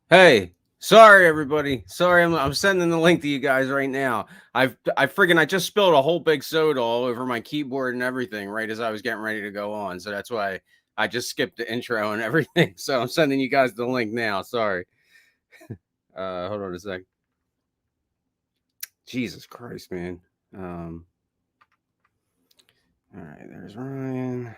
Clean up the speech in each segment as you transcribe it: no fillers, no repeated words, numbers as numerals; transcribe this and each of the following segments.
Hey, sorry everybody. Sorry, I'm sending the link to you guys right now. I just spilled a whole big soda all over my keyboard and everything right as I was getting ready to go on. So that's why I just skipped the intro and everything. So I'm sending you guys the link now. Sorry. Hold on a sec. Jesus Christ, man. All right, there's Ryan.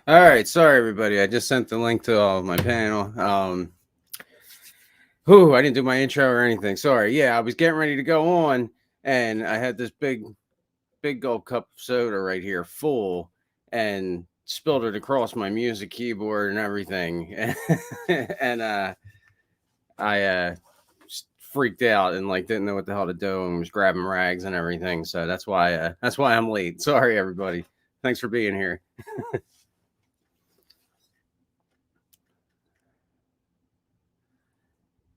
All right, sorry everybody. I just sent the link to my panel. I didn't do my intro or anything. Sorry. Yeah, I was getting ready to go on, and I had this big gulp cup of soda right here, full, and spilled it across my music keyboard and everything, and I freaked out and like didn't know what the hell to do and was grabbing rags and everything. So that's why I'm late. Sorry everybody. Thanks for being here.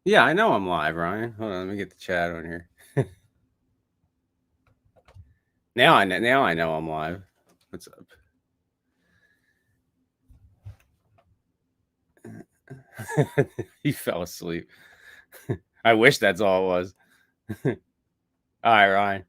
Yeah, I know I'm live, Ryan. Hold on, let me get the chat on here. Now I know I'm live. What's up? He fell asleep. I wish that's all it was. All right, Ryan.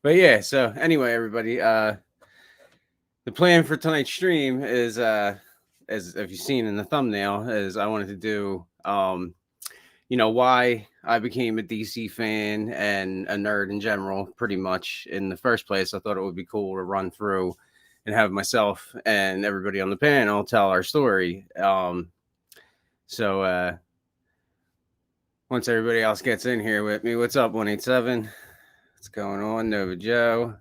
But yeah, so anyway, everybody, the plan for tonight's stream is as if you've seen in the thumbnail, is I wanted to do why I became a DC fan and a nerd in general, pretty much in the first place. I thought it would be cool to run through and have myself and everybody on the panel tell our story. So once everybody else gets in here with me, what's up, 187? What's going on, Nova Joe?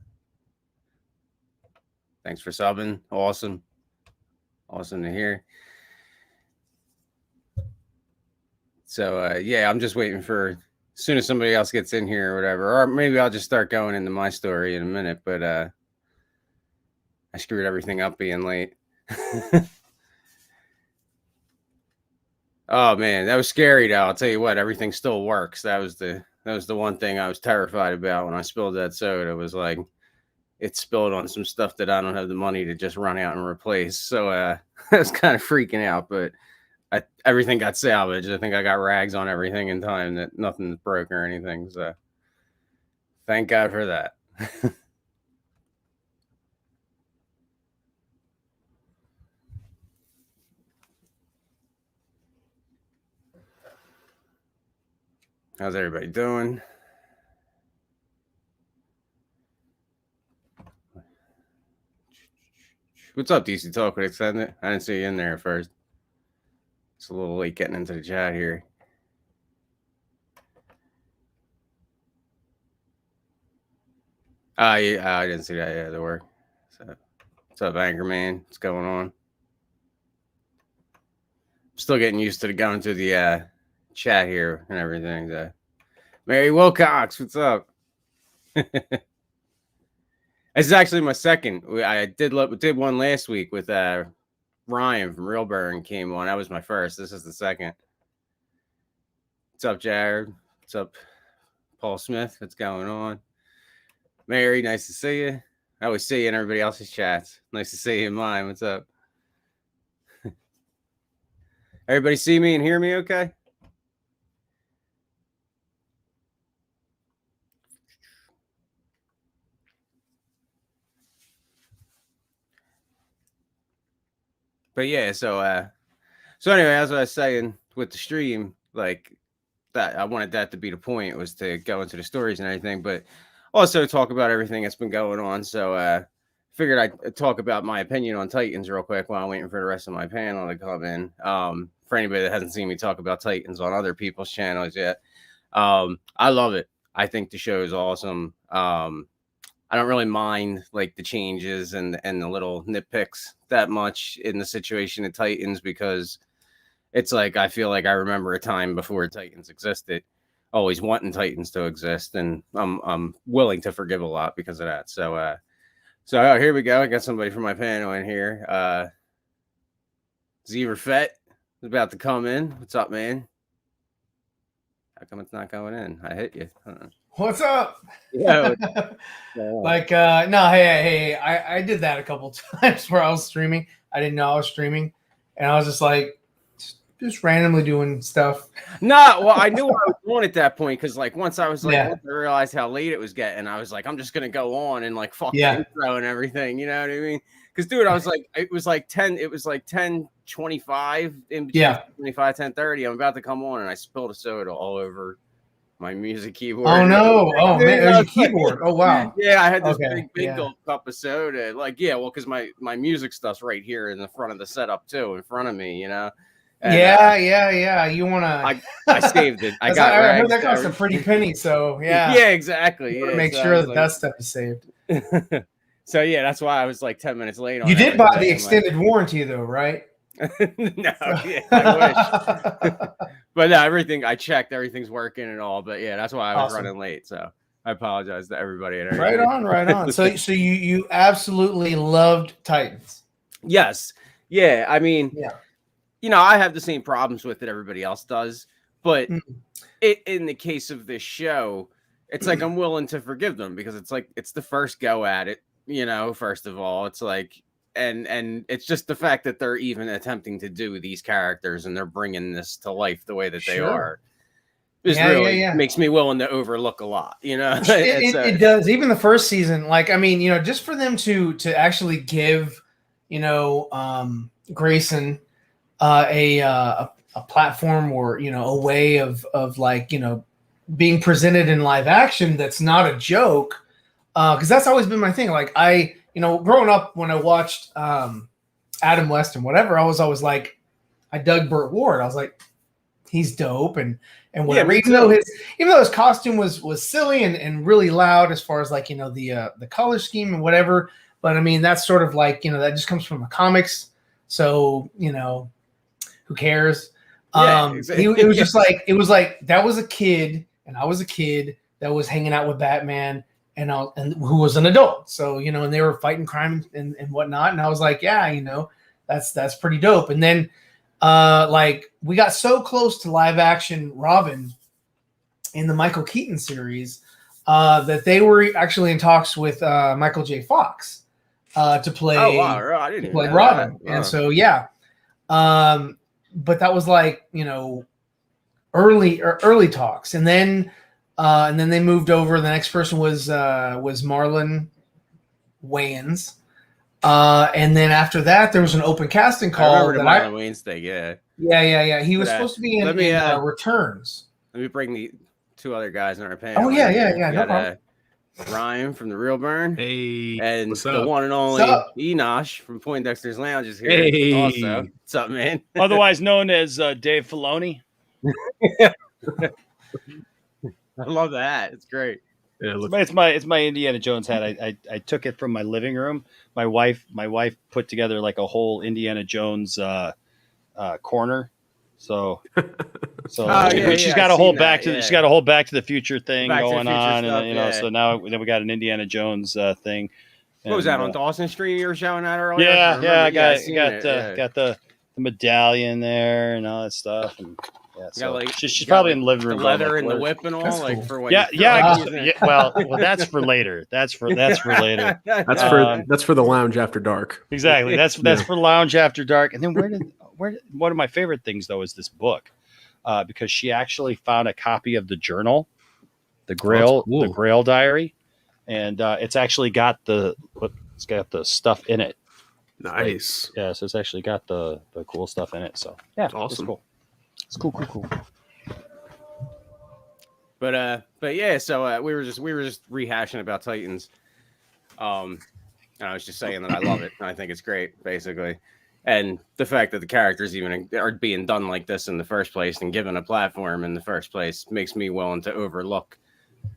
Thanks for subbing. Awesome to hear. So yeah, I'm just waiting for as soon as somebody else gets in here or whatever, or maybe I'll just start going into my story in a minute. But I screwed everything up being late. Oh man, that was scary though. I'll tell you what, everything still works. That was the one thing I was terrified about when I spilled that soda. It was like it spilled on some stuff that I don't have the money to just run out and replace. So I was kind of freaking out, but everything got salvaged. I think I got rags on everything in time that nothing broke or anything. So thank God for that. How's everybody doing? What's up, DC Talk with Extended? I didn't see you in there at first. It's a little late getting into the chat here. Yeah, I didn't see that. Yeah, there were. So, what's up, Anchorman? What's going on? I'm still getting used to going to the chat here and everything. So. Mary Wilcox, what's up? This is actually my second. I did one last week with Ryan from Real Burn came on. That was my first. This is the second. What's up, Jared? What's up, Paul Smith? What's going on? Mary, nice to see you. I always see you in everybody else's chats. Nice to see you in mine. What's up? Everybody see me and hear me okay? But yeah, so anyway, as I was saying with the stream, like that, I wanted that to be the point, was to go into the stories and everything, but also talk about everything that's been going on. So figured I'd talk about my opinion on Titans real quick while I'm waiting for the rest of my panel to come in. For anybody that hasn't seen me talk about Titans on other people's channels yet, I love it. I think the show is awesome. I don't really mind like the changes and the little nitpicks that much in the situation of Titans, because it's like I feel like I remember a time before Titans existed, always wanting Titans to exist, and I'm willing to forgive a lot because of that. So here we go. I got somebody from my panel in here. Zeeverfett is about to come in. What's up, man? How come it's not going in? I hit you. What's up? Yeah. Like, no, hey, I did that a couple times where I was streaming. I didn't know I was streaming, and I was just like, just randomly doing stuff. No, well, I knew what I was doing at that point, because like once I was like, Yeah. once I realized how late it was getting, I was like, I'm just gonna go on and like fuck the intro and everything. You know what I mean? Because dude, I was like, it was like 10:25 in between 25, 10:30. I'm about to come on, and I spilled a soda all over my music keyboard. Oh no! Oh man, there's a keyboard. Oh wow. Yeah, I had this big gulp cup of soda. Like, yeah, well, because my music stuff's right here in the front of the setup too, in front of me. You know. And, yeah. You wanna? I saved it. I heard that cost a pretty penny. So yeah. Yeah, exactly. Yeah, make sure that stuff is saved. So yeah, that's why I was like 10 minutes late. You did buy the extended warranty though, right? No, yeah, I wish. But no, I checked, everything's working and all. But yeah, that's why I was running late. So I apologize to everybody. And right on. So you absolutely loved Titans. Yes. Yeah. I mean, you know, I have the same problems with it everybody else does, but in the case of this show, it's like I'm willing to forgive them, because it's like it's the first go at it. You know, first of all, it's like. And it's just the fact that they're even attempting to do these characters and they're bringing this to life the way that they are is really makes me willing to overlook a lot, you know. It does. Even the first season, like, I mean, you know, just for them to actually give, you know, Grayson a platform, or, you know, a way of like, you know, being presented in live action that's not a joke, because that's always been my thing. Like, you know, growing up, when I watched Adam West and whatever, I was always like, I dug Burt Ward. I was like, he's dope and whatever. Even though his costume was silly and really loud as far as like, you know, the color scheme and whatever. But I mean, that's sort of like, you know, that just comes from the comics. So, you know, who cares? Exactly. It was just like, it was like, that was a kid and I was a kid that was hanging out with Batman. And who was an adult, so, you know, and they were fighting crime and whatnot, and I was like, yeah, you know, that's pretty dope. And then, like, we got so close to live action Robin in the Michael Keaton series that they were actually in talks with Michael J. Fox to play. Oh wow, I didn't play Robin, and so but that was like, you know, early talks, and then they moved over. The next person was Marlon Wayans. And then after that, there was an open casting call. I remember the Marlon Wayans thing, Yeah. He was supposed to be in Returns. Let me bring the two other guys in our panel. Oh, yeah. No problem. Ryan from The Real Burn. Hey. And the one and only Enosh from Poindexter's Lounge is here. Hey. Also. What's up, man? Otherwise known as Dave Filoni. I love that. It's great. Yeah, it's my Indiana Jones hat. I took it from my living room. My wife put together like a whole Indiana Jones corner. So she's got a whole Back to the Future thing going on, and you know. So now we got an Indiana Jones thing. What was that on Dawson Street you were showing that earlier? Yeah. I got the medallion there and all that stuff. And yeah, so like, she's probably in the living room. The leather and the whip and all, like cool. For when well, that's for later. That's for later. That's for the lounge after dark. Exactly. That's for lounge after dark. And then where one of my favorite things though is this book, because she actually found a copy of the journal, the Grail Diary, and it's actually got the stuff in it. Nice. Like, yeah, so it's actually got the cool stuff in it. So yeah, awesome. It's cool. It's cool. But yeah, so we were just rehashing about Titans. And I was just saying that I love it and I think it's great, basically. And the fact that the characters even are being done like this in the first place and given a platform in the first place makes me willing to overlook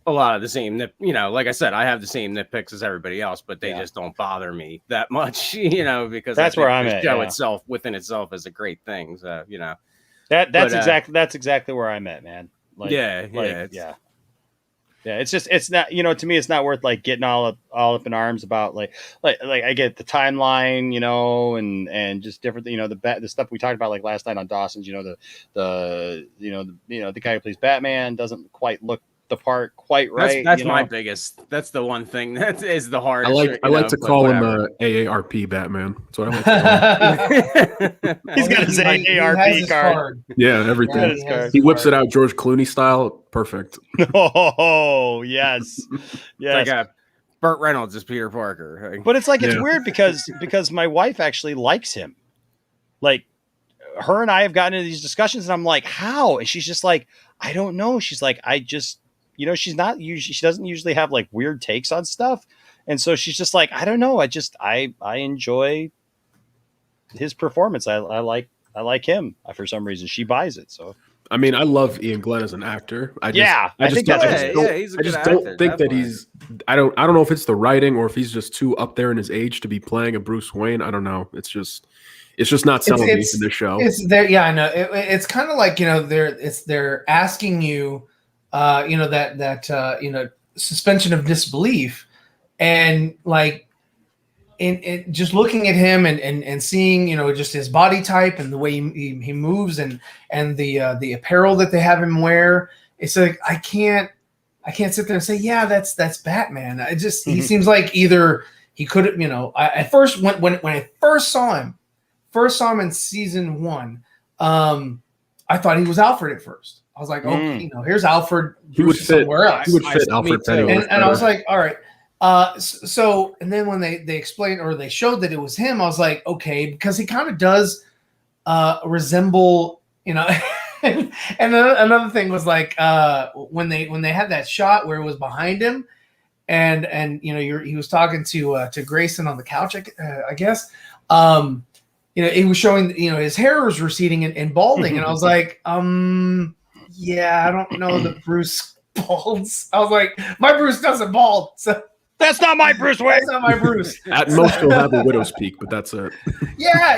a lot of the same like I said, I have the same nitpicks as everybody else, but they just don't bother me that much, because that's where I'm at. The show itself within itself is a great thing. So, that's exactly where I'm at, man. Like, yeah. It's just, it's not, to me, it's not worth like getting all up in arms about like I get the timeline, and just different, the stuff we talked about like last night on Dawson's, the guy who plays Batman doesn't quite look the part quite right. That's my biggest. That's the one thing that is the hardest. I like to call him AARP Batman. That's what I like to call him. He's got his AARP card. Yeah, everything. He whips it out George Clooney style. Perfect. Oh yes, like a Burt Reynolds as Peter Parker. But it's like it's weird because my wife actually likes him. Like, her and I have gotten into these discussions, and I'm like, how? And she's just like, I don't know. She's like, I just. She doesn't usually have like weird takes on stuff. And so she's just like, I don't know. I enjoy his performance. I like him. For some reason, she buys it. So, I mean, I love Ian Glenn as an actor. I just don't think that he's, I don't know if it's the writing or if he's just too up there in his age to be playing a Bruce Wayne. I don't know. It's just not selling me in this show. It's there. Yeah, I know. It's kind of like, they're asking you, that suspension of disbelief, and like in just looking at him and seeing, just his body type and the way he moves and the apparel that they have him wear. It's like, I can't sit there and say, yeah, that's Batman. He seems like either he could have, at first when I first saw him in season 1, I thought he was Alfred at first. I was like, here's Alfred. He would fit somewhere else. He would fit Alfred Pennyworth. And I was like, all right. So, and then when they explained or they showed that it was him, I was like, okay, because he kind of does resemble, and another thing was like when they had that shot where it was behind him, and he was talking to Grayson on the couch, I guess. He was showing, his hair was receding and balding, and I was like, yeah, I don't know that Bruce balds. I was like, my Bruce doesn't bald, so that's not my Bruce Wayne. That's not my Bruce. At most, he'll have a widow's peak, but that's it. Yeah.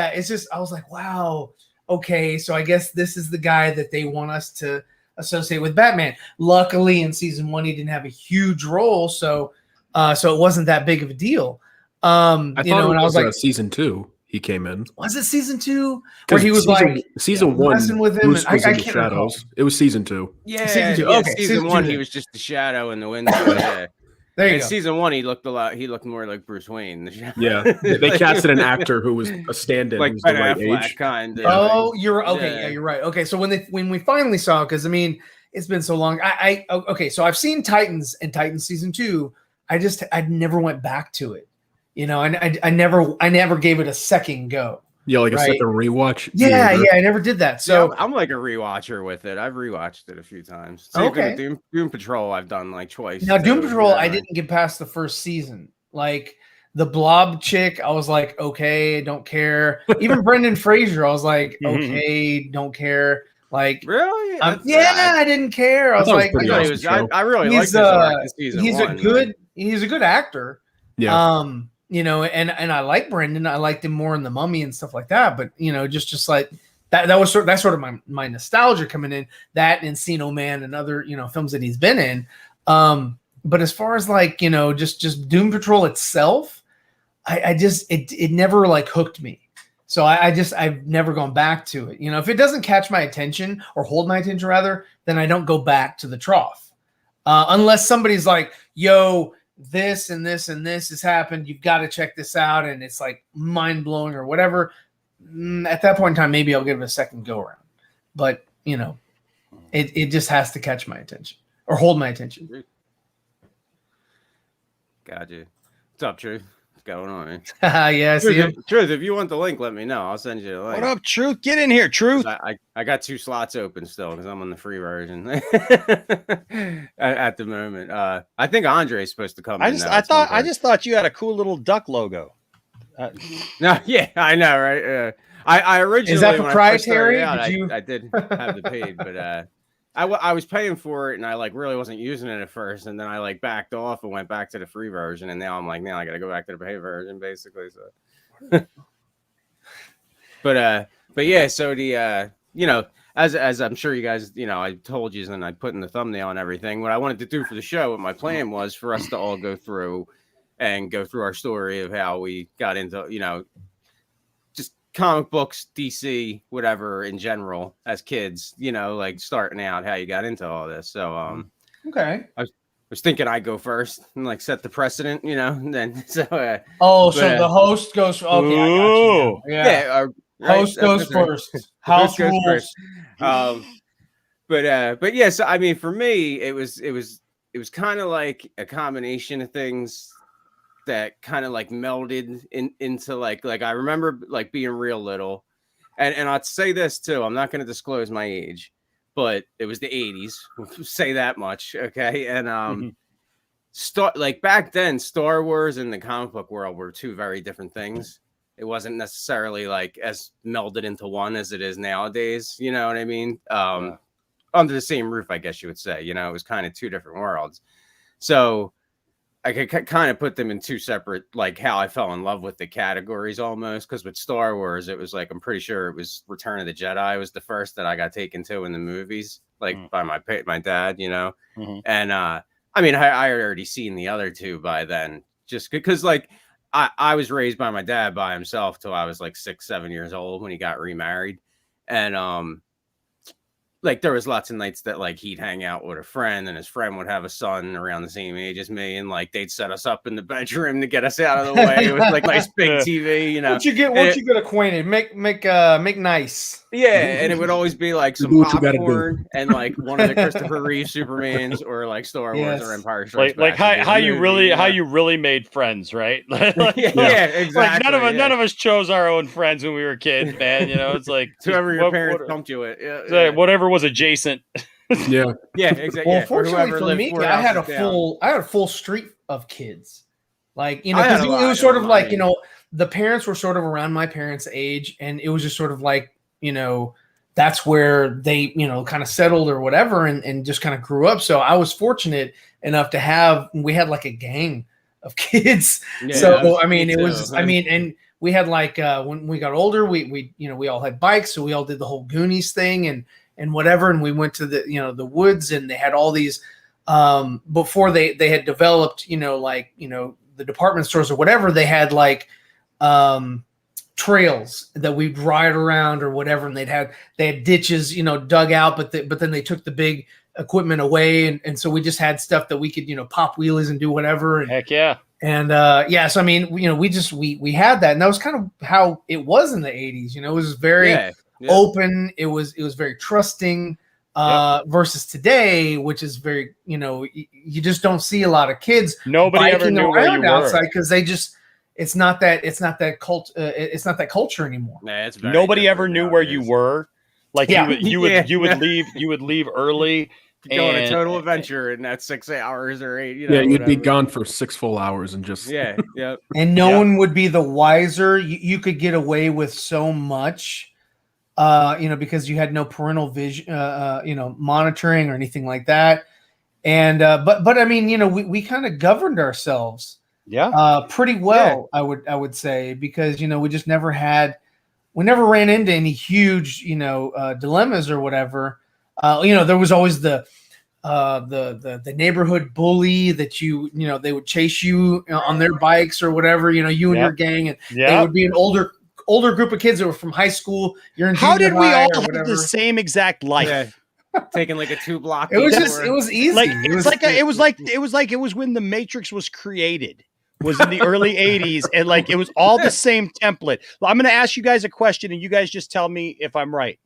It's just, I was like, wow, okay, so I guess this is the guy that they want us to associate with Batman. Luckily, in season 1, he didn't have a huge role, so it wasn't that big of a deal. I thought it was like season 2. He came in. Was it season 2? Where he was season 1 messing with him? Bruce was in the shadows. Recall. It was season 2. Yeah, season 2. Yeah, okay, season 1 he was just the shadow in the window. Yeah. There you in go. Season 1 he looked more like Bruce Wayne. Yeah, they casted an actor who was a stand-in, like who's the right Affleck age. kind. Oh, you're okay. Yeah, you're right. Okay, so when we finally saw, because I mean it's been so long. Okay, so I've seen Titans and Titans season 2. I never went back to it. I never gave it a second go. Yeah, like a second rewatch. Yeah, I never did that. So I'm like a rewatcher with it. I've rewatched it a few times. Okay. Doom Patrol I've done like twice. Now Doom Patrol, I didn't get past the first season. Like the Blob chick, I was like, okay, don't care. Even Brendan Fraser, I was like, okay, don't care. Like, really? I didn't care. I was like, I really like this season. He's a good actor. Yeah. And I like Brendan. I liked him more in The Mummy and stuff like that. But just like that's sort of my nostalgia coming in. That and Encino Man and other films that he's been in. But as far as like just Doom Patrol itself, it never like hooked me. So I've never gone back to it. If it doesn't catch my attention or hold my attention rather, then I don't go back to the trough. Unless somebody's like, yo, this and this and this has happened. You've got to check this out. And it's like mind blowing or whatever. At that point in time, maybe I'll give it a second go around. But, it just has to catch my attention or hold my attention. Gotcha. What's up, Truth? What's going on, man? Yeah, I see him. Truth, if you want the link, let me know. I'll send you the link. What up, Truth? Get in here, Truth. I got 2 slots open still because I'm on the free version at the moment. I think Andre's supposed to come. I just thought you had a cool little duck logo. No, yeah, I know, right? I originally is that proprietary? I did have the paid, but I was paying for it, and I like really wasn't using it at first, and then I like backed off and went back to the free version, and now I'm like, now I got to go back to the pay version, basically. So, but yeah, so the you know, as I'm sure you guys, you know, I told you and I put in the thumbnail and everything. What I wanted to do for the show, what my plan was for us to all go through our story of how we got into, you know, just comic books, DC, whatever in general as kids, you know, like starting out, how you got into all this. So, okay. I was thinking I'd go first and like set the precedent, you know, and then so. So the host goes. Okay, I got you. Yeah. Host goes first. House rules. But yeah, so I mean, for me, it was kind of like a combination of things that kind of like melded into like I remember like being real little, and I'd say this too. I'm not going to disclose my age, but it was the 80s. Say that much, okay? And like back then, Star Wars and the comic book world were two very different things. It wasn't necessarily like as melded into one as it is nowadays. You know what I mean? Under the same roof, I guess you would say. You know, it was kind of two different worlds. So I could kind of put them in two separate, like how I fell in love with the categories almost. Because with Star Wars, it was like, I'm pretty sure it was Return of the Jedi was the first that I got taken to in the movies, like by my dad, you know. And I mean, I had already seen the other two by then, just because like I was raised by my dad by himself till I was like 6-7 years old when he got remarried. And like there was lots of nights that like he'd hang out with a friend and his friend would have a son around the same age as me, and like they'd set us up in the bedroom to get us out of the way. It was like nice big TV, you know. Once you get acquainted, make nice. Yeah, and it would always be like some popcorn and like one of the Christopher Reeve Supermans or like Star Wars or Empire Strikes Back. Like how you really made friends, right? Yeah, exactly. Like none of us chose our own friends when we were kids, man. You know, it's like whoever your parents pumped you with. Whatever was adjacent. Yeah, exactly. Well, fortunately for me, I had a full street of kids. Like, you know, because it was sort of like, you know, the parents were sort of around my parents' age, and it was just sort of like, you know, that's where they, you know, kind of settled or whatever, and just kind of grew up. So I was fortunate enough to we had like a gang of kids. Yeah, so I mean, it was, I mean, and we had like when we got older, we you know, we all had bikes, so we all did the whole Goonies thing and whatever, and we went to the, you know, the woods, and they had all these before they had developed, you know, like, you know, the department stores or whatever, they had like trails that we'd ride around or whatever, and they had ditches, you know, dug out, but then they took the big equipment away, and so we just had stuff that we could, you know, pop wheelies and do whatever. And, heck yeah. And so I mean, you know, we had that, and that was kind of how it was in the 80s. You know, it was very open. It was very trusting. Versus today, which is very, you know, you just don't see a lot of kids. Nobody ever knew where you were outside because they just. It's not that culture anymore. Nah, it's nobody ever knew where you were. Like you would leave early. Go on a total adventure in that 6 hours or 8. You know, you'd be gone for 6 full hours and just And no one would be the wiser. You could get away with so much, you know, because you had no parental vision, you know, monitoring or anything like that. And but I mean, you know, we kind of governed ourselves. Pretty well, I would say, because, you know, we just never ran into any huge, you know, dilemmas or whatever. You know, there was always the neighborhood bully that you know, they would chase you on their bikes or whatever, you know, you and your gang, and they would be an older group of kids that were from high school. You're in how did we all have the same exact life? Yeah. Taking like a 2-block. It was easy. Like it was when the Matrix was created. Was in the early 80s, and like it was all the same template. I'm going to ask you guys a question, and you guys just tell me if I'm right.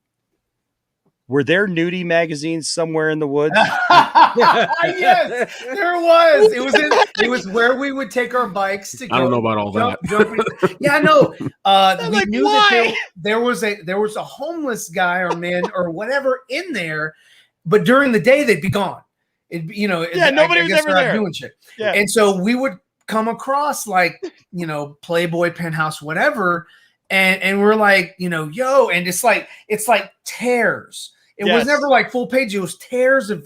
Were there nudie magazines somewhere in the woods? Yes, there was. It was where we would take our bikes to go. I don't know about all that. Yeah, no. We like, knew why? that there was a homeless guy or man or whatever in there, but during the day they'd be gone. Nobody was ever there doing shit. Yeah. And so we would come across like, you know, Playboy, Penthouse, whatever, and we're like, you know, yo, and it's like tears. it was never like full page. It was tears of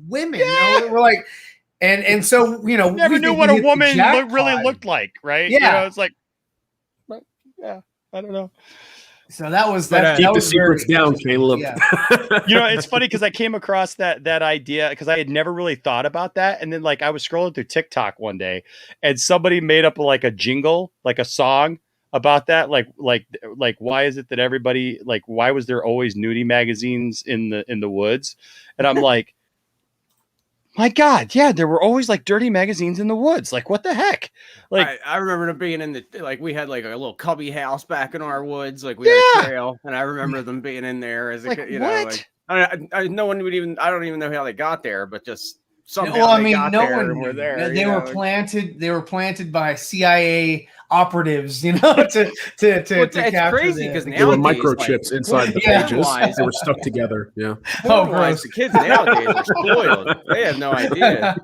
women. Yeah. You know, we're like, and so you know, never knew what a woman really looked like, right? Yeah, you know, it's like, yeah, I don't know. So that was that. Keep that the was secrets down, Caleb. Yeah. You know, it's funny because I came across that idea because I had never really thought about that, and then like I was scrolling through TikTok one day, and somebody made up like a jingle, like a song about that, like why is it that everybody like why was there always nudie magazines in the woods? And I'm like, my God, yeah, there were always like dirty magazines in the woods. Like, what the heck? Like, I remember them being in the like we had like a little cubby house back in our woods. Like we had a trail, and I remember them being in there as a like, you know, like no one would even. I don't even know how they got there, but just somehow well, I they mean, got no there one and were there. They were planted. They were planted by CIA operatives, you know, to capture crazy because there were microchips inside the pages. They were stuck together. Yeah. Oh, gross. The kids nowadays are spoiled. They have no idea.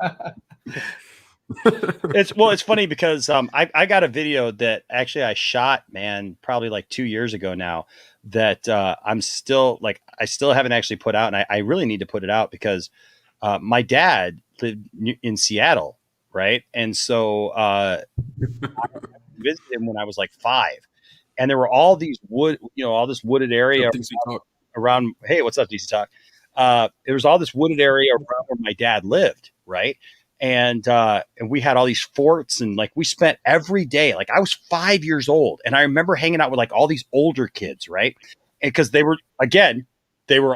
It's funny because I got a video that actually I shot, man, probably like 2 years ago now that I'm still like I still haven't actually put out, and I really need to put it out because my dad lived in Seattle, right? And so I visited him when I was like 5, and there were all these all this wooded area around. Hey, what's up, DC Talk? There was all this wooded area around where my dad lived, right? And we had all these forts, and like we spent every day. Like I was 5 years old, and I remember hanging out with like all these older kids, right? And because they were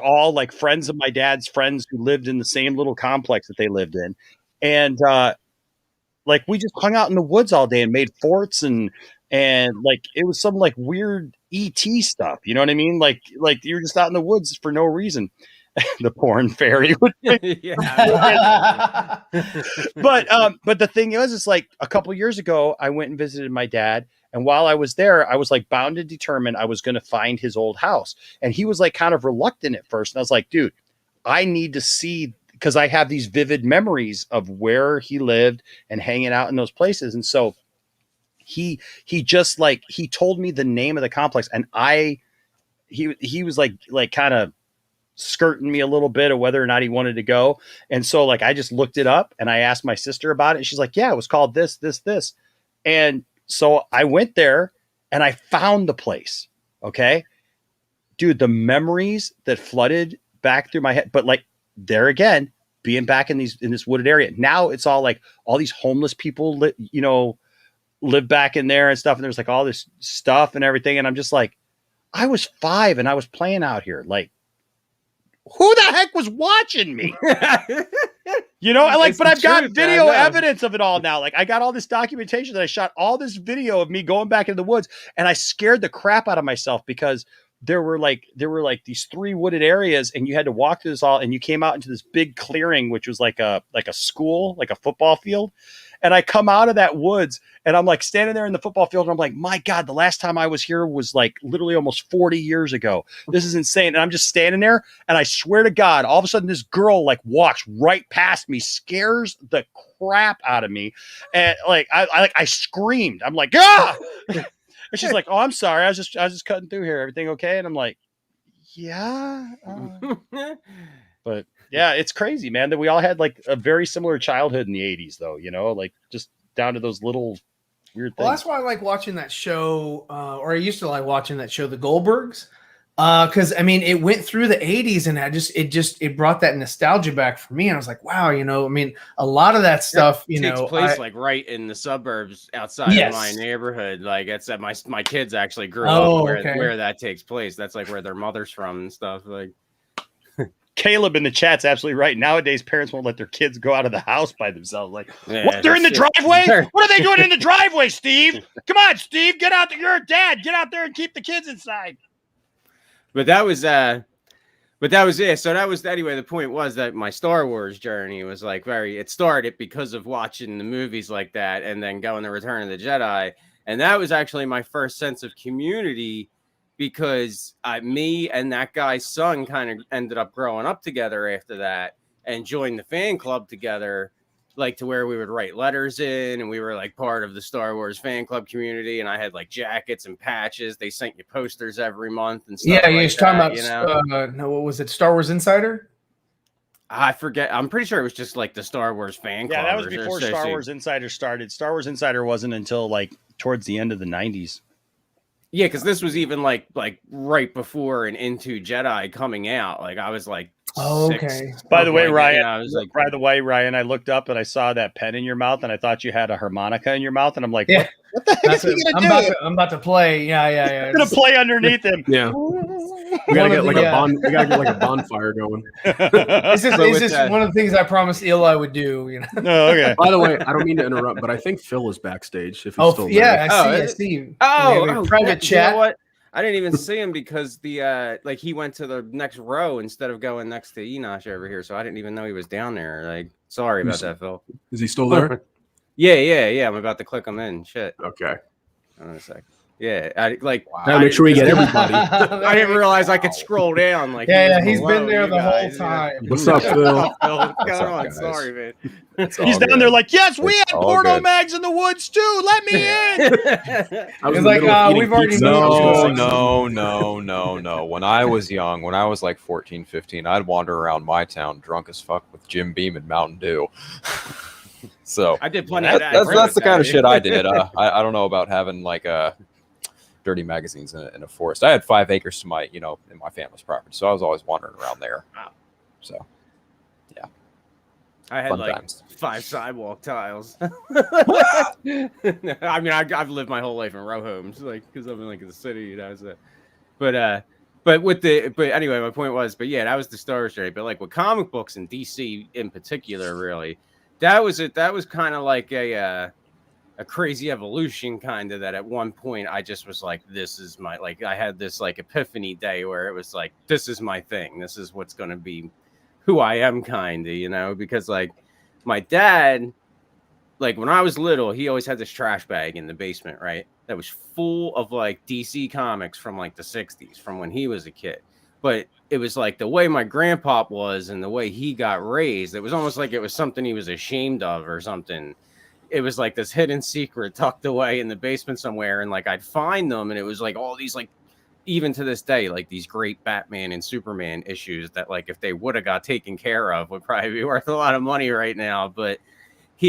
all like friends of my dad's friends who lived in the same little complex that they lived in, and like we just hung out in the woods all day and made forts and like it was some like weird ET stuff, you know what I mean? Like you're just out in the woods for no reason. The porn fairy would Yeah. but the thing is, it's like a couple years ago I went and visited my dad, and while I was there I was like bound and determined I was going to find his old house, and he was like kind of reluctant at first, and I was like, dude, I need to see, because I have these vivid memories of where he lived and hanging out in those places. And so he just like he told me the name of the complex, and he was like kind of skirting me a little bit of whether or not he wanted to go. And so like I just looked it up and I asked my sister about it, and she's like, yeah, it was called this. And so I went there and I found the place. Okay, dude, the memories that flooded back through my head, but like there again, being back in this wooded area, now it's all like all these homeless people live back in there and stuff, and there's like all this stuff and everything, and I'm just like, I was 5 and I was playing out here, like who the heck was watching me? You know, but I've got video evidence of it all now. Like I got all this documentation that I shot all this video of me going back into the woods, and I scared the crap out of myself because there were like these 3 wooded areas, and you had to walk through this all, and you came out into this big clearing, which was like a school, like a football field. And I come out of that woods, and I'm like standing there in the football field, and I'm like, my God, the last time I was here was like literally almost 40 years ago. This is insane. And I'm just standing there, and I swear to God, all of a sudden this girl like walks right past me, scares the crap out of me. And like, I screamed. I'm like, ah! And she's like, oh, I'm sorry. I was just cutting through here. Everything okay? And I'm like, yeah. But yeah, it's crazy, man, that we all had like a very similar childhood in the 80s, though, you know, like just down to those little weird things. Well, that's why I like watching that show, or I used to like watching that show, The Goldbergs, because I mean, it went through the 80s, and it brought that nostalgia back for me. And I was like, wow, you know, I mean, a lot of that stuff, takes place like right in the suburbs outside of my neighborhood. Like it's that my kids actually grew up where that takes place. That's like where their mother's from and stuff. Like Caleb in the chat's absolutely right. Nowadays, parents won't let their kids go out of the house by themselves. Like, what? They're in the driveway? What are they doing in the driveway, Steve? Come on, Steve, get out there. You're a dad. Get out there and keep the kids inside. But that was it. So that was anyway. The point was that my Star Wars journey was like it started because of watching the movies like that, and then going to Return of the Jedi, and that was actually my first sense of community. Because me and that guy's son kind of ended up growing up together after that and joined the fan club together. like to where we would write letters in, and we were like part of the Star Wars fan club community. And I had like jackets and patches. They sent you posters every month and stuff. Yeah, like you're talking about, you know? No, what was it? Star Wars Insider? I forget. I'm pretty sure it was just like the Star Wars fan club. Yeah, that was before Star Wars Insider started. Star Wars Insider wasn't until like towards the end of the 90s. Yeah, because this was even like right before and into Jedi coming out. Like I was like, okay. By the way, Ryan, you know, I was like, by the way, Ryan, I looked up and I saw that pen in your mouth, and I thought you had a harmonica in your mouth, and I'm like, yeah. what the heck is he gonna do? I'm about to play. Yeah. I'm gonna play underneath him. Yeah. We gotta get like a bonfire going. This is one of the things I promised Eli would do. You know. Oh, okay. By the way, I don't mean to interrupt, but I think Phil is backstage. If he's still there. Yeah, I see. Private chat. You know what? I didn't even see him because the like he went to the next row instead of going next to Enosh over here, so I didn't even know he was down there. Like, sorry about that, Phil. Is he still there? Yeah. I'm about to click him in. Shit. Okay. Hold on a sec. Yeah, I like. Wow. Make sure we get everybody. I didn't realize I could scroll down. Like, he's been there the whole time. What's up, Phil? What's going on? Sorry, man. He's down there like, yes, we had Porto Mags in the woods too. Let me in. He's like, we've already No. When I was young, when I was like 14, 15, I'd wander around my town drunk as fuck with Jim Beam and Mountain Dew. So I did plenty of that. That's the kind of shit I did. I don't know about having like dirty magazines in a forest. I had 5 acres to my, in my family's property, so I was always wandering around there. Wow. So, yeah, I had fun like times. 5 sidewalk tiles. I mean, I've lived my whole life in row homes, like because I'm in like the city, So, but anyway, my point was, that was the Star Wars story. But like with comic books and DC in particular, really, that was it. That was kind of like a crazy evolution, kind of, that at one point I just was like, this is my, like, I had this like epiphany day where it was like, this is my thing. This is what's going to be who I am, kind of, because like my dad, like when I was little, he always had this trash bag in the basement, right? That was full of like DC comics from like the 60s, from when he was a kid. But it was like the way my grandpa was and the way he got raised, it was almost like it was something he was ashamed of or something. It was like this hidden secret tucked away in the basement somewhere. And like, I'd find them, and it was like all these, like, even to this day, like these great Batman and Superman issues that, like, if they would have got taken care of, would probably be worth a lot of money right now. But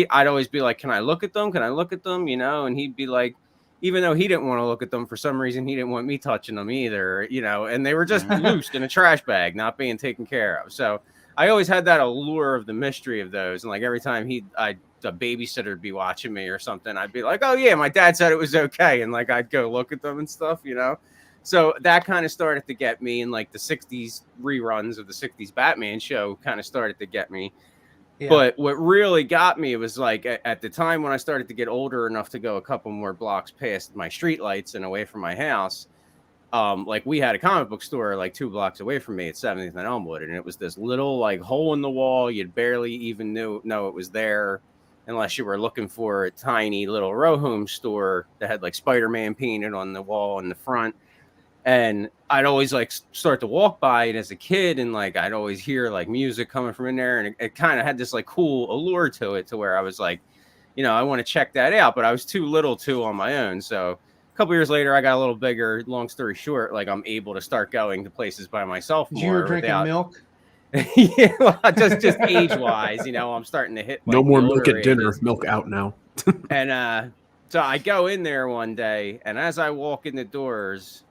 I'd always be like, can I look at them? And he'd be like, even though he didn't want to look at them, for some reason, he didn't want me touching them either, and they were just loose in a trash bag, not being taken care of. So I always had that allure of the mystery of those. And like every time a babysitter would be watching me or something, I'd be like, oh yeah, my dad said it was okay. And like, I'd go look at them and stuff, So that kind of started to get me, and like the 60s reruns of the 60s Batman show kind of started to get me. Yeah. But what really got me was like at the time when I started to get older enough to go a couple more blocks past my streetlights and away from my house, like we had a comic book store like 2 blocks away from me at 70th and Elmwood, and it was this little like hole in the wall. You'd barely even know it was there unless you were looking for a tiny little row home store that had like Spider-Man painted on the wall in the front. And I'd always like start to walk by it as a kid, and like I'd always hear like music coming from in there, and it kind of had this like cool allure to it, to where I was like, I want to check that out, but I was too little to on my own. So a couple years later, I got a little bigger. Long story short, like I'm able to start going to places by myself more. You were drinking milk? Yeah, well, just age wise, I'm starting to hit. Like, no more milk at dinner. Milk out now. And so I go in there one day, and as I walk in the doors.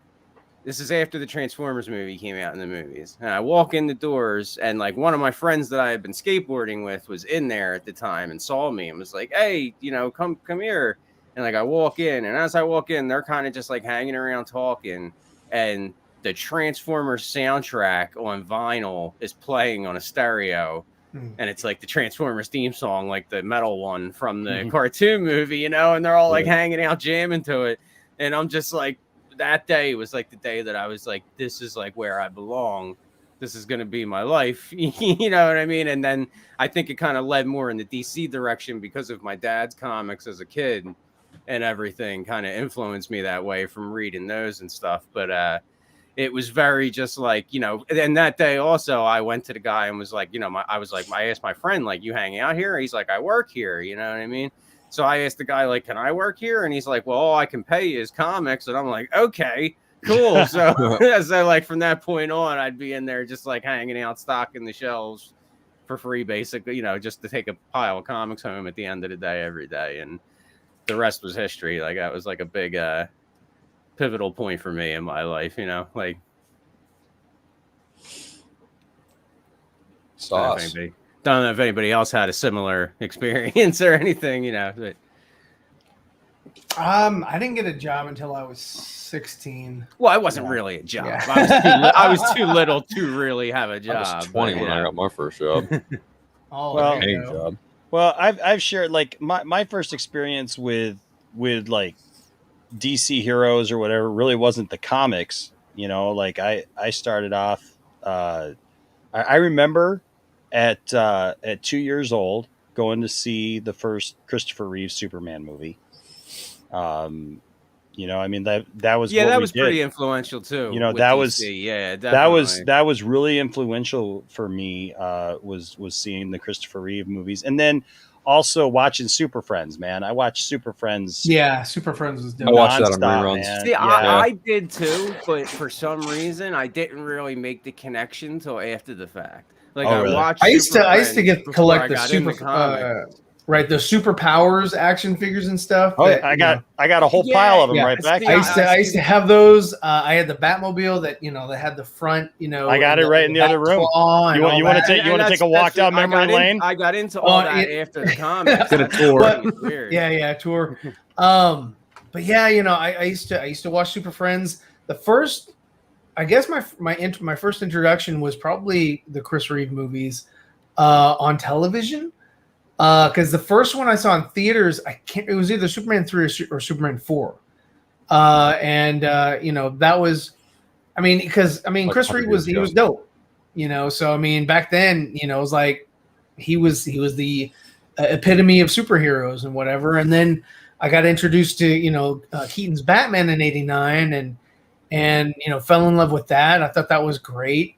This is after the Transformers movie came out in the movies. And I walk in the doors, and like one of my friends that I had been skateboarding with was in there at the time and saw me and was like, hey, come here. And like I walk in, and as I walk in, they're kind of just like hanging around talking. And the Transformers soundtrack on vinyl is playing on a stereo. And it's like the Transformers theme song, like the metal one from the cartoon movie, and they're all like hanging out jamming to it. And I'm just like, that day was like the day that I was like, this is like where I belong. This is going to be my life. You know what I mean? And then I think it kind of led more in the DC direction because of my dad's comics as a kid, and everything kind of influenced me that way from reading those and stuff. But it was very just like, you know, and that day also I went to the guy and was like, you know, I asked my friend, like, you hanging out here? He's like, I work here, you know what I mean? So I asked the guy, like, can I work here? And he's like, well, all I can pay you is comics. And I'm like, okay, cool. So, so like from that point on, I'd be in there just like hanging out, stocking the shelves for free, basically, you know, just to take a pile of comics home at the end of the day, every day. And the rest was history. Like that was like a big pivotal point for me in my life, you know, like Sauce. Don't know if anybody else had a similar experience or anything, you know. But I didn't get a job until I was 16. Well, it wasn't really a job. Yeah. I was too little to really have a job. I was 20 when I got my first job. Job. Well, I've shared like my first experience with like DC heroes or whatever really wasn't the comics, you know, like I started off, I remember at 2 years old going to see the first Christopher Reeve Superman movie. You know, I mean that was that was pretty influential too. You know, that DC. was definitely. that was really influential for me. Was seeing the Christopher Reeve movies, and then also watching Super Friends. Man, I watched Super Friends. Yeah, Super Friends was dope. I watched that on reruns. Man. See, Yeah. I did too, but for some reason I didn't really make the connection until after the fact. Like really? I watched. I used to collect the super comics. right, the superpowers action figures and stuff. Oh, that, I got a whole pile of them right back. I used to have those. I had the Batmobile that that had the front. I got it right in the other room. You want to take a walk down memory lane? I got into all that after the comics. Did a tour. Tour. But yeah, I used to watch Super Friends. The first, I guess my first introduction was probably the Chris Reeve movies on television. Because the first one I saw in theaters, it was either Superman 3 or Superman 4. That was, like Chris Reeve was dope, so back then, it was like he was the epitome of superheroes and whatever. And then I got introduced to, Keaton's Batman in '89 and fell in love with that. I thought that was great.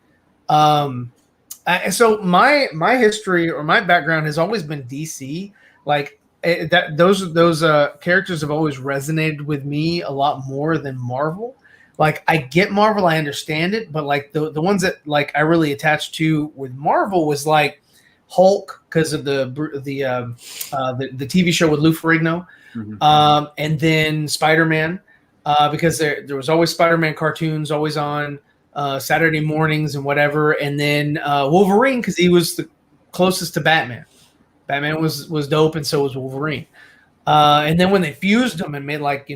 So my history or my background has always been DC. Like those characters have always resonated with me a lot more than Marvel. Like I get Marvel, I understand it, but like the ones that like I really attached to with Marvel was like Hulk because of the TV show with Lou Ferrigno, and then Spider-Man because there was always Spider-Man cartoons always on. Saturday mornings and whatever, and then Wolverine because he was the closest to Batman. Batman was dope, and so was Wolverine. And then when they fused them and made like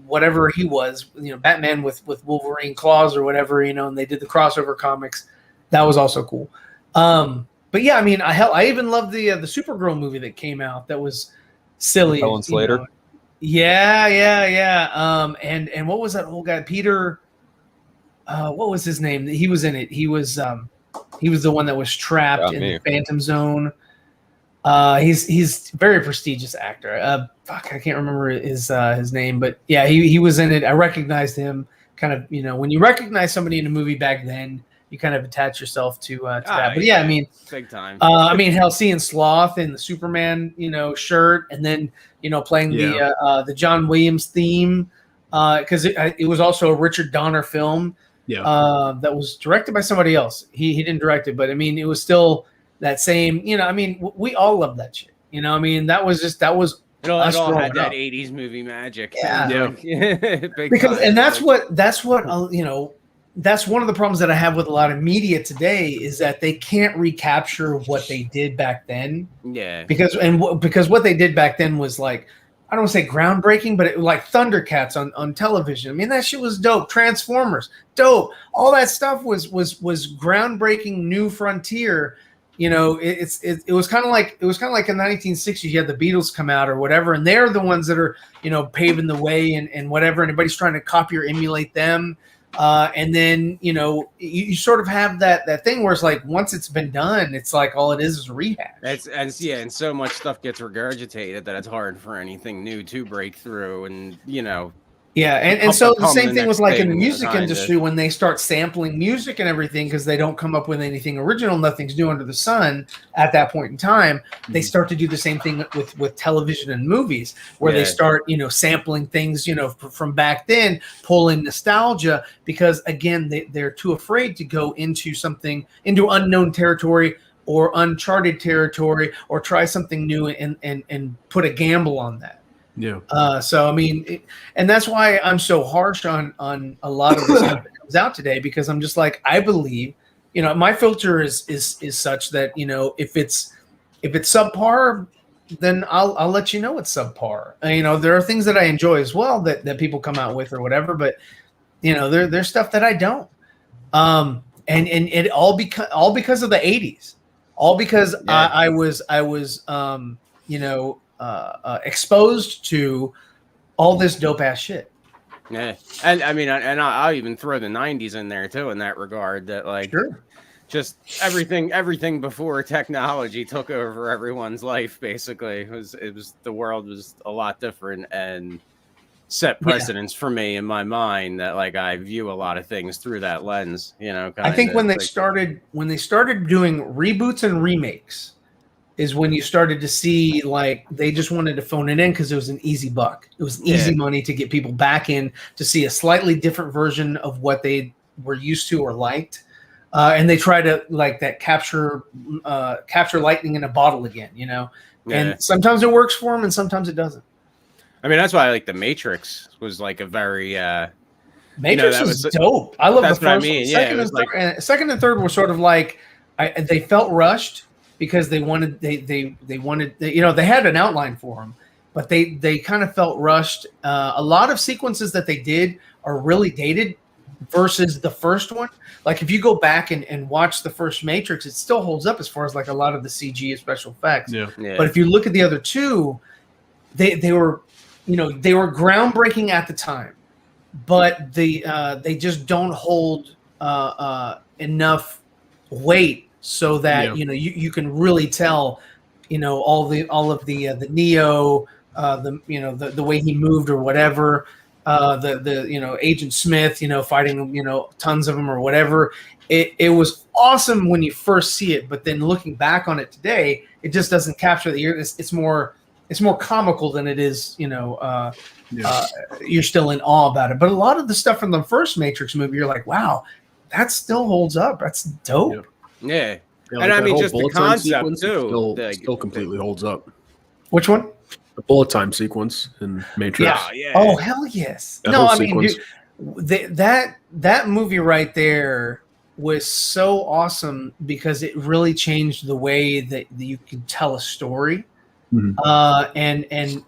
whatever he was, Batman with Wolverine claws or whatever, and they did the crossover comics, that was also cool. But yeah, I even loved the Supergirl movie that came out. That was silly. Helen Slater. Yeah. And what was that old guy, Peter? What was his name? He was in it. He was the one that was trapped in the Phantom Zone. He's a very prestigious actor. I can't remember his name, but yeah, he was in it. I recognized him. Kind of, when you recognize somebody in a movie back then, you kind of attach yourself to that. But yeah, big time. Hell, seeing Sloth in the Superman, shirt, and then playing the John Williams theme because it was also a Richard Donner film. Yeah. That was directed by somebody else. He didn't direct it, but it was still that same. We all love that shit. That was it all had that '80s movie magic. Yeah. Because and that's what that's one of the problems that I have with a lot of media today is that they can't recapture what they did back then. Yeah. Because what they did back then was like, I don't want to say groundbreaking, but it was like Thundercats on television. That shit was dope. Transformers, dope. All that stuff was groundbreaking, new frontier. It was kind of like in the 1960s. You had the Beatles come out or whatever, and they're the ones that are paving the way and whatever. And everybody's trying to copy or emulate them. And then you sort of have that thing where it's like once it's been done, it's like all it is a rehash. And so much stuff gets regurgitated that it's hard for anything new to break through. And Yeah, and so the same thing next was like in the thing, music kinda. industry when they start sampling music and everything because they don't come up with anything original, nothing's new under the sun at that point in time. They start to do the same thing with television and movies where they start, sampling things, from back then, pull in nostalgia because again, they're too afraid to go into unknown territory or uncharted territory or try something new and put a gamble on that. Yeah. So I mean, and that's why I'm so harsh on a lot of the stuff that comes out today because I'm just like I believe, my filter is such that if it's subpar, then I'll let you know it's subpar. There are things that I enjoy as well that people come out with or whatever, but there's stuff that I don't. And it all because of the 80s, all because I was exposed to all this dope ass shit. Yeah, and I mean, and I'll even throw the '90s in there too in that regard. That like, just everything before technology took over everyone's life. Basically, it was the world was a lot different and set precedents for me in my mind that like I view a lot of things through that lens. I think when they started doing reboots and remakes is when you started to see like they just wanted to phone it in because it was an easy buck. It was easy money to get people back in to see a slightly different version of what they were used to or liked. And they try to like that capture lightning in a bottle again, and sometimes it works for them and sometimes it doesn't. I mean, that's why like the Matrix was like a very Matrix was dope. I love the first one. Yeah, second and third were sort of like they felt rushed because they wanted they had an outline for them, but they kind of felt rushed. A lot of sequences that they did are really dated versus the first one. Like if you go back and watch the first Matrix, it still holds up as far as like a lot of the CG and special effects. Yeah. But if you look at the other two, they were groundbreaking at the time, but they just don't hold enough weight so that you can really tell all of the Neo the way he moved or whatever, the Agent Smith fighting tons of them or whatever. It was awesome when you first see it, but then looking back on it today, it just doesn't capture the it's more comical than it is you're still in awe about it. But a lot of the stuff from the first Matrix movie, you're like, wow, that still holds up. That's dope. Yeah. Like and I mean, just the concept too. Still completely holds up. Which one? The bullet time sequence in Matrix. Yeah. Oh, hell yes. That no, I sequence. mean, dude, that movie right there was so awesome because it really changed the way that you could tell a story. Mm-hmm. And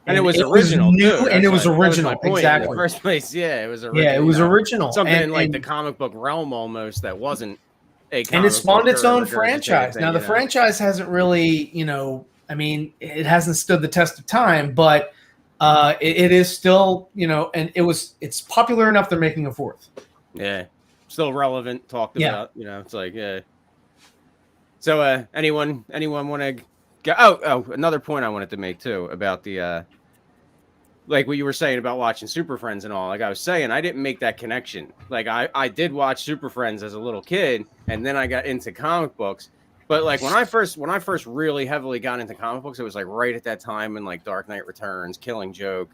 it was original new, and it was original. Exactly. In the first place, it was original. Yeah, it was original. Something in like the comic book realm almost that wasn't a comic and it spawned book its own franchise. Now the franchise hasn't really, I mean, it hasn't stood the test of time, but it is still, and it's popular enough they're making a fourth. Yeah, still relevant. Talked about, it's like So anyone want to? Oh, another point I wanted to make too about the like what you were saying about watching Super Friends and all. Like I was saying, I didn't make that connection. Like I did watch Super Friends as a little kid, and then I got into comic books. But like when I first really heavily got into comic books, it was like right at that time when like Dark Knight Returns, Killing Joke,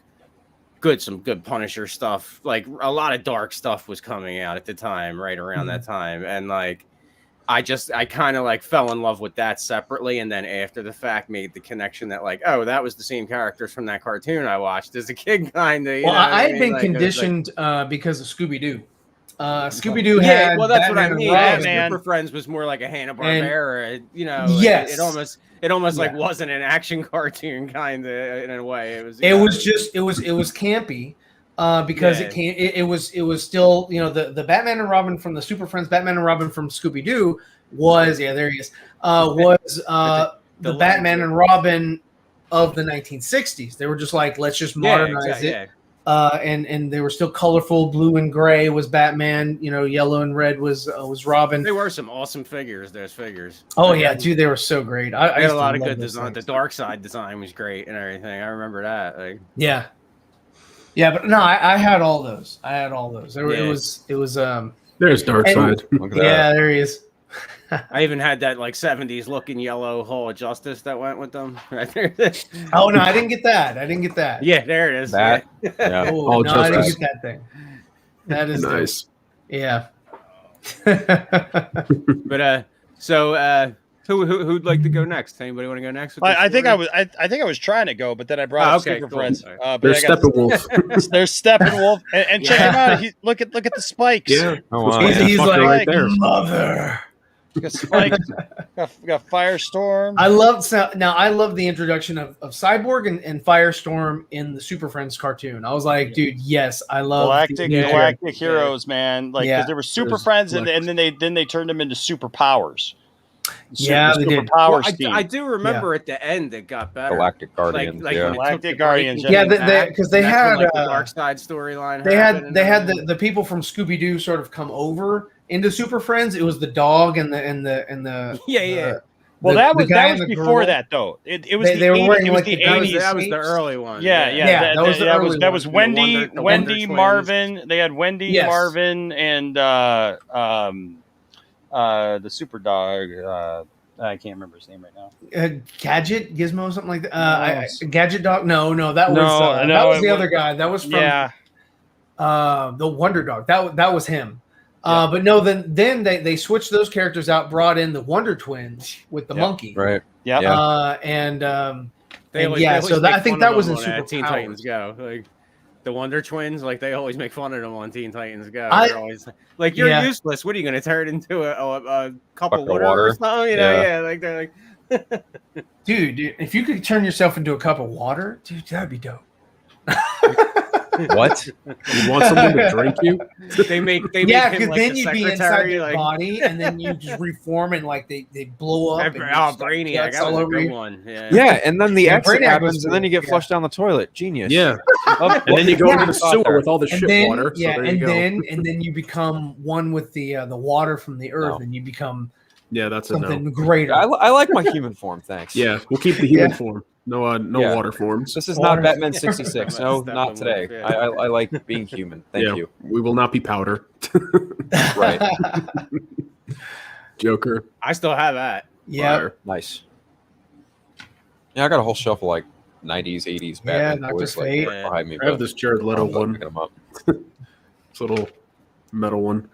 some good Punisher stuff. Like a lot of dark stuff was coming out at the time, right around that time, and like. I kind of like fell in love with that separately, and then after the fact made the connection that like, oh, that was the same characters from that cartoon I watched as a kid, kind of. Well, I'd been conditioned because of Scooby-Doo. Scooby-Doo had well, that's Batman what I mean. Robin. Super Friends was more like a Hanna-Barbera, Yes, it almost like wasn't an action cartoon kind of in a way. It was campy. Because it was still the Batman and Robin from the Super Friends, Batman and Robin from Scooby-Doo was there he is the Batman and Robin of the 1960s. They were just like, let's just modernize it. And they were still colorful. Blue and gray was Batman, yellow and red was Robin. They were some awesome figures, those figures. Oh yeah, dude, they were so great. I had a lot of good design. The Dark Side design was great and everything. I remember that. Like, yeah, Yeah, but no, I had all those. It was There's Darkseid. yeah, there he is. I even had that like 70s looking yellow Hall of Justice that went with them. Oh no, I didn't get that. Yeah, there it is. That. Yeah. Yeah. Oh, All no, I didn't Justice. get that thing. That is Nice. dope. Yeah. But who'd like to go next? Anybody want to go next? With I this think story? I think I was trying to go, but then I brought up okay, Super cool. Friends. Sorry. But There's I got- Steppenwolf. There's Steppenwolf, and check him out. Look at the spikes. Yeah. Oh, wow. He's Fucker like, right there. mother. Got spikes. got Firestorm. I love the introduction of Cyborg and Firestorm in the Super Friends cartoon. I was like, dude, yes, I love Galactic heroes, man. Like, because Yeah. there were Super There's Friends, like- and then they turned them into superpowers. Yeah, they did. Superpowers Well, team. I do remember at the end it got better. Galactic Guardians. Like yeah. when it took Galactic the break Guardians, and yeah, came back, because they that's when, had like, the Dark Side storyline. they happened had and the people from Scooby Doo sort of come over into Super Friends. It was the dog and the yeah. Well, the that was guy and the before girl. that though. It was They were 80s, wearing, it was like, the the- That was, 80s. that was the early one. Yeah, that was the early that was one. Wendy, The Wonder Wendy, Twins. Marvin. They had Wendy, Yes. Marvin, and the super dog. I can't remember his name right now. Gadget Gizmo, something like that. No. Gadget Dog. No, that was No, that was it the was- other guy. That was from Yeah, the Wonder Dog. That was him. But no, then they switched those characters out, brought in the Wonder Twins with the monkey. Right. yeah. Yeah. So I think that was in Super Super Teen Powers. Titans Go. Like the Wonder Twins, like they always make fun of them on Teen Titans Go. I- They're always like, "You're Yeah. useless. What are you going to turn into a cup Bucket of of water, water? or something?" You know? Yeah. Yeah, like they're like, Dude, if you could turn yourself into a cup of water, dude, that'd be dope. What? You want someone to drink you? they make Yeah, him because like then the you'd be inside secretary, your like, body, and then you just reform and like they blow up. And you Oh, just got Brainiac, guts that was all a over good you. one. Yeah. Yeah, and then the Yeah, exit Brainiac was happens, and then you get cool, flushed down the toilet. Genius. Yeah. Oh, And then you go Yeah. into the sewer with all the And shit then, water. So there you go. and then you become one with the water from the earth, No. and you become Yeah, that's a no. something greater. I like my human form, thanks. Yeah, we'll keep the human Yeah. form. No Yeah. water forms. This is Water. not Batman 66. No, Steppenwolf, not today. yeah. I like being human. Thank Yeah. you. We will not be powder. Right. Joker. I still have that. Yeah, Fire. Nice. Yeah, I got a whole shelf of like 90s, 80s Yeah, Batman Dr. toys like, Fate. right behind me. I have but this Jared Leto I'm not one. picking them up. This little metal one.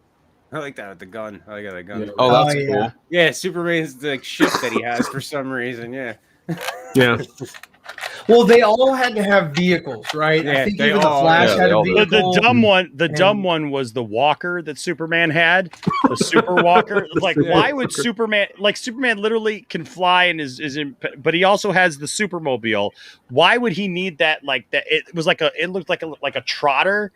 I like that with the gun. I like that gun. Yeah. Oh, that's Oh, yeah. cool. Yeah, Superman's the ship that he has for some reason. Yeah. Yeah. well, they all had to have vehicles, right? I Yeah, think they even the all- Flash yeah, had they a all do. vehicle. The dumb one, and- one was the walker that Superman had, the super walker. Like, why would Superman? Like, Superman literally can fly and is in, but he also has the supermobile. Why would he need that? Like that, it looked like a trotter,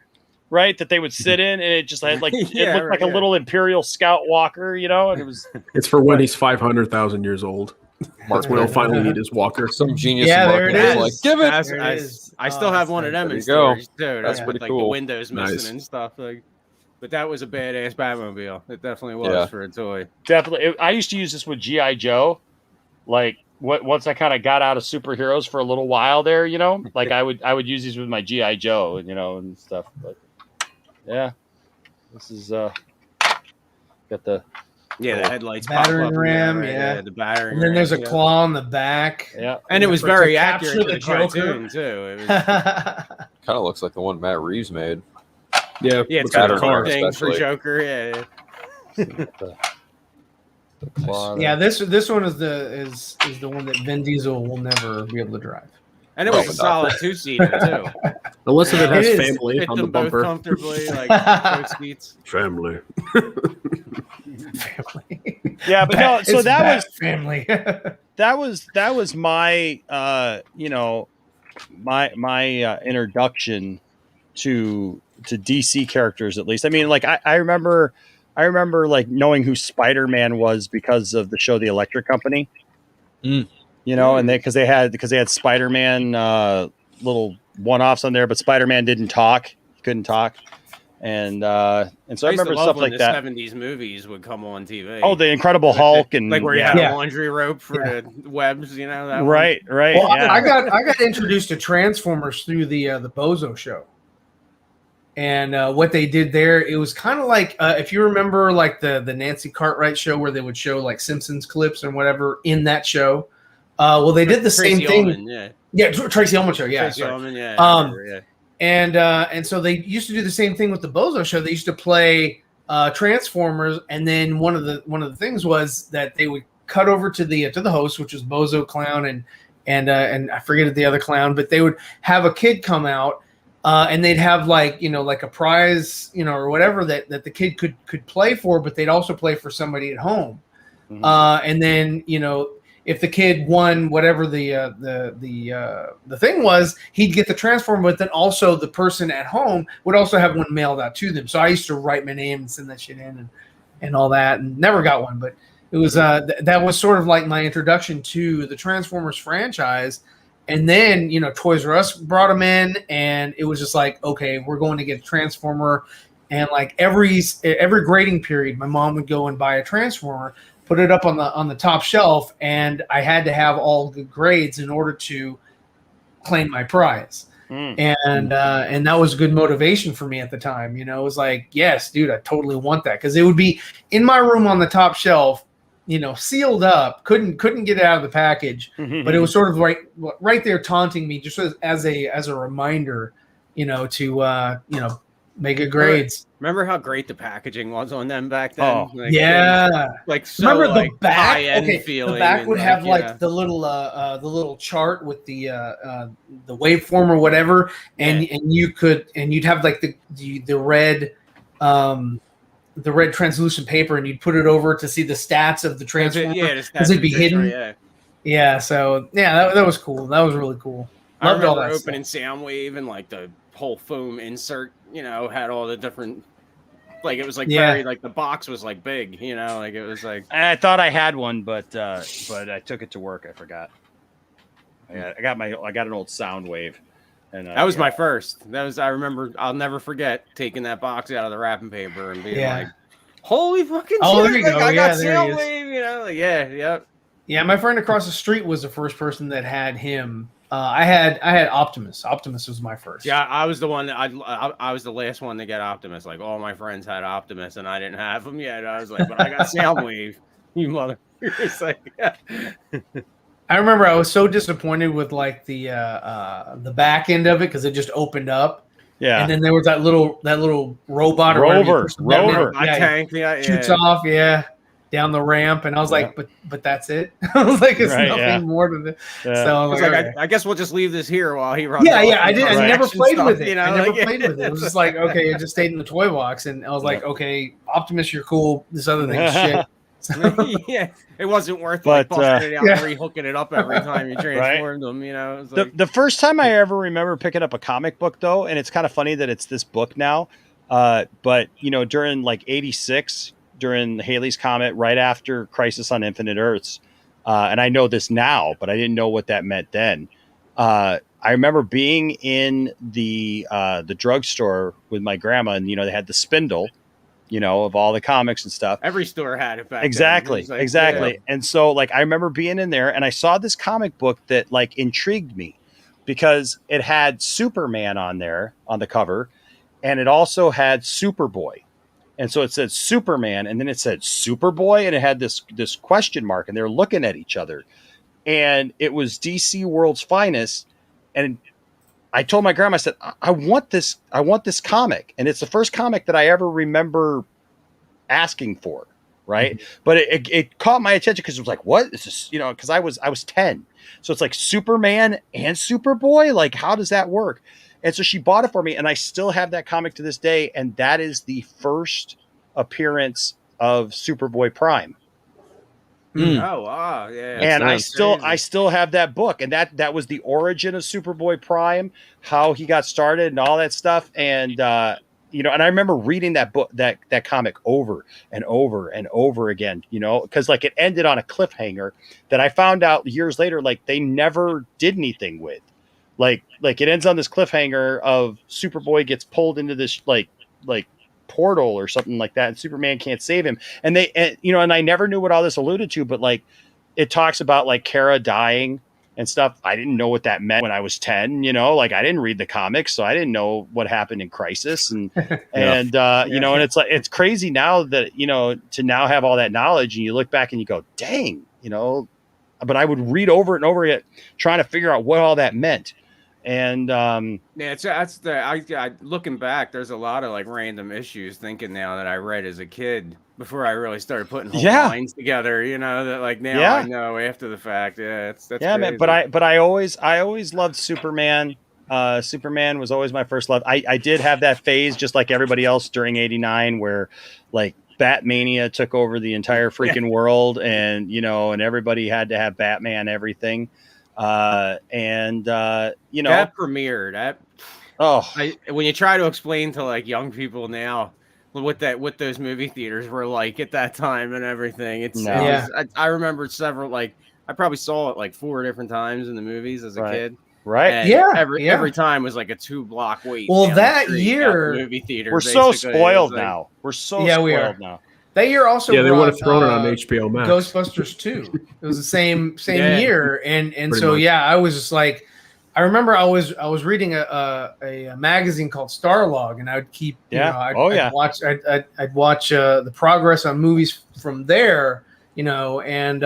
right? That they would sit in, and it just had like Yeah, it looked like right, a little Imperial Scout walker, you know. And it was It's for when he's 500,000 years old. That's when he'll finally need his walker. Some genius. Yeah, in there it marketing is. was like, give it. That's- There it is. I still Oh, have it's one of nice. them There in you go. storage too. That's Yeah. pretty like the cool. windows missing Nice. and stuff. Like, but that was a badass Batmobile. It definitely was Yeah. for a toy. definitely. I used to use this with GI Joe. Like, once I kind of got out of superheroes for a little while there, you know, like I would use these with my GI Joe, you know, and stuff. But yeah, this is got the Yeah, the headlights, Battering pop up, ram, right, yeah. the battering. And then there's a ram, yeah. claw on the back. yeah. and it was to very capture accurate to the the Joker. cartoon too. It was, yeah, Kind of looks like the one Matt Reeves made. Yeah. yeah, it's looks got like a a car. thing for especially. Joker. Yeah, The claw there. this one is the one that Vin Diesel will never be able to drive. and it was a Probably solid 2-seater too. Unless if it has It is. family Fit on the them both bumper. comfortably, like both seats. Family. Family. Yeah, but no. So It's that Bat was family. that was my my introduction to DC characters, at least. I mean, like I remember like knowing who Spider-Man was because of the show The Electric Company. Mm. You know, and because they had Spider-Man little one-offs on there, but Spider-Man didn't talk. He couldn't talk. And so I used to remember love stuff when like the that. 70s movies would come on TV. Oh, the Incredible Hulk and like where you yeah. had Yeah. a laundry rope for the webs, you know? That one? Right. well, yeah. I got introduced to Transformers through the Bozo show. And what they did there, it was kind of like if you remember like the Nancy Cartwright show where they would show like Simpsons clips and whatever in that show. Well, they did the Tracy same thing. Ullman, Tracy Ullman show. Yeah, Tracy Ullman, yeah. And so they used to do the same thing with the Bozo show. They used to play Transformers, and then one of the things was that they would cut over to the host, which was Bozo Clown and I forget the other clown, but they would have a kid come out. And they'd have like a prize, or whatever that the kid could play for, but they'd also play for somebody at home. Mm-hmm. And then if the kid won whatever the thing was, he'd get the Transformer, but then also the person at home would also have one mailed out to them. So I used to write my name and send that shit in and all that, and never got one, but it was that was sort of like my introduction to the Transformers franchise. And then, Toys R Us brought them in, and it was just like, okay, we're going to get a Transformer. And like every grading period, my mom would go and buy a Transformer, put it up on the top shelf, and I had to have all good grades in order to claim my prize. And that was good motivation for me at the time. It was like, yes, dude, I totally want that, because it would be in my room on the top shelf, sealed up, couldn't get it out of the package, but it was sort of right there taunting me, just as a reminder, to make good grades. Remember how great the packaging was on them back then? Oh, yeah. Like so, remember the like, back? high-end feeling. The back would have like the little chart with the waveform or whatever, and you'd have like the red. The red translucent paper, and you'd put it over to see the stats of the Transformer. Because it'd be hidden. Yeah. So that was cool. That was really cool. I remember opening Soundwave, and like the whole foam insert, had all the different. Like it was like very like the box was like big, like it was like. I thought I had one, but I took it to work. I forgot. I got an old Soundwave. And, that was my first. I remember. I'll never forget taking that box out of the wrapping paper and being like, "Holy fucking shit! There you go. I got Soundwave." Yeah. My friend across the street was the first person that had him. I had Optimus. Optimus was my first. Yeah, I was the one that I was the last one to get Optimus. Like all my friends had Optimus, and I didn't have him yet. I was like, "But I got Soundwave." You mother! It's like, yeah. I remember I was so disappointed with like the back end of it, because it just opened up. Yeah. And then there was that little robot Rover. Tank. Shoots off, down the ramp, and I was like, but that's it. I was like, it's nothing more than this. Yeah. So I was like, I guess we'll just leave this here while he runs. Yeah. I did. I never played with it. I never played with it. It was just like, okay, it just stayed in the toy box, and I was like, okay, Optimus, you're cool. This other thing is shit. So, it wasn't worth like busting it out and rehooking it up every time you transformed them. It was like... the first time I ever remember picking up a comic book, though, and it's kind of funny that it's this book now, but during like '86, during Halley's Comet, right after Crisis on Infinite Earths, and I know this now, but I didn't know what that meant then. I remember being in the drugstore with my grandma, and they had the spindle. Of all the comics and stuff. Every store had it back exactly, then. Exactly. Yeah. And so like, I remember being in there and I saw this comic book that like intrigued me because it had Superman on there on the cover, and it also had Superboy. And so it said Superman, and then it said Superboy, and it had this question mark, and they're looking at each other. And it was DC World's Finest. And I told my grandma, I said, I want this comic. And it's the first comic that I ever remember asking for. Right. Mm-hmm. But it caught my attention because it was like, what is this? Because I was 10. So it's like Superman and Superboy. Like, how does that work? And so she bought it for me, and I still have that comic to this day. And that is the first appearance of Superboy Prime. Oh wow, yeah. And I still have that book, and that was the origin of Superboy Prime, how he got started and all that stuff. And and I remember reading that book, that comic over and over and over again, because like it ended on a cliffhanger that I found out years later, like they never did anything with. Like it ends on this cliffhanger of Superboy gets pulled into this like portal or something like that, and Superman can't save him. And and I never knew what all this alluded to, but like it talks about like Kara dying and stuff. I didn't know what that meant when I was 10, like I didn't read the comics, so I didn't know what happened in Crisis. And, and it's like, it's crazy now that, to now have all that knowledge and you look back and you go, dang, but I would read over it and over it, trying to figure out what all that meant. And looking back, there's a lot of like random issues thinking now that I read as a kid before I really started putting whole lines together, that like now I know after the fact. Yeah, that's crazy. Man. But I always loved Superman. Superman was always my first love. I did have that phase just like everybody else during '89 where like Batmania took over the entire freaking world, and and everybody had to have Batman everything. That premiered. When you try to explain to like young people now what those movie theaters were like at that time and everything, I remember several, like I probably saw it like 4 different times in the movies as a kid. Right. And every time was like a 2-block wait. Well, that year movie theater. We're so spoiled now. We're so spoiled now. That year also they would have thrown it on HBO Max. Ghostbusters 2. It was the same year, and so much. I was just like, I remember I was reading a magazine called Starlog, and I would keep I'd watch the progress on movies from there, and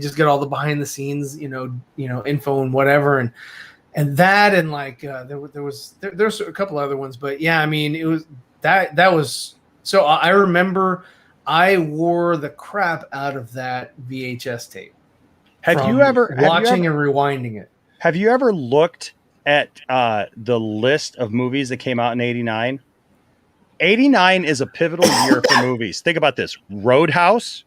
just get all the behind the scenes info and whatever, and that, and like there's a couple other ones, but it was that was so I remember. I wore the crap out of that VHS tape. Have you ever watching and rewinding it? Have you ever looked at the list of movies that came out in '89? '89 is a pivotal year for movies. Think about this: Roadhouse,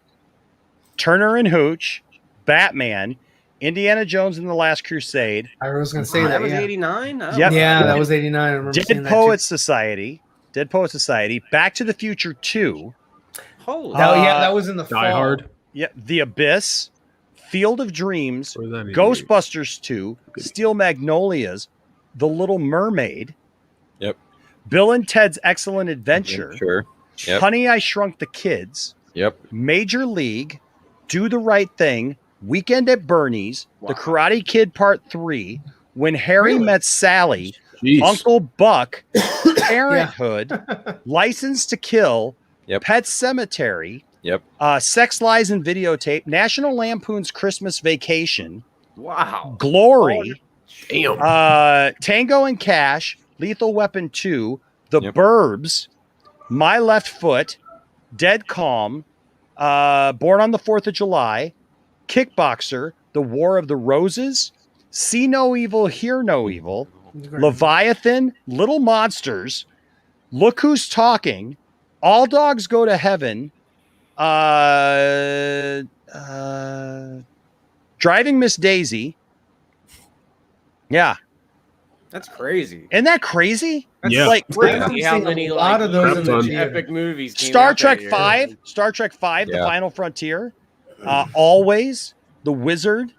Turner and Hooch, Batman, Indiana Jones and the Last Crusade. I was going to say that was '89. Yep. Yeah, that was '89. I remember Dead Poets Society, Back to the Future 2. That was in the fall. Die Hard. Yeah, The Abyss, Field of Dreams, Ghostbusters 2, Steel Magnolias, The Little Mermaid. Yep. Bill and Ted's Excellent Adventure. Sure. Yep. Honey, I Shrunk the Kids. Yep. Major League, Do the Right Thing, Weekend at Bernie's, The Karate Kid Part 3, When Harry Met Sally, Uncle Buck, Parenthood, License to Kill, Pet Cemetery, Sex, Lies, and Videotape, National Lampoon's Christmas Vacation, Glory, Tango and Cash, Lethal Weapon 2, The Burbs, My Left Foot, Dead Calm, Born on the 4th of July, Kickboxer, The War of the Roses, See No Evil, Hear No Evil, Leviathan, Little Monsters, Look Who's Talking, All Dogs Go to Heaven, Driving Miss Daisy. Yeah. That's crazy. Isn't that crazy? That's like crazy how many a lot of those in the epic movies came Star Trek 5, The Final Frontier, Always, The Wizard.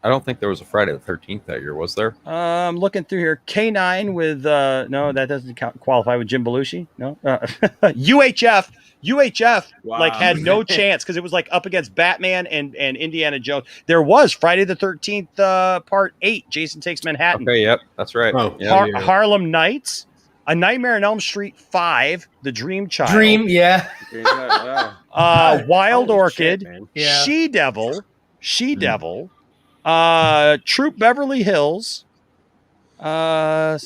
I don't think there was a Friday the 13th that year, was there? I'm looking through here. K9 with no, that doesn't qualify with Jim Belushi. No, UHF like had no chance because it was like up against Batman and Indiana Jones. There was Friday the 13th Part 8, Jason Takes Manhattan. Okay, yep, that's right. Harlem Nights, A Nightmare on Elm Street 5, The Dream Child. Wild Orchid, She Devil. Troop Beverly Hills. See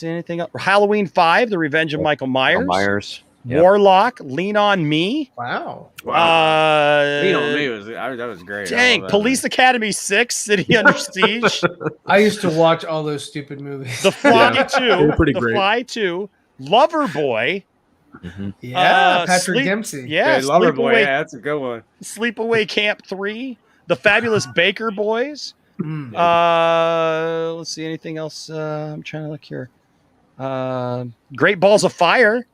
anything else? Halloween 5, The Revenge of Michael Myers. Warlock, Lean on Me. Wow. Lean on Me that was great. Dang, Police Academy 6, City Under Siege. I used to watch all those stupid movies. The Fly 2. They're pretty great. The Fly 2. Loverboy. Patrick Dempsey. Yeah, Loverboy. Yeah, that's a good one. Sleepaway Camp 3. The Fabulous Baker Boys. Let's see anything else. I'm trying to look here. Great Balls of Fire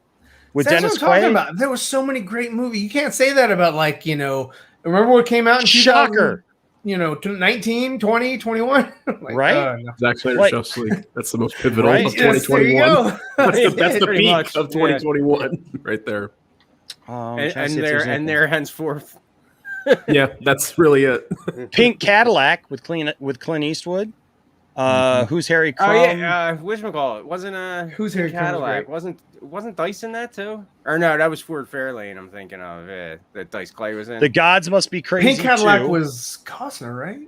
with Dennis Quaid. There were so many great movies. You can't say that about remember what came out in 2000, 19, 20, 21? Right? Zack Snyder's Justice League. That's the most pivotal of 2021. That's the peak of 2021 right there. And there henceforth. Yeah, that's really it. Pink Cadillac with Clint Eastwood. Who's Harry Crumb? Oh yeah, whatchamacallit? Wasn't Who's Harry Crumb was Cadillac? great. Wasn't Dice in that too? Or no, that was Ford Fairlane. I'm thinking of that Dice Clay was in. The Gods Must Be Crazy. Pink Cadillac too. was Costner, right?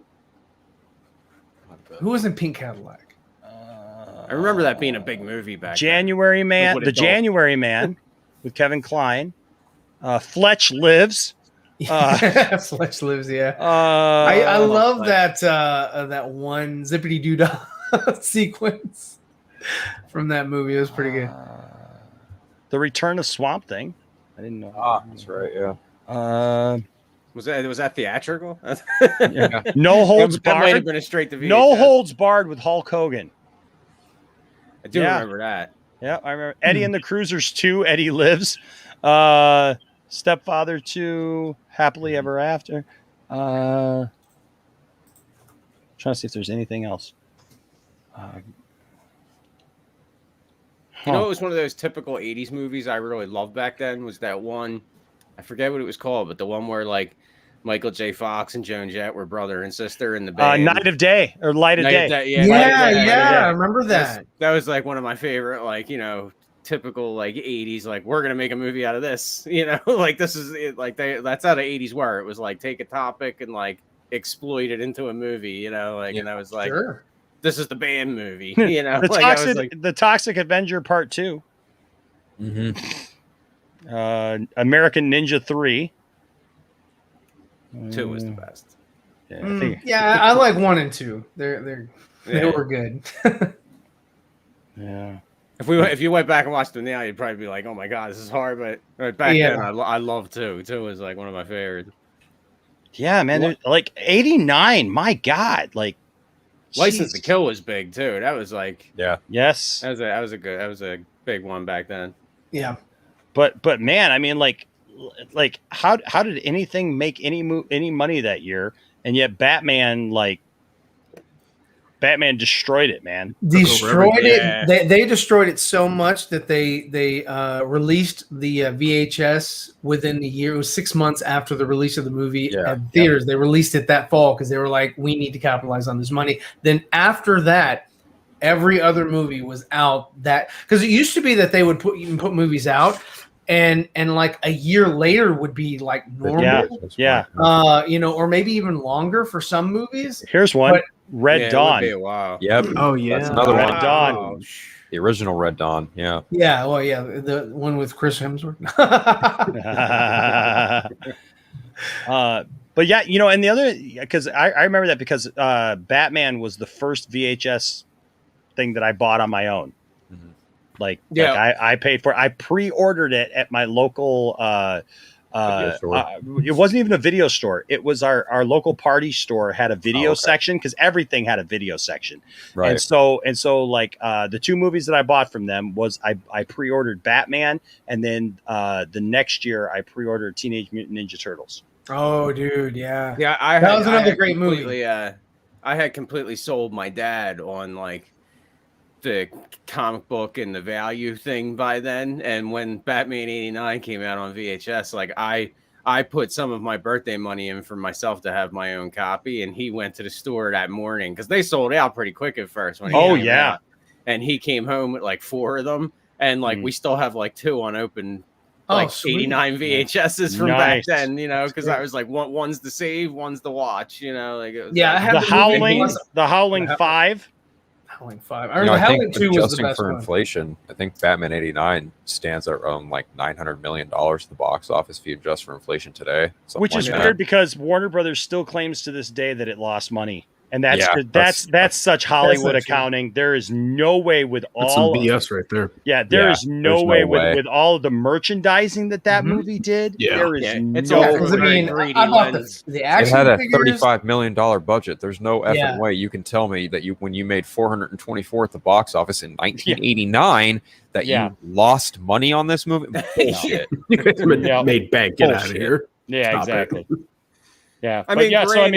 Who was in Pink Cadillac? I remember that being a big movie back January Man, With the what adult? January Man with Kevin Kline. Fletch Lives. Fletch Lives, yeah. I love that that one zippity doo dah sequence from that movie. It was pretty good. The Return of Swamp Thing. I didn't know. Ah, that's right. Yeah. Was that theatrical? Yeah. No Holds That might have Barred. been a straight to VHS. No Holds Barred with Hulk Hogan. I do Yeah. remember that. Yeah, I remember Eddie and the Cruisers 2. Eddie Lives. Stepfather 2. Happily Ever After. Trying to see if there's anything else. You know, it was one of those typical 80s movies I really loved back then was that one, I forget what it was called, but the one where like Michael J. Fox and Joan Jett were brother and sister in the band. Night of Day or Light of Day. Yeah, Light of Day. I remember that. That was like one of my favorite, like, you know, typical like 80s, like we're going to make a movie out of this, you know, like this is it, like that's how the 80s were. It was like take a topic and like exploit it into a movie, you know, like, and I was like, Sure. This is the band movie, you know, the Toxic Avenger Part 2. Mm-hmm. American Ninja 3. 2 was the best. Yeah, I like 1 and 2. They were good. Yeah. If you went back and watched them now, you'd probably be like, "Oh my god, this is hard." But back then, I loved 2. 2 was like one of my favorites. Yeah, man. Like 89. My God, like License to Kill was big too. That was like yes. That was a big one back then. Yeah. But man, I mean, like how did anything make any money that year? And yet Batman destroyed it, man. Destroyed it. Yeah. They destroyed it so much that they released the VHS within the year. It was 6 months after the release of the movie at theaters. They released it that fall because they were like, we need to capitalize on this money. Then after that, every other movie was out because it used to be that they would put movies out and like a year later would be like normal. Yeah. You know, or maybe even longer for some movies. Here's one. Red Dawn. It would be a while. Yep. Oh yeah. That's another Red one. Dawn. The original Red Dawn. Yeah. Yeah. Well, yeah. The one with Chris Hemsworth. But yeah, you know, and the other, because I remember that because Batman was the first VHS thing that I bought on my own. Like I paid for it. I pre-ordered it at my local it wasn't even a video store. It was our local party store had a video section because everything had a video section. Right. And so like the 2 movies that I bought from them was I pre-ordered Batman, and then the next year I pre-ordered Teenage Mutant Ninja Turtles. Oh, dude, yeah. Yeah, that was another great movie. I had completely sold my dad on like the comic book and the value thing by then, and when Batman 89 came out on VHS, like I put some of my birthday money in for myself to have my own copy, and he went to the store that morning because they sold out pretty quick at first when he came out. And he came home with like 4 of them, and like we still have like 2 unopened like 89 VHSs from back then, you know, because I was like, one's to save, one's to watch, you know, like it was I have the Howling 5. Howling 5. I remember Howling 2 was the best for one. inflation, I think Batman 89 stands at around like $900 million at the box office if you adjust for inflation today. Which is weird because Warner Brothers still claims to this day that it lost money. And that's such Hollywood accounting. There is no way with that's all some BS right there. Yeah, there is no way with all of the merchandising that movie did. Yeah. There is it's no all way. I bought the action it had a figures. $35 million budget. There's no effing way you can tell me that when you made 424 at the box office in 1989 that you lost money on this movie. Bullshit. Made bank. Get out of here. Yeah, Stop exactly. Yeah, I mean,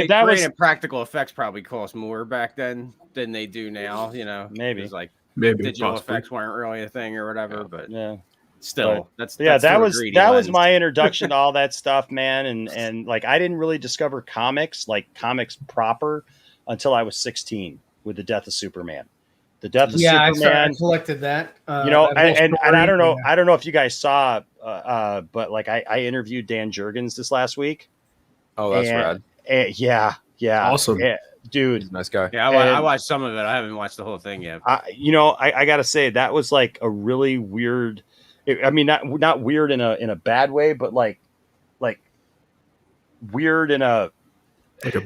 that was practical effects probably cost more back then than they do now. You know, maybe like maybe digital effects weren't really a thing or whatever. But still, that's that was my introduction to all that stuff, man. And like I didn't really discover comics proper until I was 16. with the death of Superman. The death of Superman. Superman. I collected that. And I don't know. I don't know if you guys saw, but like I interviewed Dan Jurgens this last week. Oh, that's rad. Yeah. Awesome. Yeah, dude. He's a nice guy. Yeah, I watched some of it. I haven't watched the whole thing yet. I got to say that was like a really weird. I mean, not weird in a bad way, but like weird in a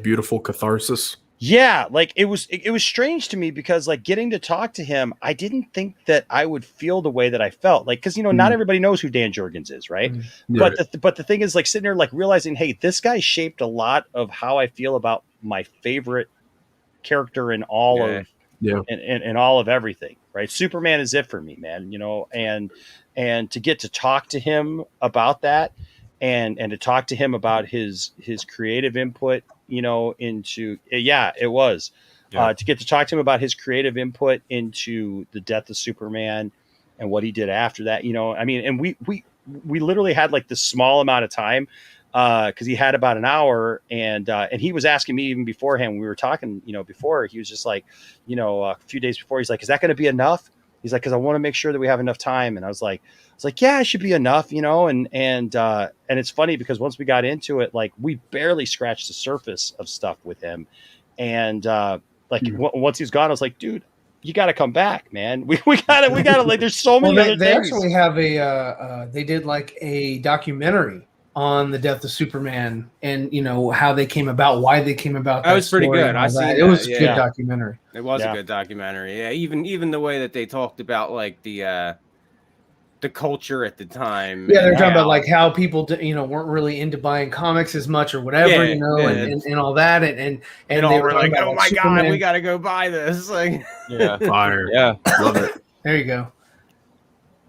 beautiful catharsis. Yeah, like it was strange to me because like getting to talk to him, I didn't think that I would feel the way that I felt. Like, because not everybody knows who Dan Jurgens is, right? Yeah. But the thing is, like sitting there, like realizing, hey, this guy shaped a lot of how I feel about my favorite character in all of in all of everything, right? Superman is it for me, man. And to get to talk to him about that, and to talk to him about his creative input. To get to talk to him about his creative input into the death of Superman and what he did after that, and we literally had like this small amount of time because he had about an hour and he was asking me even beforehand when we were talking, before he was just like, a few days before, he's like, is that going to be enough? He's like, because I want to make sure that we have enough time. And I was like, yeah, it should be enough, and it's funny because once we got into it, like we barely scratched the surface of stuff with him. And once he's gone, I was like, dude, you got to come back, man. We gotta like, there's so many other they things. actually have they did like a documentary on the death of Superman and, how they came about, why they came about. That was pretty good. I see it was a good documentary. It was a good documentary. Yeah. Even the way that they talked about like the culture at the time. Yeah, they're talking about like how people, weren't really into buying comics as much or whatever, and all that, and they were like, oh my Superman. God, we got to go buy this. Like, fire, love it. There you go.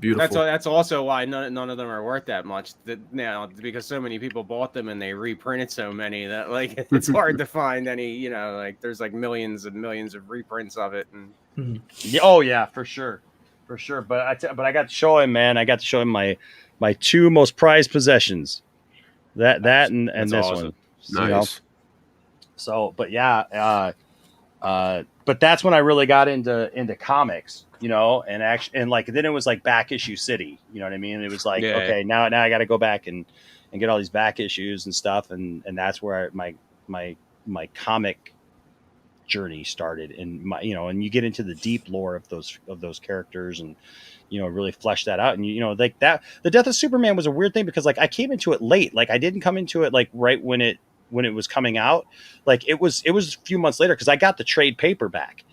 Beautiful. That's also why none of them are worth that much now, because so many people bought them and they reprinted so many that like it's hard to find any. Like there's like millions and millions of reprints of it. And oh yeah, for sure. But I got to show him, man. I got to show him my two most prized possessions. That and this awesome. One. Nice. So, but yeah, but that's when I really got into comics. And like then it was like back issue city. You know what I mean? It was like, okay, now I got to go back and get all these back issues and stuff, and that's where my comic journey started, and and you get into the deep lore of those characters, and really flesh that out. And like that, the death of Superman was a weird thing because like I came into it late. Like I didn't come into it like right when it was coming out. Like it was a few months later because I got the trade paperback.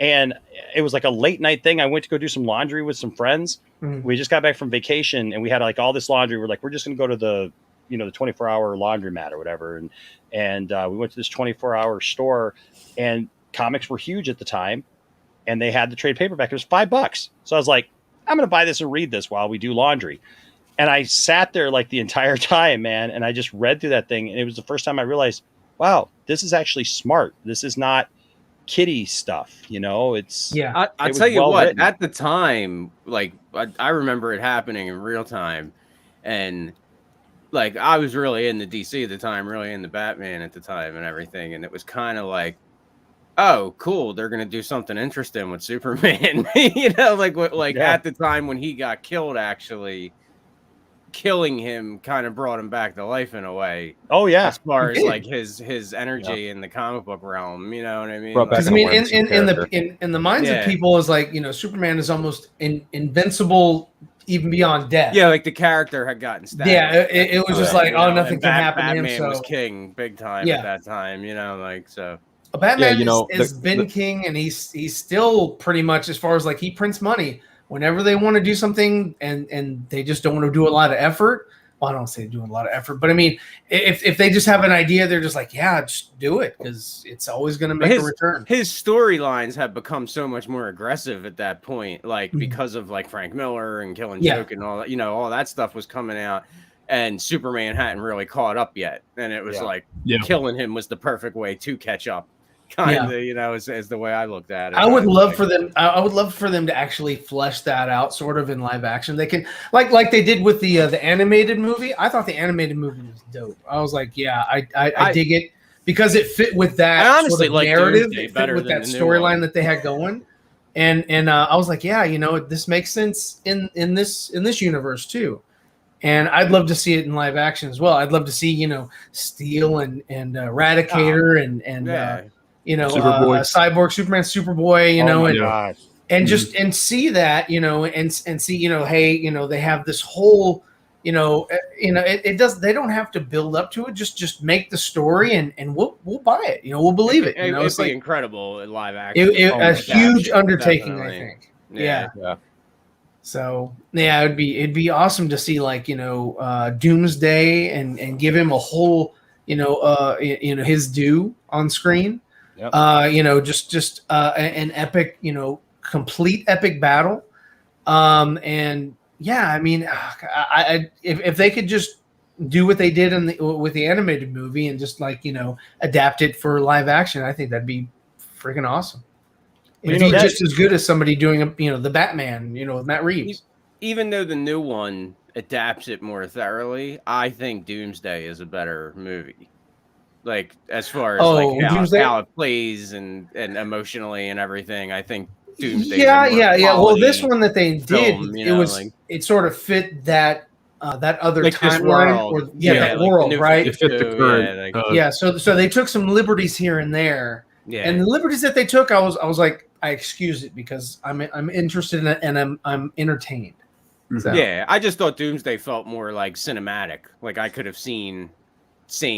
And it was like a late night thing. I went to go do some laundry with some friends. We just got back from vacation and we had like all this laundry. We're like, we're just going to go to the 24-hour laundromat or whatever. And we went to this 24-hour store, and comics were huge at the time. And they had the trade paperback. It was $5. So I was like, I'm going to buy this and read this while we do laundry. And I sat there like the entire time, man. And I just read through that thing. And it was the first time I realized, wow, this is actually smart. This is not kiddie stuff, it's I'll tell you what written. At the time, like I remember it happening in real time, and like I was really into DC at the time, really into Batman at the time and everything, and it was kind of like, oh cool, they're gonna do something interesting with Superman. At the time when he got killed, actually killing him kind of brought him back to life in a way. Oh yeah, as far as like his energy in the comic book realm, you know what I mean? Because in the minds of people is like, Superman is almost invincible even beyond death. Yeah, like the character had gotten stabbed. Yeah, it was just like, nothing can happen to him. Batman was king big time at that time, so. Batman has been king, and he's still pretty much, as far as like he prints money. Whenever they want to do something and they just don't want to do a lot of effort, well, I don't say doing a lot of effort, but I mean, if they just have an idea, they're just like, yeah, just do it because it's always going to make a return. His storylines have become so much more aggressive at that point, like because of like Frank Miller and Killing Joke and all that, all that stuff was coming out, and Superman hadn't really caught up yet, and it was like killing him was the perfect way to catch up. Kind of, as the way I looked at it. I would love for them to actually flesh that out, sort of in live action. They can, like they did with the animated movie. I thought the animated movie was dope. I was like, I dig it. because it fit with that I honestly sort of like narrative, Doomsday it fit better with than that the new one. storyline that they had going. And I was like, yeah, this makes sense in this universe too. And I'd love to see it in live action as well. I'd love to see, Steel and Eradicator and Superboy. Cyborg, Superman, Superboy, God. and just and see that, and see, hey, they have this whole, it does. They don't have to build up to it. Just make the story, and we'll buy it. We'll believe it. It'd be incredible in live action. A huge undertaking, definitely. I think. Yeah. So yeah, it'd be awesome to see Doomsday and give him a whole his due on screen. Yep. Just an epic, complete epic battle. And yeah, I mean, if they could just do what they did with the animated movie and just adapt it for live action, I think that'd be freaking awesome. It'd be just as good as somebody doing the Batman, with Matt Reeves. Even though the new one adapts it more thoroughly, I think Doomsday is a better movie. Like as far as how it plays and emotionally and everything, I think Doomsday. Yeah. Well, this one that they film, did, it sort of fit that other timeline, that world, right? It fit the current. So they took some liberties here and there. Yeah. And the liberties that they took, I was like, I excuse it because I'm interested in it and I'm entertained. So. Yeah, I just thought Doomsday felt more like cinematic. Like I could have seeing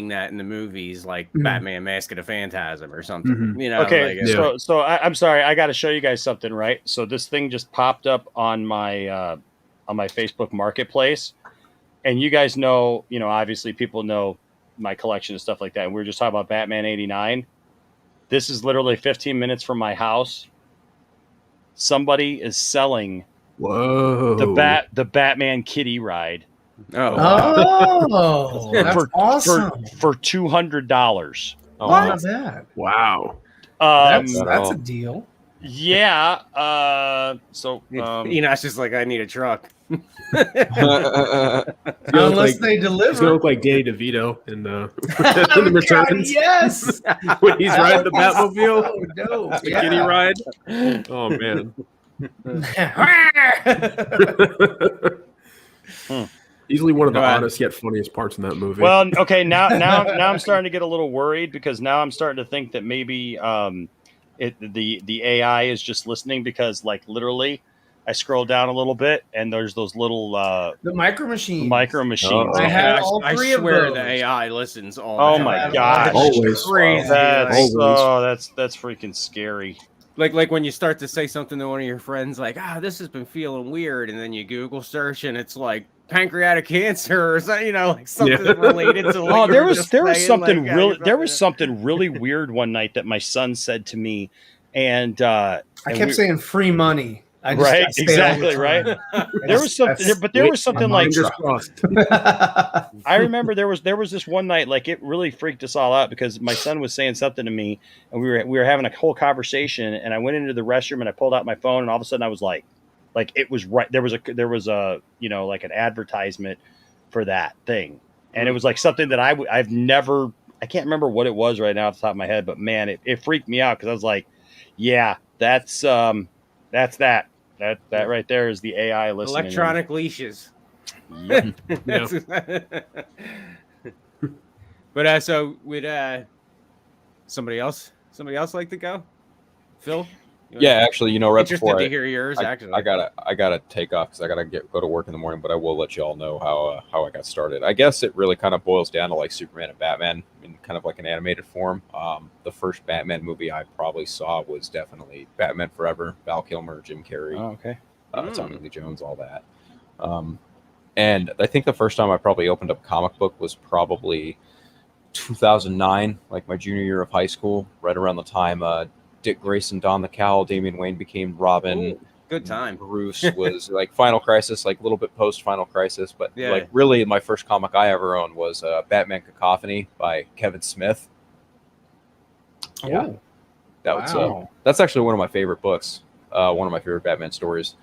that in the movies, like Batman: Mask of the Phantasm or something. Okay, so I'm sorry, I got to show you guys something, right? So this thing just popped up on my Facebook Marketplace, and you guys know, obviously people know my collection and stuff like that. And we were just talking about Batman '89. This is literally 15 minutes from my house. Somebody is selling the Batman Kitty ride. Oh, that's awesome. For $200. Not bad. Wow. That's a deal. Yeah. So Enoch's just like, I need a truck. Unless they deliver. He's gonna look like Danny DeVito in the Returns. Yes. When he's riding the Batmobile. Oh, no. The kitty ride. Oh man. Easily one of the oddest yet funniest parts in that movie. Well, okay, now I'm starting to get a little worried because now I'm starting to think that maybe the AI is just listening because literally I scroll down a little bit and there's those little the micro machines. Oh. I had all three of those. The AI listens all the time. My gosh. Always. Crazy. That's freaking scary. Like when you start to say something to one of your friends, like, this has been feeling weird, and then you Google search and it's like pancreatic cancer or something, like something related to. Like, there was something really weird one night that my son said to me, and I kept saying free money. Right, exactly, right. There was something like. I remember there was this one night, like it really freaked us all out because my son was saying something to me, and we were having a whole conversation, and I went into the restroom and I pulled out my phone, and all of a sudden I was like it was right there was a like an advertisement for that thing, and it was like something that I can't remember what it was right now off the top of my head, but man, it freaked me out because I was like, yeah, that's that. That right there is the AI listening. Electronic leashes. Yep. But so would somebody else like to go? Phil? Yeah, actually, right interested before to hear yours. Actually, I gotta take off because I gotta go to work in the morning. But I will let you all know how I got started. I guess it really kind of boils down to like Superman and Batman in kind of like an animated form. The first Batman movie I probably saw was definitely Batman Forever, Val Kilmer, Jim Carrey, okay, Tommy Lee Jones, all that. And I think the first time I probably opened up a comic book was probably 2009, like my junior year of high school, right around the time Dick Grayson donned the cowl, Damian Wayne became Robin. Ooh, good time. Bruce was like Final Crisis, like a little bit post Final Crisis, but yeah. Like really my first comic I ever owned was Batman Cacophony by Kevin Smith. Yeah, that's actually one of my favorite books, one of my favorite Batman stories.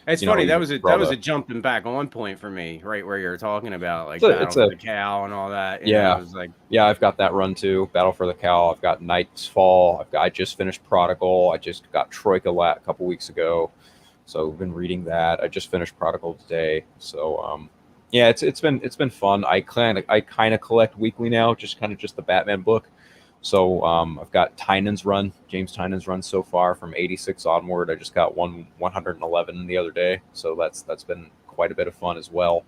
It's funny, that was a jumping back on point for me, right where you're talking about like Battle for the Cow and all that. Yeah, I was like, yeah, I've got that run too. Battle for the Cow. I've got Night's Fall. I just finished Prodigal. I just got Troika a couple weeks ago, so I've been reading that. I just finished Prodigal today, so yeah, it's been fun. I kind of collect weekly now, just the Batman book. So I've got Tynan's run, James Tynan's run so far from 86 onward. I just got 111 the other day, so that's been quite a bit of fun as well.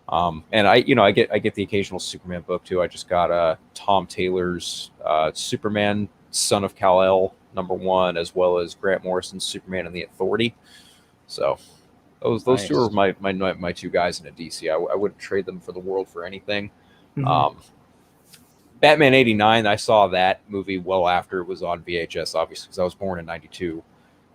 And I get the occasional Superman book too. I just got Tom Taylor's Superman, Son of Kal-El #1, as well as Grant Morrison's Superman and the Authority. So those nice. Two are my two guys in a DC. I wouldn't trade them for the world for anything. Mm-hmm. Batman '89, I saw that movie well after it was on VHS, obviously, because I was born in '92.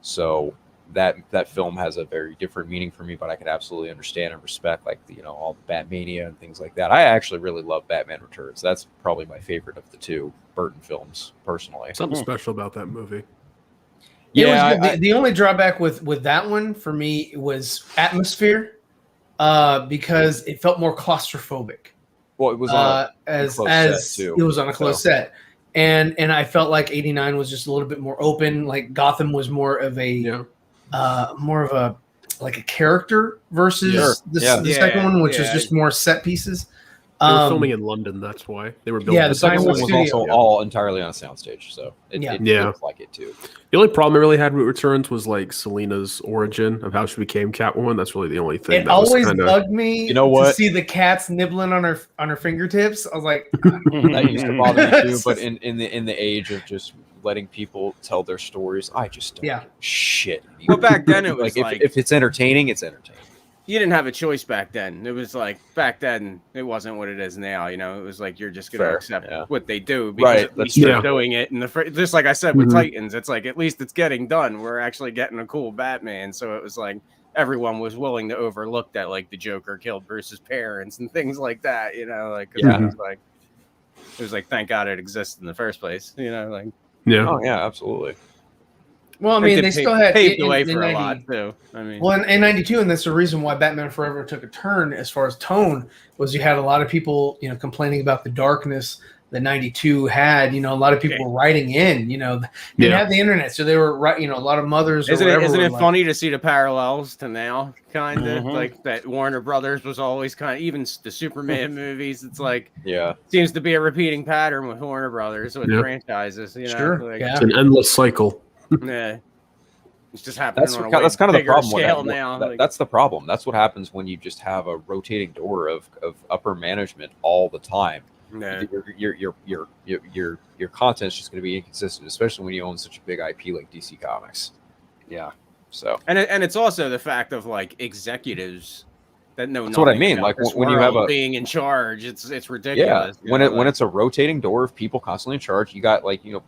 So that film has a very different meaning for me, but I can absolutely understand and respect, like, all the Batmania and things like that. I actually really love Batman Returns. That's probably my favorite of the two Burton films, personally. Something special about that movie. Yeah, the only drawback with that one for me was atmosphere, because it felt more claustrophobic. Well, it was on a close set too. It was on a close set, and I felt like '89 was just a little bit more open. Like Gotham was more of a like a character versus the second one, which is just more set pieces. They were filming in London, that's why they were building. The second one was also all entirely on a soundstage, so it looked like it too. The only problem I really had with Returns was like Selina's origin of how she became Catwoman. That's really the only thing. It always bugged me. To see the cats nibbling on her fingertips. I was like, that used to bother me too. But in the age of just letting people tell their stories, I just don't give a shit. Well, back then it was like if it's entertaining, it's entertaining. You didn't have a choice back then. It was like back then it wasn't what it is now. It was like you're just going to accept what they do because at least they're doing it. And just like I said with Titans, it's like at least it's getting done. We're actually getting a cool Batman. So it was like everyone was willing to overlook that, like the Joker killed Bruce's parents and things like that. It was like thank God it exists in the first place. Oh yeah, absolutely. Well, I mean, they still had paved the way for a lot too. In '92, and that's the reason why Batman Forever took a turn as far as tone, was you had a lot of people, complaining about the darkness that '92 had. A lot of people were writing in. They had the internet, so they were writing. A lot of mothers. Isn't it funny to see the parallels to now? Kind of like that Warner Brothers was always kind of, even the Superman movies. It's like seems to be a repeating pattern with Warner Brothers with franchises. It's an endless cycle. Yeah, it's just happening. That's kind of the problem scale now. That's the problem. That's what happens when you just have a rotating door of upper management all the time. Yeah. Your content's just going to be inconsistent, especially when you own such a big IP like DC Comics. Yeah. So and it's also the fact of like executives that know. That's what I mean. Like when you have being in charge, it's ridiculous. Yeah. When it's a rotating door of people constantly in charge, you got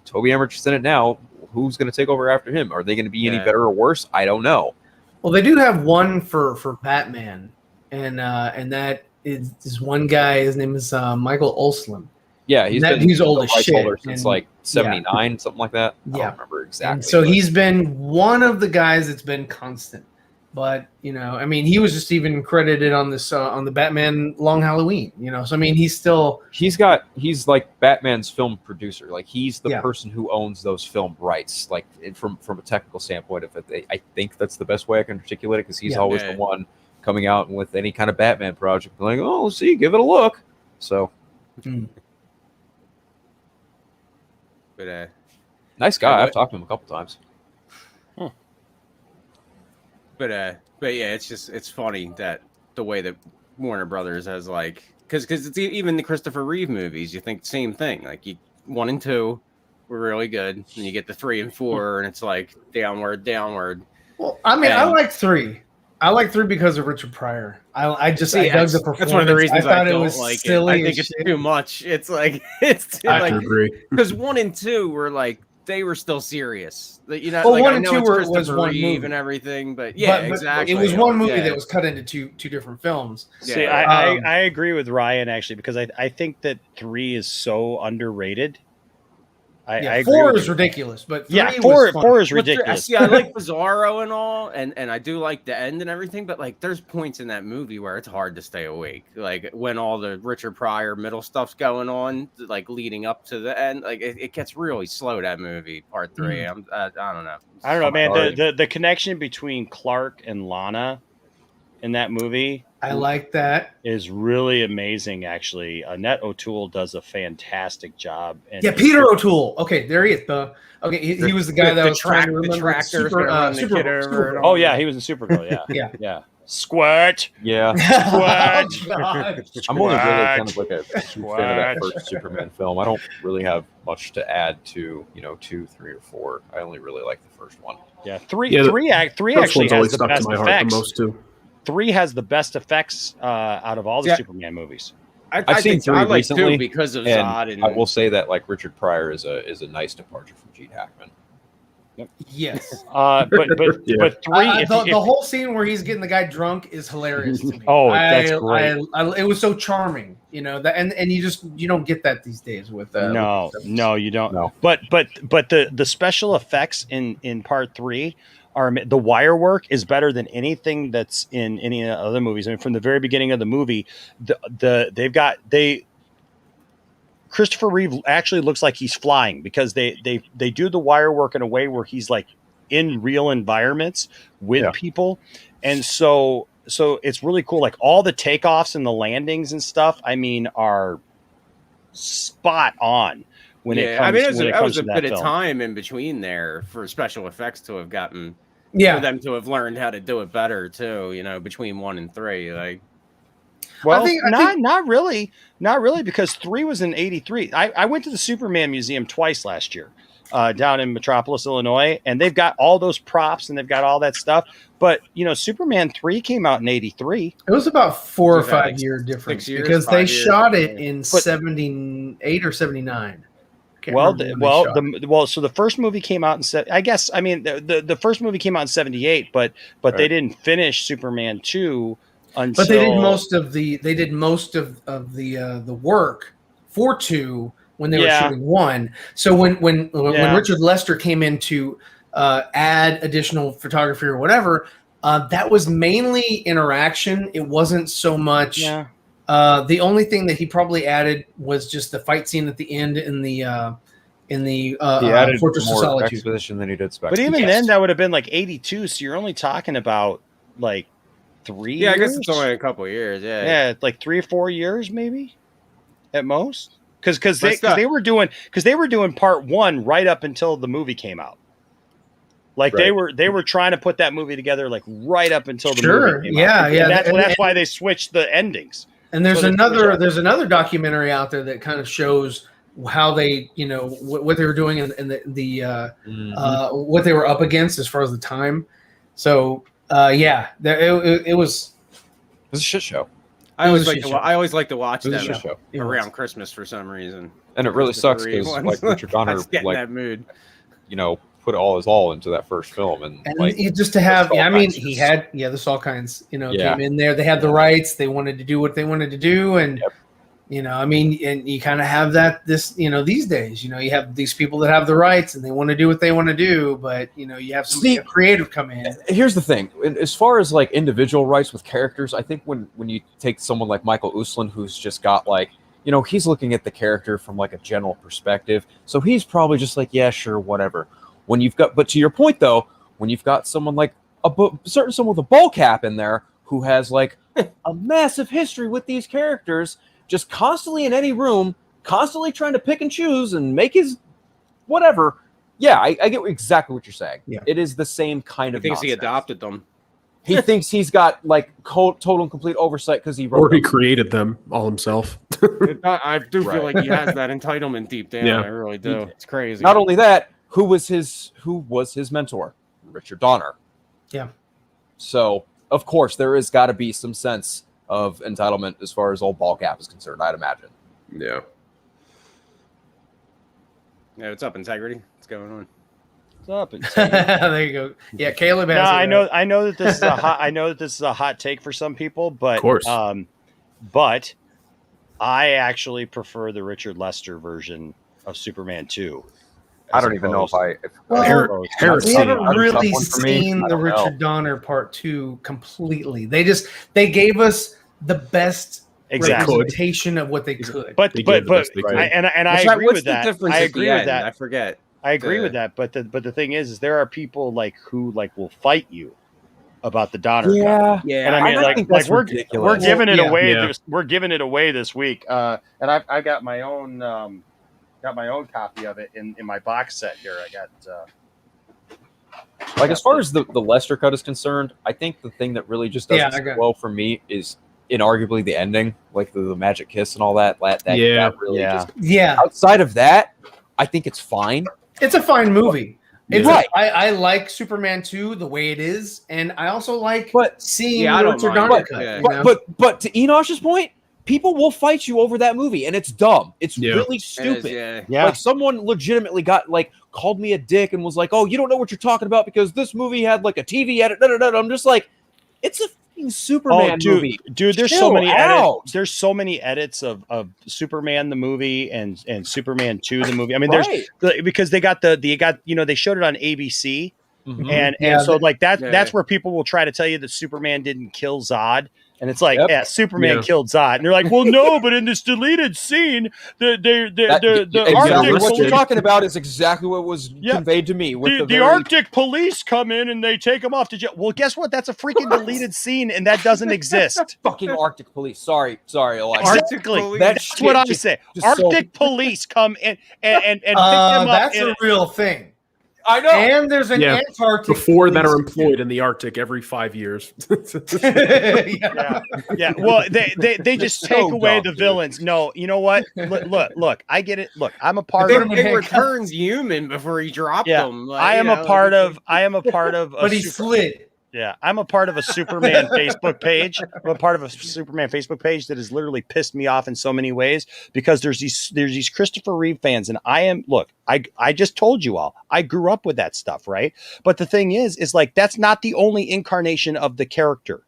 Toby Emmerich in it now. Who's going to take over after him? Are they going to be any better or worse? I don't know. Well, they do have one for Batman, and that is one guy. His name is Michael Olslin. Yeah, he's old as shit since like '79, something like that. I don't remember exactly. And so he's been one of the guys that's been constant. But he was just even credited on this on the Batman Long Halloween. So I mean, he's like Batman's film producer. Like he's the person who owns those film rights. Like from a technical standpoint, I think that's the best way I can articulate it, because he's always the one coming out with any kind of Batman project, like, oh, see, give it a look. So, but nice guy. I've talked to him a couple times. But yeah, it's funny that the way that Warner Brothers has because it's even the Christopher Reeve movies, you think the same thing. Like 1 and 2 were really good, and you get the 3 and 4, and it's like downward. Well, I mean, I like 3. I like 3 because of Richard Pryor. I dug the performance. That's one of the reasons I thought it was like silly. I think it's too much. It's like I agree, because 1 and 2 were like. They were still serious. 1 and 2 was one Reeve movie and everything, but exactly. It was one movie that was cut into two different films. See, I agree with Ryan, actually, because I think that 3 is so underrated I agree 4 with is you. ridiculous, but 3 Yeah, was 4 is ridiculous. See, I like Bizarro and all, and I do like the end and everything, but like there's points in that movie where it's hard to stay awake. Like when all the Richard Pryor middle stuff's going on, like leading up to the end, like it gets really slow, that movie, part 3. I don't know. I don't know, man. The connection between Clark and Lana in that movie, I like that, is really amazing. Actually, Annette O'Toole does a fantastic job. And Peter O'Toole. Okay, there he is. He was the guy that was trying to remember the tractor's gonna run the kid over. Oh yeah, he was in Supergirl. Yeah, yeah. Squirt. Yeah. Squirt. I'm only really kind of like a fan of that first Superman film. I don't really have much to add to 2, 3, or 4. I only really like the first one. Yeah, three actually has the best effects. The most too. 3 has the best effects out of all the Superman movies. I've seen 3 recently 2 because of Zod, and I will say that like Richard Pryor is a nice departure from Gene Hackman. Yes. But 3. The whole scene where he's getting the guy drunk is hilarious to me. Oh, that's great. It was so charming, and you don't get that these days with no, you don't. No. But the special effects in part 3 are, the wire work is better than anything that's in any other movies. I mean, from the very beginning of the movie, Christopher Reeve actually looks like he's flying, because they do the wire work in a way where he's like in real environments with people. And so it's really cool. Like all the takeoffs and the landings and stuff, I mean, are spot on when it comes that was a bit film. of time in between there for special effects to have gotten, for them to have learned how to do it better too, between 1 and 3. Like, well, I think not really, because 3 was in 83. I went to the Superman Museum twice last year, down in Metropolis, Illinois, and they've got all those props and they've got all that stuff. But Superman 3 came out in 83. It was about 4 or 5 year difference, because they shot it in 78 or 79. So the first movie came out in the first movie came out in 78, but they didn't finish Superman 2 until. But they did most of the work for 2 when they were shooting 1. So when Richard Lester came in to add additional photography or whatever, that was mainly interaction. It wasn't so much. Yeah. The only thing that he probably added was just the fight scene at the end in the Fortress of Solitude. Exposition than he did Spectre. But even then, that would have been like 82. So you're only talking about like 3 years. Yeah, I guess it's only a couple of years. Yeah, like 3 or 4 years maybe at most. Because they were doing part 1 right up until the movie came out. Like they were trying to put that movie together like right up until the movie came out. Yeah. That's why they switched the endings. And there's another documentary out there that kind of shows how they, what they were doing and the what they were up against as far as the time. So it was a shit show. I always like to watch them around Christmas for some reason. And it really sucks because like Richard Donner that mood. Put all his all into that first film, and like just to have, he had there's all kinds, came in there. They had the rights. They wanted to do what they wanted to do, and and you kind of have that these days. You have these people that have the rights and they want to do what they want to do, but you have some creative come in. Here's the thing: as far as like individual rights with characters, I think when you take someone like Michael Uslan, who's just got like he's looking at the character from like a general perspective, so he's probably just like, yeah, sure, whatever. But to your point though, when you've got someone like someone with a ball cap in there who has like a massive history with these characters, just constantly in any room, constantly trying to pick and choose and make his whatever. Yeah, I get exactly what you're saying. Yeah. It is the same kind of nonsense. He adopted them. He thinks he's got like total and complete oversight because he wrote or he created them all himself. I do feel like he has that entitlement deep down. Yeah. I really do. It's crazy. Not only that, who was his mentor? Richard Donner. Yeah. So of course there is got to be some sense of entitlement as far as old ball cap is concerned, I'd imagine. Yeah. Yeah, what's up, Integrity? What's going on? What's up, Integrity? There you go. Yeah, Caleb has I know that this is a hot this is a hot take for some people, but of course. But I actually prefer the Richard Lester version of Superman 2. I don't even know if I. Well, Harris, we haven't really for me. seen I the don't Richard Donner Part 2 completely. They gave us the best representation of what they could. But I agree what's with the that. difference I at agree the with end? that. I forget. I agree with that. But the thing is there are people like who like will fight you about the Donner cut. Yeah. And I mean, I think that's we're ridiculous. giving it away. Yeah. We're giving it away this week. And I got my own copy of it in my box set here. I got. Like as far as the Lester cut is concerned, I think the thing that really just doesn't sit well for me is inarguably the ending, like the magic kiss and all that. Outside of that, I think it's fine. It's a fine movie. It's Right. I like Superman 2 the way it is, and I also like seeing I don't Richard mind Donner it. cut. Yeah. You know? But to Enosh's point, people will fight you over that movie, and it's dumb. It's really It stupid. is, Yeah. Like someone legitimately called me a dick and was like, "Oh, you don't know what you're talking about because this movie had like a TV edit." I'm just like, it's a fucking Superman movie. Dude, there's Chill so many out. edits. There's so many edits of Superman the movie and Superman 2 the movie. I mean, Right. because they showed it on ABC. Mhm. And so like that's where people will try to tell you that Superman didn't kill Zod. And it's like, Superman killed Zod. And they're like, well, no, but in this deleted scene, the Arctic what you're talking about is exactly what was conveyed to me. With the Arctic police come in and they take him off to jail. Well, guess what? That's a freaking deleted scene, and that doesn't exist. Fucking Arctic police. Sorry, Elijah. Exactly. That's what I say. Arctic police come in and pick them up. That's a real thing. I know. And there's an Antarctic before that are employed in the Arctic every 5 years. Yeah. Well, they just take away the villains. No, you know what? Look, I get it. Look, I'm a part of. He returns human before he dropped them. Like, I am a part of. But he slid. Yeah, I'm a part of a Superman Facebook page. I'm a part of a Superman Facebook page that has literally pissed me off in so many ways because there's these Christopher Reeve fans, and I just told you all, I grew up with that stuff, right? But the thing is like that's not the only incarnation of the character.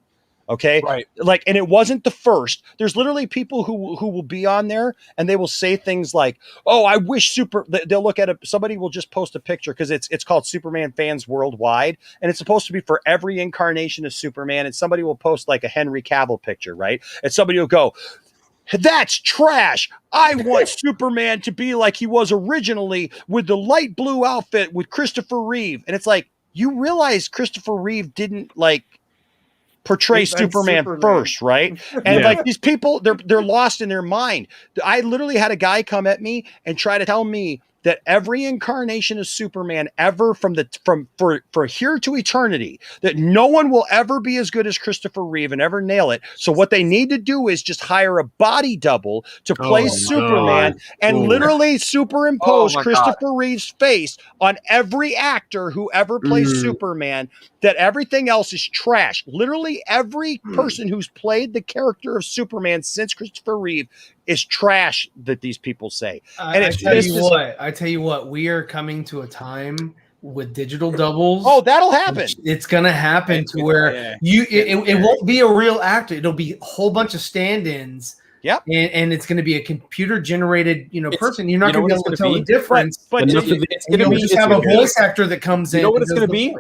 Okay. Right. Like, and it wasn't the first. There's literally people who will be on there and they will say things like, "Oh, I wish they'll look at somebody will just post a picture because it's called Superman Fans Worldwide. And it's supposed to be for every incarnation of Superman. And somebody will post like a Henry Cavill picture, right? And somebody will go, "That's trash. I want Superman to be like he was originally with the light blue outfit with Christopher Reeve." And it's like, you realize Christopher Reeve didn't portray Superman first, right? And like these people, they're lost in their mind. I literally had a guy come at me and try to tell me that every incarnation of Superman ever for here to eternity, that no one will ever be as good as Christopher Reeve and ever nail it. So what they need to do is just hire a body double to play Superman and literally superimpose Christopher Reeve's face on every actor who ever plays Superman, that everything else is trash. Literally every person who's played the character of Superman since Christopher Reeve is trash, that these people say. And I tell you what, we are coming to a time with digital doubles. Oh, that'll happen. It's gonna happen to where it won't be a real actor. It'll be a whole bunch of stand-ins. Yep. And it's going to be a computer generated, person. You're not going to be able to tell the difference. But we just have a voice actor that comes in. You know what it's going to be?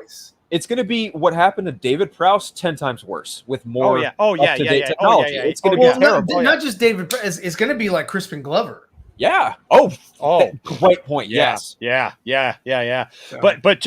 It's going to be what happened to David Prowse 10 times worse with more up-to-date technology. It's going to be terrible. Not just David Prowse. It's going to be like Crispin Glover. Yeah. Oh, great point. Yes. Yeah. So. But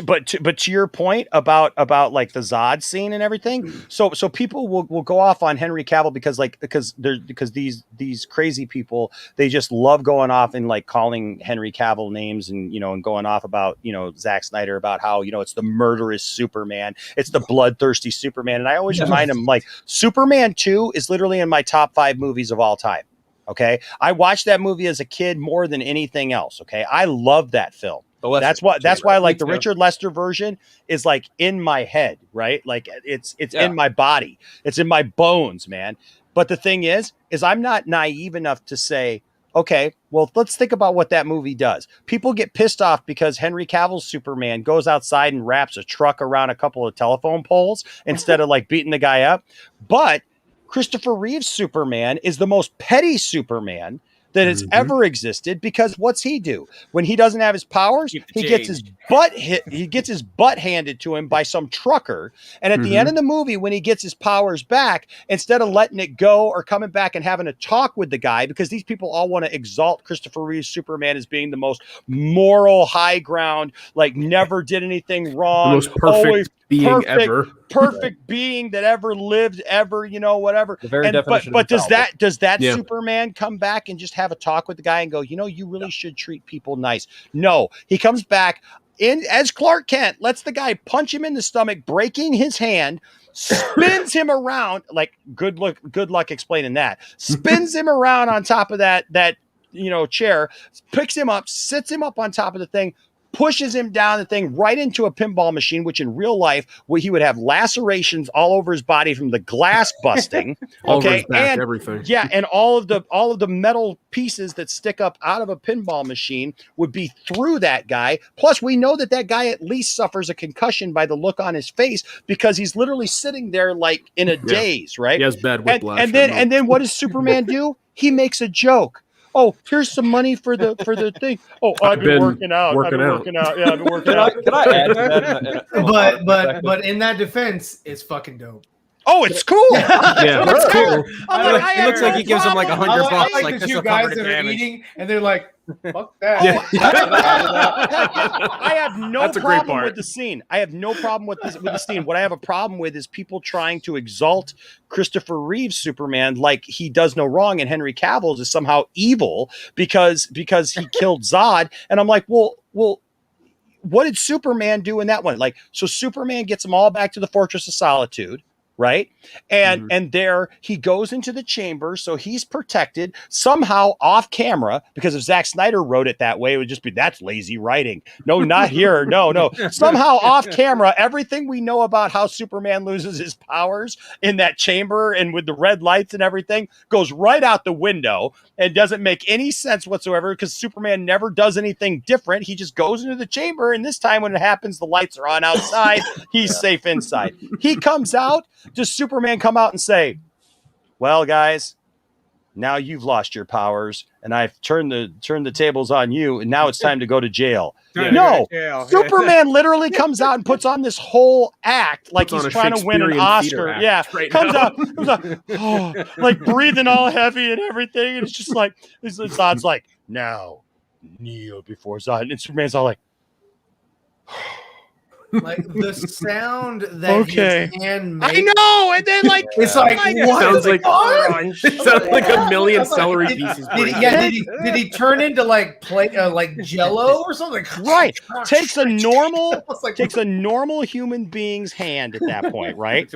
to your point about like the Zod scene and everything. So people will go off on Henry Cavill because these crazy people, they just love going off and like calling Henry Cavill names and and going off about Zack Snyder about how it's the murderous Superman, it's the bloodthirsty Superman, and I always remind them like Superman 2 is literally in my top 5 movies of all time. Okay. I watched that movie as a kid more than anything else. Okay. I love that film. That's why like the Richard Lester version is like in my head, right? Like it's in my body. It's in my bones, man. But the thing is I'm not naive enough to say, okay, well, let's think about what that movie does. People get pissed off because Henry Cavill's Superman goes outside and wraps a truck around a couple of telephone poles instead of like beating the guy up. But Christopher Reeve's Superman is the most petty Superman that has ever existed, because what's he do when he doesn't have his powers? He gets his butt hit. He gets his butt handed to him by some trucker. And at the end of the movie, when he gets his powers back, instead of letting it go or coming back and having a talk with the guy, because these people all want to exalt Christopher Reeve's Superman as being the most moral high ground, like never did anything wrong, the most perfect being ever, perfect being that ever lived, ever, whatever. The very definition. But does that Superman come back and just have a talk with the guy and go, you really should treat people nice? No, he comes back in as Clark Kent, lets the guy punch him in the stomach, breaking his hand, spins him around, like good luck explaining that. Spins him around on top of that chair, picks him up, sits him up on top of the thing, pushes him down the thing right into a pinball machine, which in real life, where he would have lacerations all over his body from the glass busting. Okay. Back, and everything. Yeah. And all of the metal pieces that stick up out of a pinball machine would be through that guy. Plus we know that guy at least suffers a concussion by the look on his face, because he's literally sitting there like in a daze, right? He has bad whiplash. And then what does Superman do? He makes a joke. Oh, here's some money for the thing. Oh, I've been working out. Yeah, I've been working out. Can I add to that? But in that defense, it's fucking dope. Oh, it's cool. Yeah, it's cool. It looks like he gives him like $100. I like this the will two guys cover the that are damage. eating, and they're like, "Fuck that." I have no problem with the scene. I have no problem with the scene. What I have a problem with is people trying to exalt Christopher Reeve's Superman like he does no wrong, and Henry Cavill's is somehow evil because he killed Zod. And I'm like, well, what did Superman do in that one? Like, so Superman gets them all back to the Fortress of Solitude. Right. And there he goes into the chamber. So he's protected somehow off camera, because if Zack Snyder wrote it that way, it would just be, that's lazy writing. No, not here. No. Somehow off camera, everything we know about how Superman loses his powers in that chamber and with the red lights and everything goes right out the window and doesn't make any sense whatsoever, because Superman never does anything different. He just goes into the chamber. And this time when it happens, the lights are on outside. He's safe inside. He comes out. Does Superman come out and say, well, guys, now you've lost your powers and I've turned the tables on you, and now it's time to go to jail? No, Superman literally comes out and puts on this whole act like he's trying to win an Oscar. Yeah, comes out, oh, like breathing all heavy and everything. And it's just like, Zod's like, now kneel before Zod. And Superman's all like, like the sound that his hand makes. I know, and then like it's like what? Sounds like it sounds like a million celery pieces. Did he turn into like Jello or something? Right. Takes a normal human being's hand at that point, right?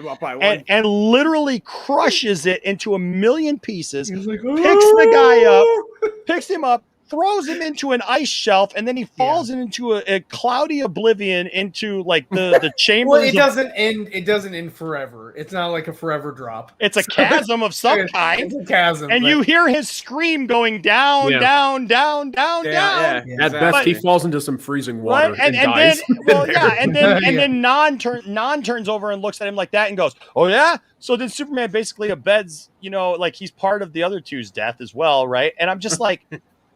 and literally crushes it into a million pieces. Picks the guy up, picks him up, throws him into an ice shelf, and then he falls into a cloudy oblivion into like the chamber. Well, it doesn't end forever. It's not like a forever drop. It's a chasm of some kind. It's a chasm, and you hear his scream going down, down. Yeah, at best, he falls into some freezing water and dies. And then Non turns over and looks at him like that and goes, "Oh yeah." So then Superman basically abets, like he's part of the other two's death as well, right? And I'm just like.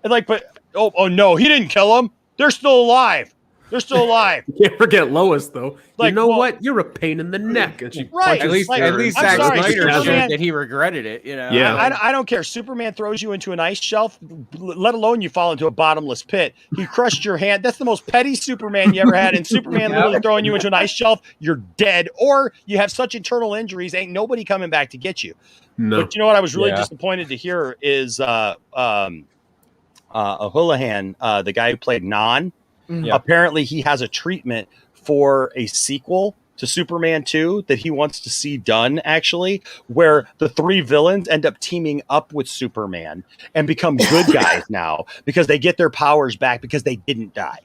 But no, he didn't kill them. They're still alive. You can't forget Lois, though. Like, what? You're a pain in the neck. And she at least Zack Snyder showed that he regretted it. Yeah. I don't care. Superman throws you into an ice shelf, let alone you fall into a bottomless pit. He crushed your hand. That's the most petty Superman you ever had. And Superman literally throwing you into an ice shelf, you're dead. Or you have such internal injuries, ain't nobody coming back to get you. No. But you know what I was really disappointed to hear is O'Houlihan, the guy who played Non, apparently he has a treatment for a sequel to Superman 2 that he wants to see done, actually, where the three villains end up teaming up with Superman and become good guys now because they get their powers back because they didn't die.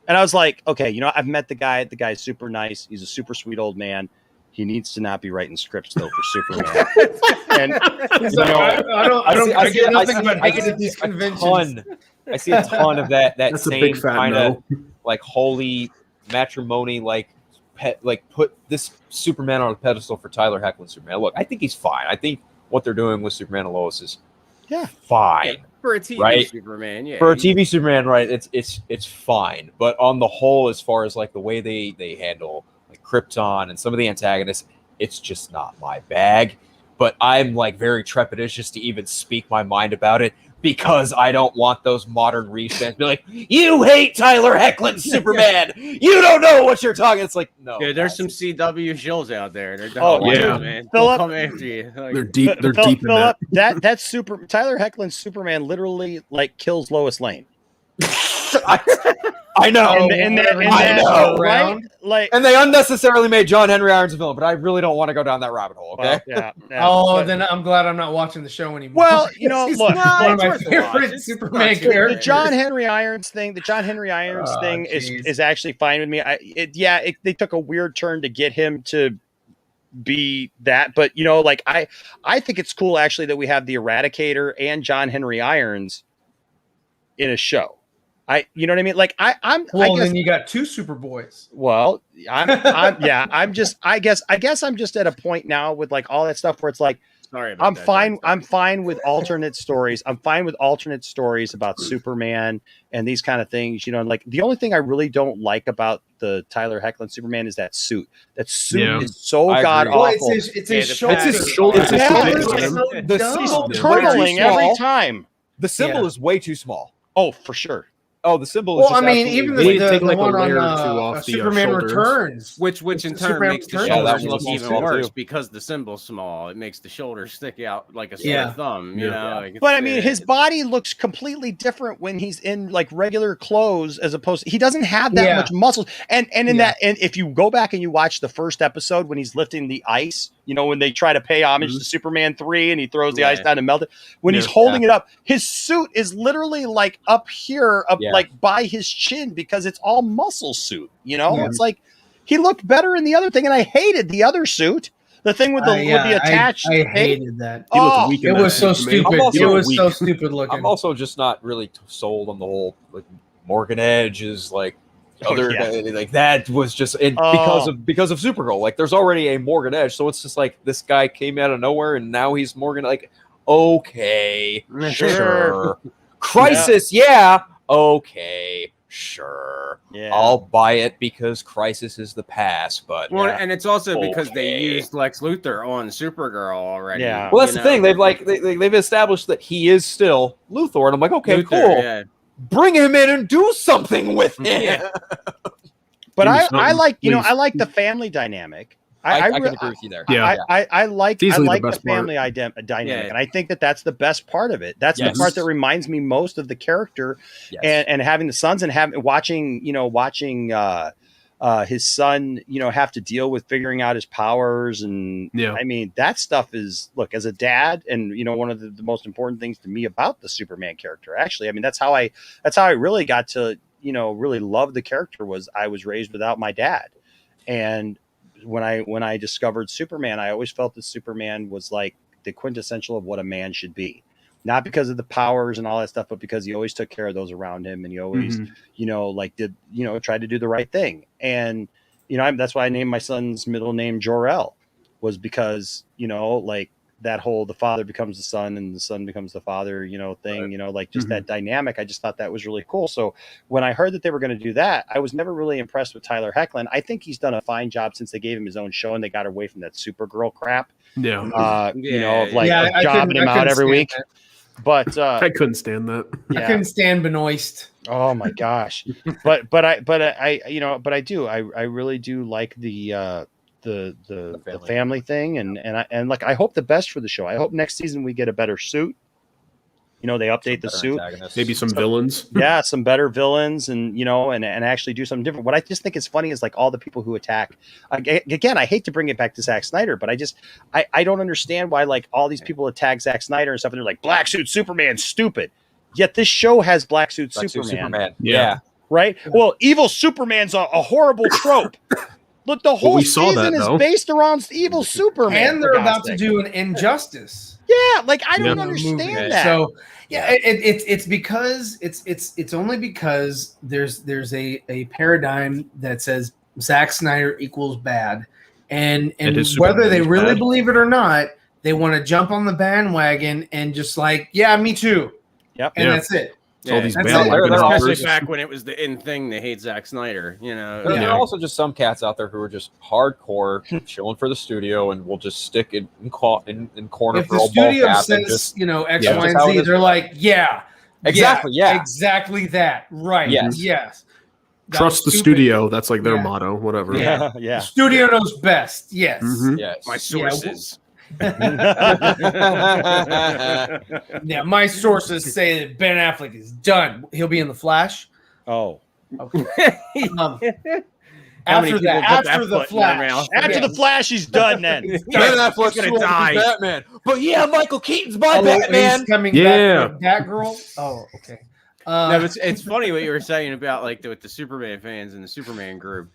And I was like, okay, I've met the guy. The guy's super nice. He's a super sweet old man. He needs to not be writing scripts though for Superman. And I see a ton of that That's same kind of like holy matrimony, like put this Superman on a pedestal for Tyler Hoechlin Superman. Look, I think he's fine. I think what they're doing with Superman and Lois is fine. For a TV Right? Superman, yeah. For a TV Superman, right? It's fine, but on the whole, as far as like the way they handle like Krypton and some of the antagonists, it's just not my bag. But I'm like very trepidatious to even speak my mind about it because I don't want those modern Reeves fans to be like, "You hate Tyler Hoechlin's Superman. You don't know what you're talking." It's like, no. Yeah, there's some CW shills out there. They're yeah. man. Philip, They'll come after you. Like, They're deep. They're deep in that. That Tyler Hoechlin's Superman literally like kills Lois Lane. I know. I know. Right? Like, and they unnecessarily made John Henry Irons a villain, but I really don't want to go down that rabbit hole. Okay. Well, Then I'm glad I'm not watching the show anymore. Well, you know, He's look, one of my favorite Superman characters. The John Henry Irons thing is actually fine with me. They took a weird turn to get him to be that, but you know, like I think it's cool actually that we have the Eradicator and John Henry Irons in a show. You know what I mean? Like I guess, then you got two Superboys. Well, I guess I'm just at a point now with like all that stuff where it's like, sorry about that, fine. I'm fine with alternate stories. I'm fine with alternate stories about Superman and these kind of things. You know, like the only thing I really don't like about the Tyler Hoechlin Superman is that suit. That suit is so god awful. It's his shoulder. The symbol turtling every time. The symbol is way too small. Oh, for sure. Oh, the symbol is well, I mean, even the one on Superman shoulders. Returns, which in turn Superman makes the Returns shoulders that look was even small worse too. because the symbol's small. It makes the shoulders stick out like a sore thumb. You know, like but I mean, his body looks completely different when he's in like regular clothes as opposed to, he doesn't have that much muscle. And if you go back and you watch the first episode when he's lifting the ice, you know, when they try to pay homage to Superman 3 and he throws the ice down and melt it, when he's holding it up, his suit is literally like up here, like by his chin because it's all muscle suit. You know, it's like he looked better in the other thing, and I hated the other suit. The thing with the attached. I hated that. It was so stupid. It was so stupid looking. I'm also just not really sold on the whole like Morgan Edge is like like that was just because of Supergirl. Like there's already a Morgan Edge, so it's just like this guy came out of nowhere and now he's Morgan. Like okay, sure. Crisis, okay, sure. Yeah. I'll buy it because Crisis is the past, but and it's also because they used Lex Luthor on Supergirl already. Yeah. Well, that's the thing. They've established that he is still Luthor, and I'm like, okay, cool. Yeah. Bring him in and do something with him. Yeah. But I like the family dynamic. I can agree with you there. Yeah, I like the family dynamic, and I think that's the best part of it. That's the part that reminds me most of the character, and having the sons and watching his son, have to deal with figuring out his powers, and I mean that stuff is as a dad, and one of the most important things to me about the Superman character. Actually, I mean that's how I really got to really love the character. Was I was raised without my dad, and when I discovered Superman, I always felt that Superman was like the quintessential of what a man should be. Not because of the powers and all that stuff, but because he always took care of those around him, and he always, tried to do the right thing. And that's why I named my son's middle name Jor-El, was because that whole the father becomes the son and the son becomes the father, thing, that dynamic. I just thought that was really cool. So when I heard that they were going to do that, I was never really impressed with Tyler Hoechlin. I think he's done a fine job since they gave him his own show and they got away from that Supergirl crap. Yeah. Jobbing him out every week. That. But I couldn't stand that. I couldn't stand Benoist. Oh my gosh. but I do. I really do like the family thing, and I hope the best for the show. I hope next season we get a better suit. They update the suit, maybe some villains. Yeah, some better villains, and and actually do something different. What I just think is funny is all the people who attack. Again, I hate to bring it back to Zack Snyder, but I don't understand why all these people attack Zack Snyder and stuff, and they're like, Black Suit Superman, stupid. Yet this show has Black Suit Superman. Yeah. Right. Well, evil Superman's a horrible trope. Look, the whole season is based around evil Superman, and they're about to do an Injustice. Yeah, I don't understand that. So it's because it's only because there's a paradigm that says Zack Snyder equals bad, and whether they really believe it or not, they want to jump on the bandwagon and just me too. Yep. And that's it. It's all these that's bandwagon especially hoppers. back when it was the in thing to hate Zack Snyder. You know, There are also just some cats out there who are just hardcore, chilling for the studio, and will just stick in corner If for the all ball studio cap says, and just X, Yeah. Y, Just and how it Z, is. they're like, exactly that, right? Yes. That Trust the was stupid. studio. That's like their Yeah. motto. Whatever. Yeah. Yeah. The studio knows best. Yes. Mhm. yes. my sources. Yeah, my sources say that Ben Affleck is done. He'll be in the Flash. Oh. Okay. How many After people that, put that after the foot in their Flash, mouth? After the Flash, he's done then. Ben Yeah, Affleck's he's gonna too old to be die. Batman. But yeah, Michael Keaton's my Oh, Batman. he's coming Yeah. back for Batgirl. Oh, okay. No, it's funny what you were saying about like with the Superman fans and the Superman group.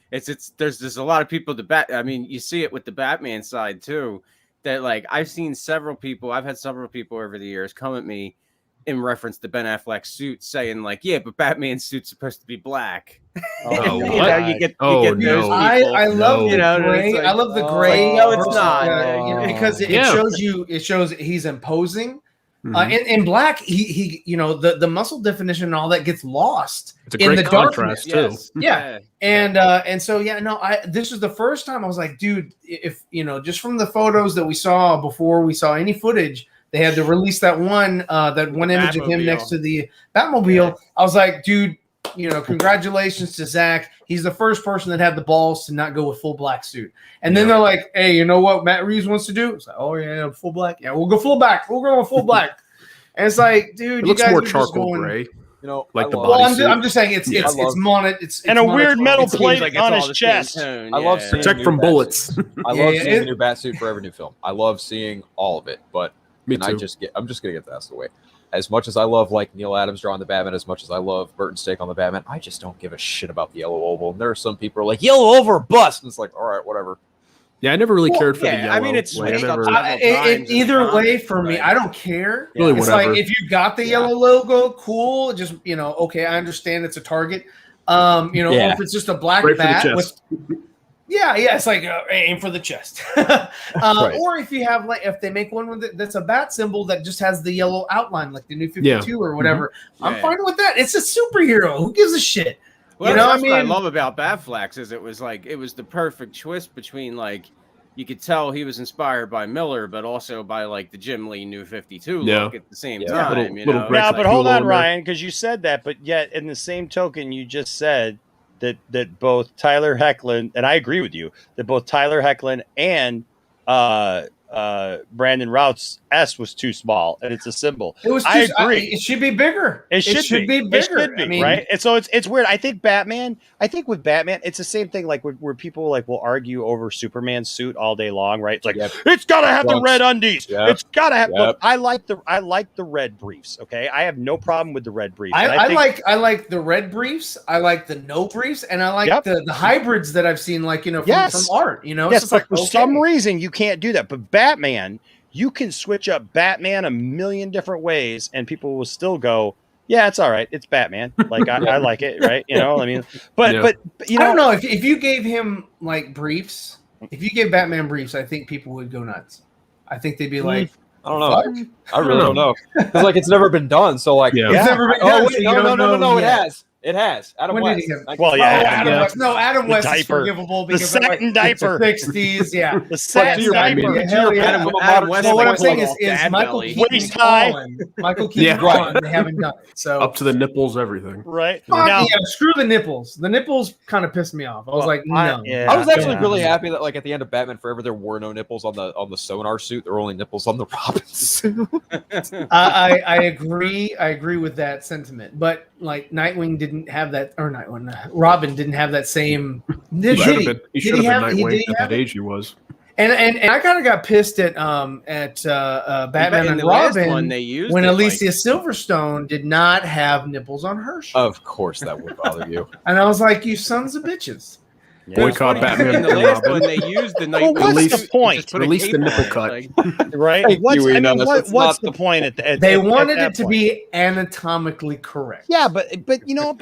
There's a lot of people I mean, you see it with the Batman side too. That like I've had several people over the years come at me in reference to Ben Affleck's suit, saying like, "Yeah, but Batman's suit's supposed to be black." Oh, You what? know, you get Oh, those no. people. I love No. the gray. It's like, I love the gray. no, it's versus not. because it Yeah. shows he's imposing. Mhm. In black, he the muscle definition and all that gets lost It's a in great the contrast darkness. too. Yeah. And so this was the first time I was like, dude, if just from the photos that we saw before we saw any footage, they had to release that one image of him Batmobile. next to the Batmobile. Yeah. I was like, dude, congratulations to Zach. He's the first person that had the balls to not go with full black suit. And then they're like, hey, you know what Matt Reeves wants to do? It's like, oh yeah, full black. Yeah, we'll go full black. We'll go with full black. And it's like, dude, It you looks guay more are just charcoal going, gray. Like Like the Well, body I'm just saying it's And a weird metal It seems plate like it's on all his the same chest. tone, I love yeah. seeing Protect new from Batsuit. bullets. I love seeing a new Batsuit for every new film. I love seeing all of it, but Me and too. I'm just gonna get this out of the way. As much as I love like Neil Adams drawing the Batman, as much as I love Burton's take on the Batman, I just don't give a shit about the yellow oval. And there are some people who are like yellow oval or bust, and it's like, all right, whatever. Yeah, I never really cared for the yeah, yellow. I mean, it's like, I switched up never- several times in the either way comics, for me, but- I don't care. Really, It's whatever. like if you got the yellow logo, cool. Just okay, I understand it's a target. Or if it's just a black Right for the bat chest. with it's like aim for the chest. Or if you have if they make one that's a bat symbol that just has the yellow outline, like the new 52 or whatever, I'm Yeah. fine with that. It's a superhero. Who gives a shit? Well, You know, that's I what I mean- love about Batflex is it was the perfect twist between like you could tell he was inspired by Miller, but also by like the Jim Lee New 52 Yeah. look at the same Yeah. time. Little- you little know? Greg Now, Like but hold Hulu on, in there. Ryan, because you said that, but yet in the same token, you just said that both Tyler Hoechlin, and I agree with you, that both Tyler Hoechlin and Brandon Routh's S was too small, and it's a symbol. It was. I Too, agree. it should be bigger. It should be bigger. It should be, I mean, right? And so it's weird. I think with Batman, it's the same thing. Like where people will argue over Superman's suit all day long, right? It's like it's got to have the red undies. Yep. It's got to have. Yep. Look, I like the red briefs. Okay, I have no problem with the red briefs. And I think- like the red briefs. I like the no briefs, and I like Yep. the hybrids that I've seen, from Yes. art. It's Yes, just but like for okay. some reason you can't do that. But Batman, you can switch up Batman a million different ways, and people will still go, "Yeah, it's all right. It's Batman. Like I like it, right?" I mean, but Yeah. but I don't know if you gave him like briefs. If you gave Batman briefs, I think people would go nuts. I think they'd be like, I don't know. I really don't know because it's never been done. So like, Yeah. "It's never been Oh done." wait, so you no, don't know it yet. has. It has. Adam When did West. he have- Well, Oh, yeah, Adam yeah. West. No, Adam The West is diaper. forgivable The because satin diaper. 60s. Yeah. the satin your diaper. Batman. To Hell your yeah. Adam, From a Adam modern West, So what like, I'm saying pulled is off Dad Michael belly. Keaton's Waist high. gone. Michael Keaton's Yeah. gone. They haven't done it. So Up to the nipples, everything. Right Fuck now, yeah, screw the nipples. The nipples kind of pissed me off. I was like, no. yeah. I was actually Yeah. really happy that like at the end of Batman Forever there were no nipples on the Sonar suit. There were only nipples on the Robin suit. I agree. I agree with that sentiment. But like Nightwing didn't have that, or Robin didn't have that same. Did He he? should Did he have have? been Did Nightwing he at have that it? age he was. And I kind of got pissed at Batman in and the last Robin one, they used when it, Alicia Silverstone did not have nipples on her shirt. Of course that would bother you. And I was like, you sons of bitches. Boycott Batman In the and last Robin. one, they used the Well, night. what's Release- the point? Just put a Release the cape nipple on it, cut. like- Right? Thank What's you, I Eno. mean, That's what's not the point at They at wanted that it to point? be anatomically correct. Yeah, but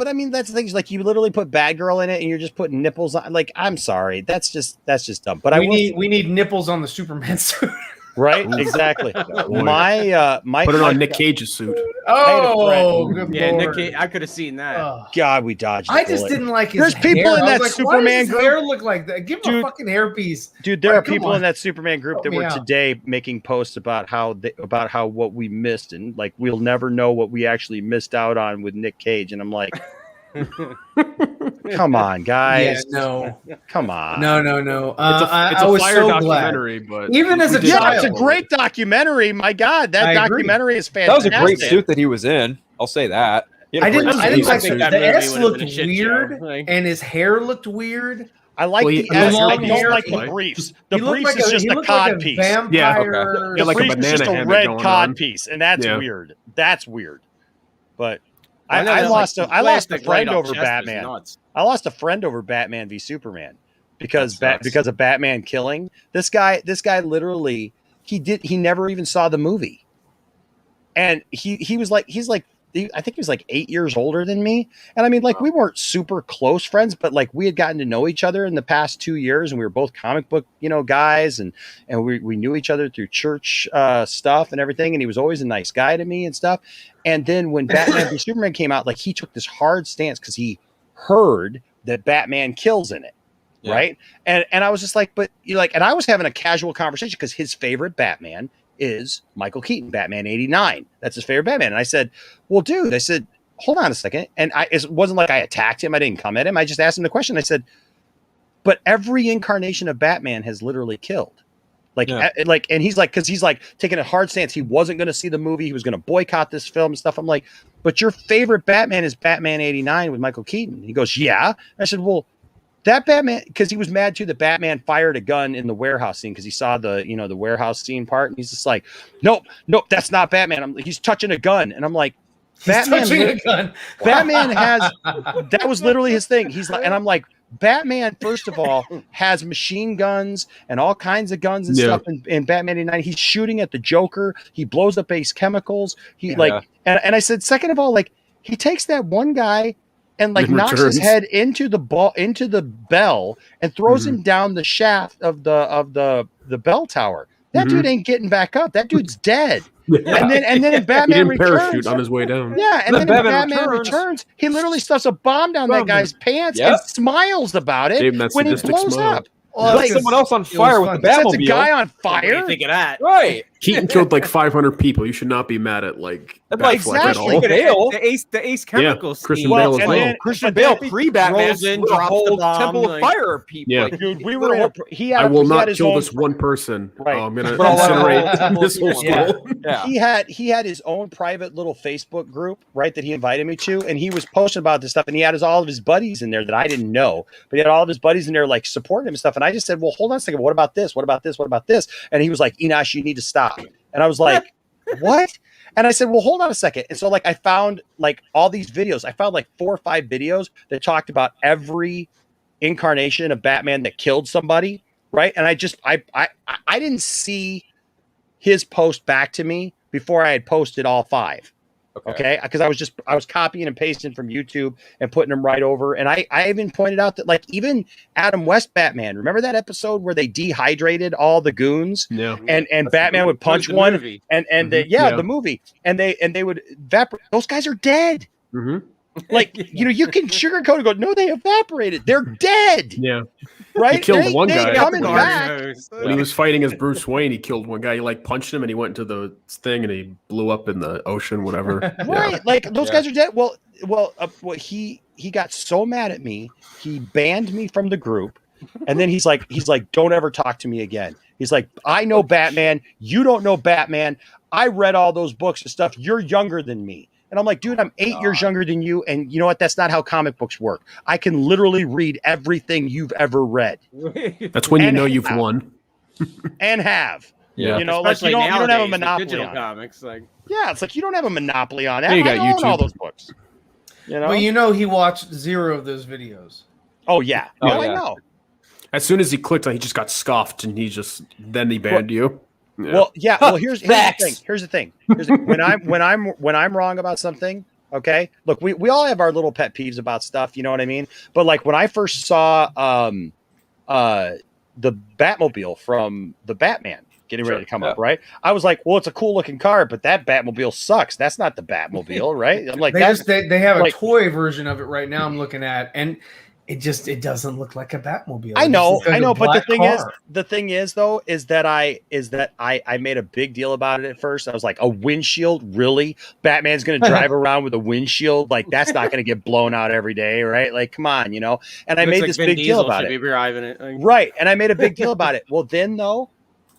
I mean that's the thing. Like you literally put Batgirl in it, and you're just putting nipples on. Like I'm sorry, that's just dumb. But we need nipples on the Superman suit. Right? Exactly. My put it on Nick Cage's suit. Oh, good Yeah, lord. Nick Cage, I could have seen that. Oh. God, we dodged. I just didn't like his There's hair. people in I was that like, Superman why does his group. hair look like that? Give him a fucking hairpiece. Dude, there Like, are people in that Superman group that were today making posts about how what we missed, and like we'll never know what we actually missed out on with Nick Cage. And I'm like, come on, guys. Yeah, no. Come on. No. It's I a was fire so documentary, glad. but Even as a Yeah, child. it's a great documentary. My God, that I agree. documentary is That was fantastic. a great suit that he was in. I'll say that. I didn't like think that the movie S would've looked been a shit weird, show. Like- and his hair looked weird. I like Well, the he- S. long I don't hair, like the like- briefs. The He looked briefs is just he a looked cod like a piece. vampire. Yeah, The Yeah, like a briefs is just banana a hammock red going cod on. piece, and that's Yeah. weird. That's weird. But I know I that's lost like a plastic friend right up over chest is Batman. nuts. I lost a friend over Batman v Superman because That sucks. because of Batman killing this guy. This guy literally he never even saw the movie, and he's like I think he was like 8 years older than me, and I mean like we weren't super close friends, but like we had gotten to know each other in the past 2 years, and we were both comic book guys, and we knew each other through church stuff and everything, and he was always a nice guy to me and stuff. And then when Batman v Superman came out, like he took this hard stance because he heard that Batman kills in it. Yeah. Right. And I was just like, but you like, and I was having a casual conversation because his favorite Batman is Michael Keaton, Batman 89. That's his favorite Batman. And I said, well, dude, I said, hold on a second. And it wasn't like I attacked him. I didn't come at him. I just asked him the question. I said, but every incarnation of Batman has literally killed. And he's like, because he's like taking a hard stance. He wasn't going to see the movie. He was going to boycott this film and stuff. I'm like, but your favorite Batman is Batman 89 with Michael Keaton. He goes, yeah. I said, well, that Batman, because he was mad too that Batman fired a gun in the warehouse scene because he saw the warehouse scene part, and he's just like, nope, that's not Batman. He's touching a gun, and I'm like, Batman, touching a gun. Batman has that was literally his thing. He's like, and I'm like, Batman, first of all, has machine guns and all kinds of guns and stuff in Batman 89. He's shooting at the Joker. He blows up Ace Chemicals. And I said, second of all, like he takes that one guy and like knocks his head into the bell and throws him down the shaft of the bell tower. That dude ain't getting back up. That dude's dead. Yeah. And then in Batman he didn't Returns, parachute on his way down. yeah, and then in Batman Returns, he literally stuffs a bomb down that guy's pants and smiles about it when he blows up. Well, Lit someone else on fire with the Sets a Batmobile. guy on What do fire. you think of that? Right. Keaton killed like 500 people. You should not be mad at like Like, Batfleck at exactly. all. Bale. The Ace Chemicals. Christian scene. Bale as and well. then- Christian Bale pre-Batman rolls in, with a drops the whole bomb, temple like- of fire people. Yeah. Like, Dude, we were in a, he had, I will he had not his kill own, this one person. Right. I'm gonna But I'll incinerate this whole Yeah. school. yeah. he had his own private little Facebook group, right, that he invited me to, and he was posting about this stuff, and he had all of his buddies in there that I didn't know, but he had all of his buddies in there like supporting him and stuff. And I just said, well, hold on a second, what about this? What about this? What about this? And he was like, Enosh, you need to stop. And I was like, what? And I said, well, hold on a second. And so like I found like all these videos. I found like 4 or 5 videos that talked about every incarnation of Batman that killed somebody, right? And I didn't see his post back to me before I had posted all 5. Okay. Because I was copying and pasting from YouTube and putting them right over. And I even pointed out that like even Adam West Batman, remember that episode where they dehydrated all the goons? Yeah. And Batman would punch one movie. and Yeah. the movie. And they would evaporate. Those guys are dead. Mm-hmm. Like, you can sugarcoat and go, no, they evaporated. They're dead. Yeah. Right? He killed one They guy. ain't coming back. When he was fighting as Bruce Wayne, he killed one guy. He like punched him and he went into the thing and he blew up in the ocean, whatever. Right. Yeah. Like those guys are dead. Well, he got so mad at me. He banned me from the group. And then he's like, don't ever talk to me again. He's like, I know Batman. You don't know Batman. I read all those books and stuff. You're younger than me. And I'm like, dude, I'm 8 years younger than you. And you know what? That's not how comic books work. I can literally read everything you've ever read. That's when you And know you've have. won. And have. Yeah. You know, like you don't have a nowadays with monopoly digital on it. comics. Like, Yeah, it's like you don't have a monopoly on it. Yeah, you I got own all YouTube. those books. You know? But you know he watched 0 of those videos. Oh yeah. Oh, No, yeah. I know. As soon as he clicked on, he just got scoffed and then he banned you. Yeah. Well, yeah. Well, here's the Facts. thing. Here's the thing. When I'm wrong about something, okay. Look, we all have our little pet peeves about stuff. You know what I mean? But like when I first saw the Batmobile from the Batman, getting ready to come up, right? I was like, well, it's a cool looking car, but that Batmobile sucks. That's not the Batmobile, right? I'm like, they have a toy version of it right now. I'm looking at, and it doesn't look like a Batmobile. I know, like but the thing is though, is that I made a big deal about it at first. I was like, a windshield, really? Batman's going to drive around with a windshield? Like, that's not going to get blown out every day, right? Like, come on, you know? And I made this big deal about it. Right, and I made a big deal about it. Well, then though,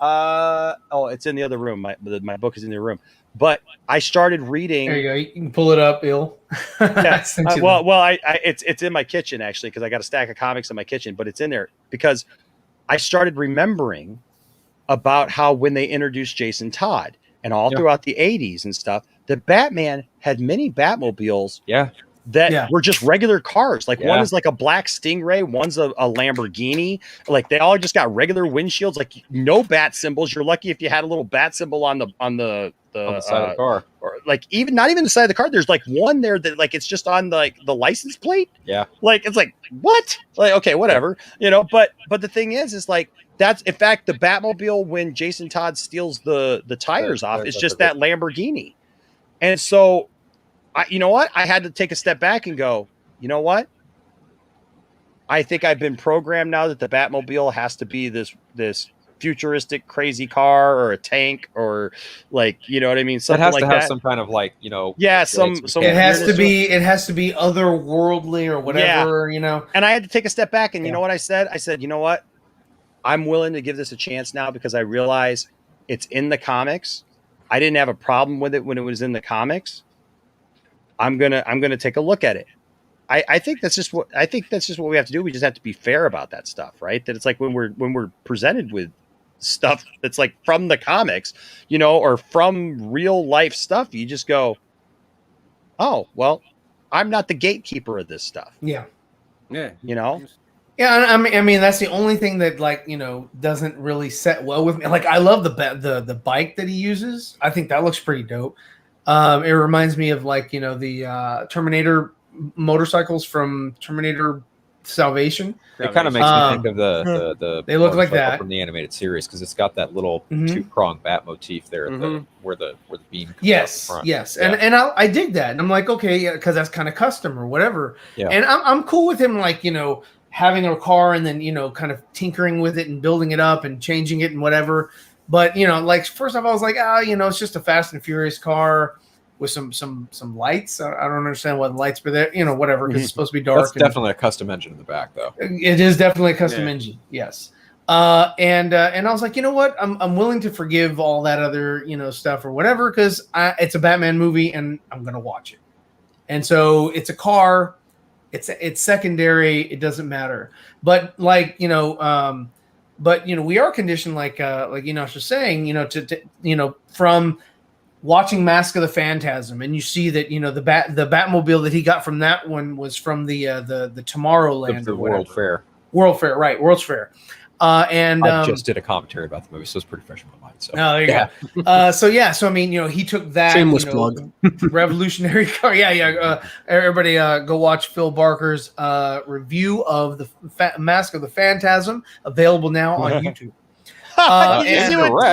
it's in the other room. My book is in the room. But I started reading. There you go. You can pull it up, Bill. Yeah. It's in my kitchen actually, because I got a stack of comics in my kitchen. But it's in there because I started remembering about how when they introduced Jason Todd and all throughout the 80s and stuff, the Batman had many Batmobiles. Yeah. That were just regular cars. Like one is like a black Stingray, one's a Lamborghini. Like they all just got regular windshields, like no bat symbols. You're lucky if you had a little bat symbol on the side of the car, or like not even the side of the car. There's like one there that like it's just on the license plate. Yeah, like it's like what? Like okay, whatever, you know. But the thing is like that's in fact the Batmobile when Jason Todd steals the tires off. It's just that Lamborghini, and so. You know what? I had to take a step back and go, you know what? I think I've been programmed now that the Batmobile has to be this futuristic crazy car or a tank or like, you know what I mean? Something it has like to have that. Some kind of like, you know, some it has to be otherworldly or whatever, you know. And I had to take a step back and you know what I said? I said, you know what? I'm willing to give this a chance now because I realize it's in the comics. I didn't have a problem with it when it was in the comics. I'm gonna take a look at it. I think that's just what we have to do. We just have to be fair about that stuff, right? That it's like when we're presented with stuff that's like from the comics, you know, or from real life stuff, you just go, oh well, I'm not the gatekeeper of this stuff. Yeah, you know. Yeah, I mean that's the only thing that like you know doesn't really set well with me. Like I love the bike that he uses. I think that looks pretty dope. It reminds me of like, you know, the Terminator motorcycles from Terminator Salvation. It kind of makes me think of the they look like that from the animated series because it's got that little two-pronged bat motif there where the beam comes out the front. Yes. And I dig that. And I'm like, okay, because that's kind of custom or whatever. Yeah. And I'm cool with him like, you know, having a car and then, you know, kind of tinkering with it and building it up and changing it and whatever. But, you know, like, first off, I was like, you know, it's just a Fast and Furious car with some lights. I don't understand what lights, but they're, you know, whatever, because it's supposed to be dark. That's definitely a custom engine in the back, though. It is definitely a custom engine, yes. And I was like, you know what? I'm willing to forgive all that other, you know, stuff or whatever, because it's a Batman movie and I'm going to watch it. And so it's a car. It's secondary. It doesn't matter. But, like, you know, we are conditioned, like Enosh was saying, you know, to you know, from watching Mask of the Phantasm, and you see that, you know, the Batmobile that he got from that one was from the Tomorrowland, the World Fair, right? World's Fair. And I just did a commentary about the movie, so it's pretty fresh in my mind. So there you go. So I mean, you know, he took that shameless plug, revolutionary car. Everybody, go watch Phil Barker's review of the Mask of the Phantasm, available now on YouTube.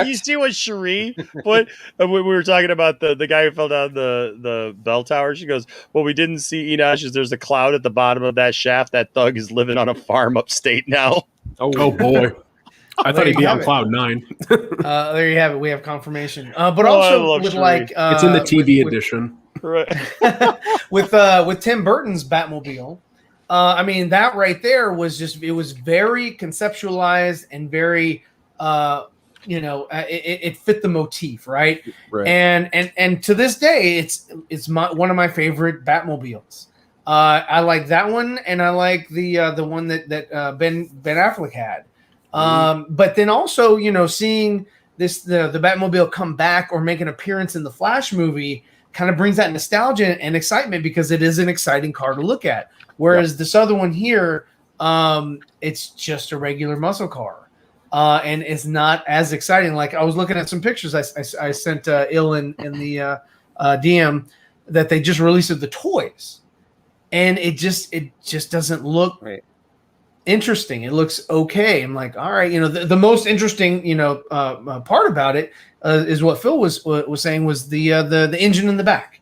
You see what Cherie put when we were talking about the guy who fell down the bell tower? She goes, "Well, we didn't see Enosh. There's a cloud at the bottom of that shaft. That thug is living on a farm upstate now." Oh boy. I thought he'd be on cloud 9. There you have it. We have confirmation. But also with Cherie. Like it's in the TV edition. Right. with Tim Burton's Batmobile. I mean, that right there was it was very conceptualized and very you know, it fit the motif, right? And to this day, it's one of my favorite Batmobiles. I like that one, and I like the one that Ben Affleck had. But then also, you know, seeing the Batmobile come back or make an appearance in the Flash movie kind of brings that nostalgia and excitement because it is an exciting car to look at. Whereas this other one here, it's just a regular muscle car. And it's not as exciting. Like I was looking at some pictures I sent Il in the DM that they just released of the toys, and it just doesn't look interesting. It looks okay. I'm like, all right, the most interesting, part about it is what Phil was saying was the engine in the back.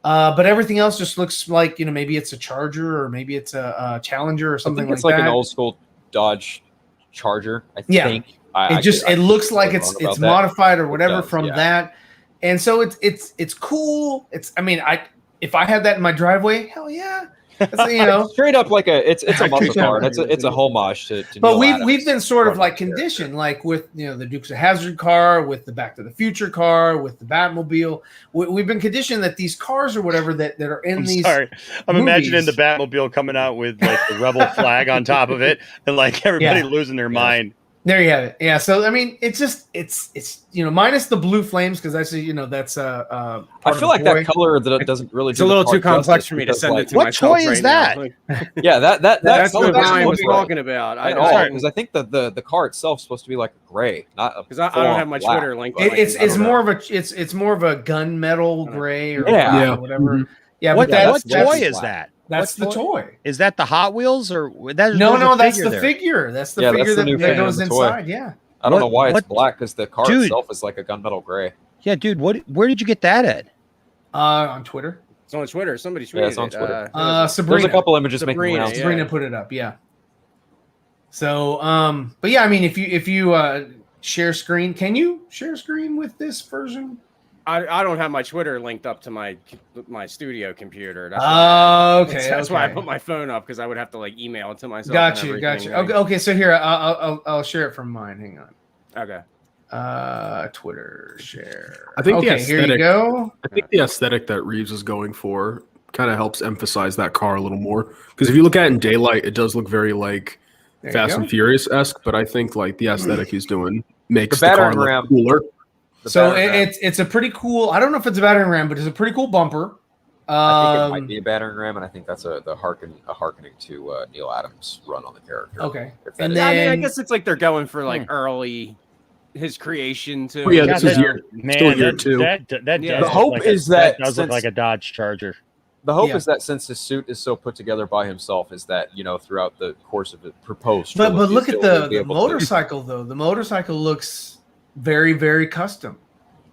But everything else just looks like, maybe it's a Charger or maybe it's a Challenger or something like that. It's like an old school Dodge Charger, I think. It looks like it's modified or whatever from that. And so it's cool. If I had that in my driveway, hell yeah. Straight up like it's a muscle car. It's a homage to but we've been sort of like conditioned, like with the Dukes of Hazzard car, with the Back to the Future car, with the Batmobile. We've been conditioned that these cars or whatever that are in these. Sorry, I'm imagining the Batmobile coming out with like the rebel flag on top of it, and like everybody losing their mind. There you have it. Yeah. So it's minus the blue flames because that's that's I feel like that color that doesn't really. It's a little too complex for me to send it to myself. What toy is that? Yeah, that's what I was talking about. I know because I think the car itself is supposed to be like gray, not because I don't have my Twitter link. It's more of a gunmetal gray or whatever. Mm-hmm. Yeah, what toy is that? That's the toy. Is that the Hot Wheels or that's the figure. That's the figure that goes inside. Yeah. I don't know why it's black because the car itself is like a gunmetal gray. Yeah, dude. Where did you get that at? On Twitter. It's on Twitter. Somebody tweeted it's on Twitter. Sabrina. There's a couple images making around. Sabrina put it up. Yeah. So, but yeah, I mean, if you share screen, can you share screen with this version? I don't have my Twitter linked up to my studio computer. That's why I put my phone up because I would have to like email it to myself. Got you. Okay. So here I'll share it from mine. Hang on. Okay. Twitter share. I think the aesthetic, here you go. I think the aesthetic that Reeves is going for kind of helps emphasize that car a little more because if you look at it in daylight, it does look very like Fast and Furious-esque. But I think like the aesthetic he's doing makes the car look cooler. So it's a pretty cool. I don't know if it's a battering ram, but it's a pretty cool bumper. I think it might be a battering ram, and I think that's a hearkening to Neil Adams' run on the character. Okay, and then I guess it's like they're going for like early his creation too. Oh, yeah, this is year two. The hope is that does look like a Dodge Charger. The hope is that since his suit is so put together by himself, is that throughout the course of it proposed. But look at the motorcycle though. The motorcycle looks very, very custom.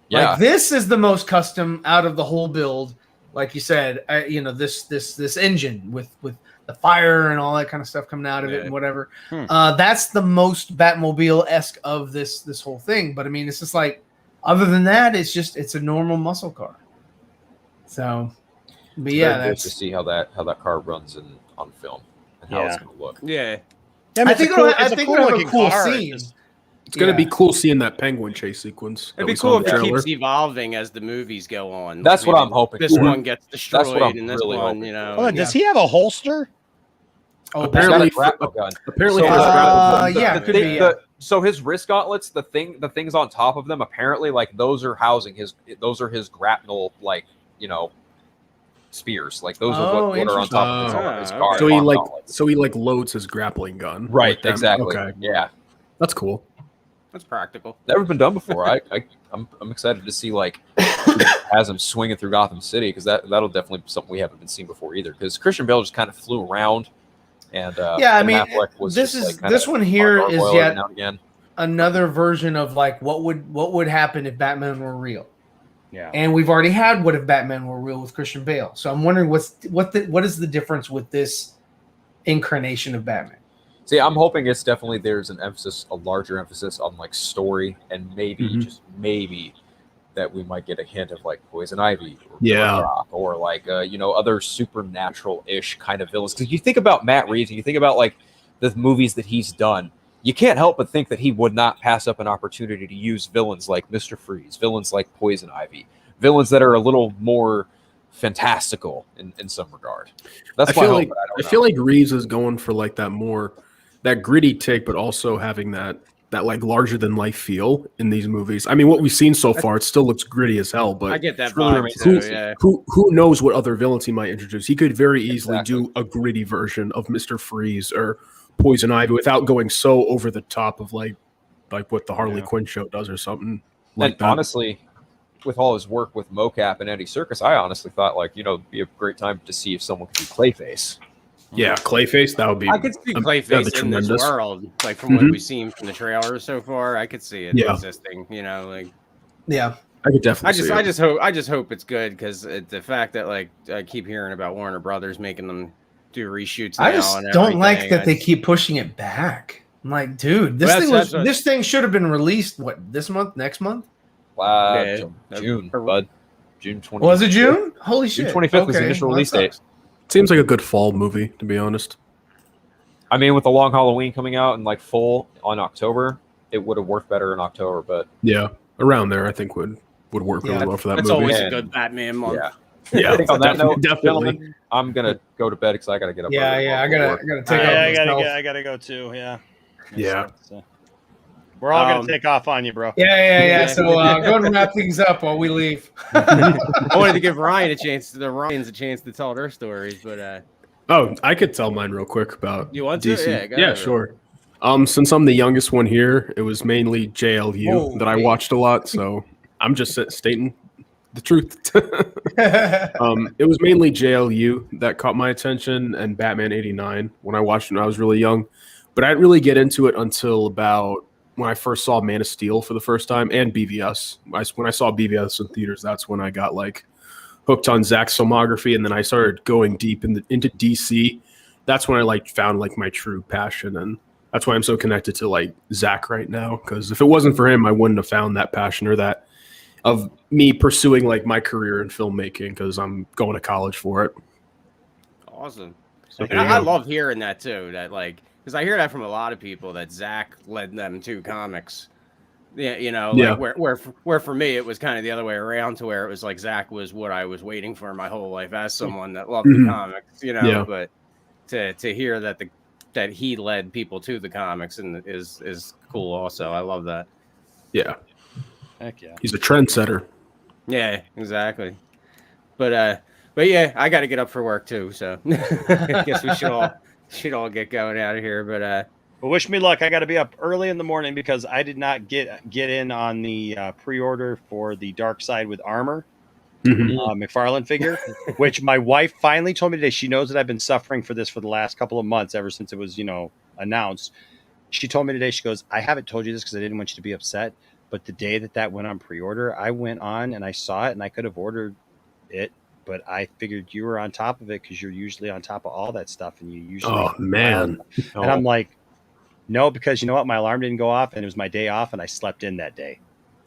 Yeah, like this is the most custom out of the whole build. Like you said, this engine with the fire and all that kind of stuff coming out of it and whatever. That's the most Batmobile-esque of this whole thing. But I mean, it's just like other than that, it's a normal muscle car. So, but yeah, that's to see how that car runs on film and how it's going to look. Yeah, I think it'll have a cool scene. It's going to be cool seeing that penguin chase sequence. It'd be cool if it keeps evolving as the movies go on. That's what I'm hoping. This one gets destroyed, and this one, does he have a holster? Oh, apparently, so his wrist gauntlets, the things on top of them, apparently, like those are his grapnel, like spears. Like those are what are on top of his car. So he loads his grappling gun. Right. Exactly. Okay. Yeah. That's cool. That's practical. Never been done before. I'm excited to see like has him swinging through Gotham City because that'll definitely be something we haven't been seeing before either. Because Christian Bale just kind of flew around, and I mean, this one here is yet another version of like what would happen if Batman were real. Yeah, and we've already had what if Batman were real with Christian Bale. So I'm wondering what is the difference with this incarnation of Batman. See, I'm hoping it's definitely there's a larger emphasis on like story and maybe that we might get a hint of like Poison Ivy or like other supernatural-ish kind of villains. Because you think about Matt Reeves and you think about like the movies that he's done, you can't help but think that he would not pass up an opportunity to use villains like Mr. Freeze, villains like Poison Ivy, villains that are a little more fantastical in some regard. That's I feel like Reeves is going for like that gritty take, but also having that like larger than life feel in these movies. I mean, what we've seen so far, it still looks gritty as hell. But I get that vibe too. Who knows what other villains he might introduce? He could very easily do a gritty version of Mr. Freeze or Poison Ivy without going so over the top of like what the Harley Quinn show does or something like that. Honestly, with all his work with mocap and Andy Serkis, I honestly thought like it'd be a great time to see if someone could do Clayface. Yeah, Clayface, that would be. I could see Clayface in this world, like from what we've seen from the trailer so far. I could see it existing. You know, like yeah, I could definitely. I just hope it's good because the fact that like I keep hearing about Warner Brothers making them do reshoots. I just don't like that they keep pushing it back. I'm like, dude, this thing should have been released this month, next month. June, bud. June 25th. Was it June? Holy shit! June 25th was the initial release date. Seems like a good fall movie, to be honest. I mean, with the Long Halloween coming out and like full on October, it would have worked better in October. But yeah, around there, I think would work really well for that movie. That's always a good Batman month. Yeah. I think on that note, gentlemen, I'm gonna go to bed because I gotta get up. I gotta take off. I gotta go too. Yeah. We're all gonna take off on you, bro. Yeah. So go and wrap things up while we leave. I wanted to give Ryans a chance to tell their stories, but I could tell mine real quick about you want DC. to? Yeah, sure. Since I'm the youngest one here, it was mainly JLU that I watched a lot, so I'm just stating the truth. It was mainly JLU that caught my attention and Batman 89 when I watched it when I was really young, but I didn't really get into it until about when I first saw Man of Steel for the first time and BVS. When I saw BVS in theaters, that's when I got like hooked on Zack's filmography, and then I started going deep into DC. That's when I like found like my true passion, and that's why I'm so connected to like Zack right now. Because if it wasn't for him, I wouldn't have found that passion or that of me pursuing like my career in filmmaking because I'm going to college for it. Awesome. So I love hearing that too. That like. Because I hear that from a lot of people that Zack led them to comics. Yeah, you know, like where for me it was kind of the other way around, to where it was like Zack was what I was waiting for my whole life as someone that loved the comics, you know. But to hear that he led people to the comics and is cool. Also, I love that. Yeah, heck yeah, he's a trendsetter. Yeah, exactly. But yeah, I got to get up for work too, so I guess we should all get going out of here, but wish me luck. I got to be up early in the morning because I did not get in on the pre-order for the Dark Side with Armor McFarlane figure, which my wife finally told me today. She knows that I've been suffering for this for the last couple of months, ever since it was announced. She told me today, she goes, I haven't told you this because I didn't want you to be upset, but the day that went on pre-order, I went on and I saw it and I could have ordered it, but I figured you were on top of it because you're usually on top of all that stuff, and you usually. Oh man! And I'm like, no, because you know what? My alarm didn't go off, and it was my day off, and I slept in that day.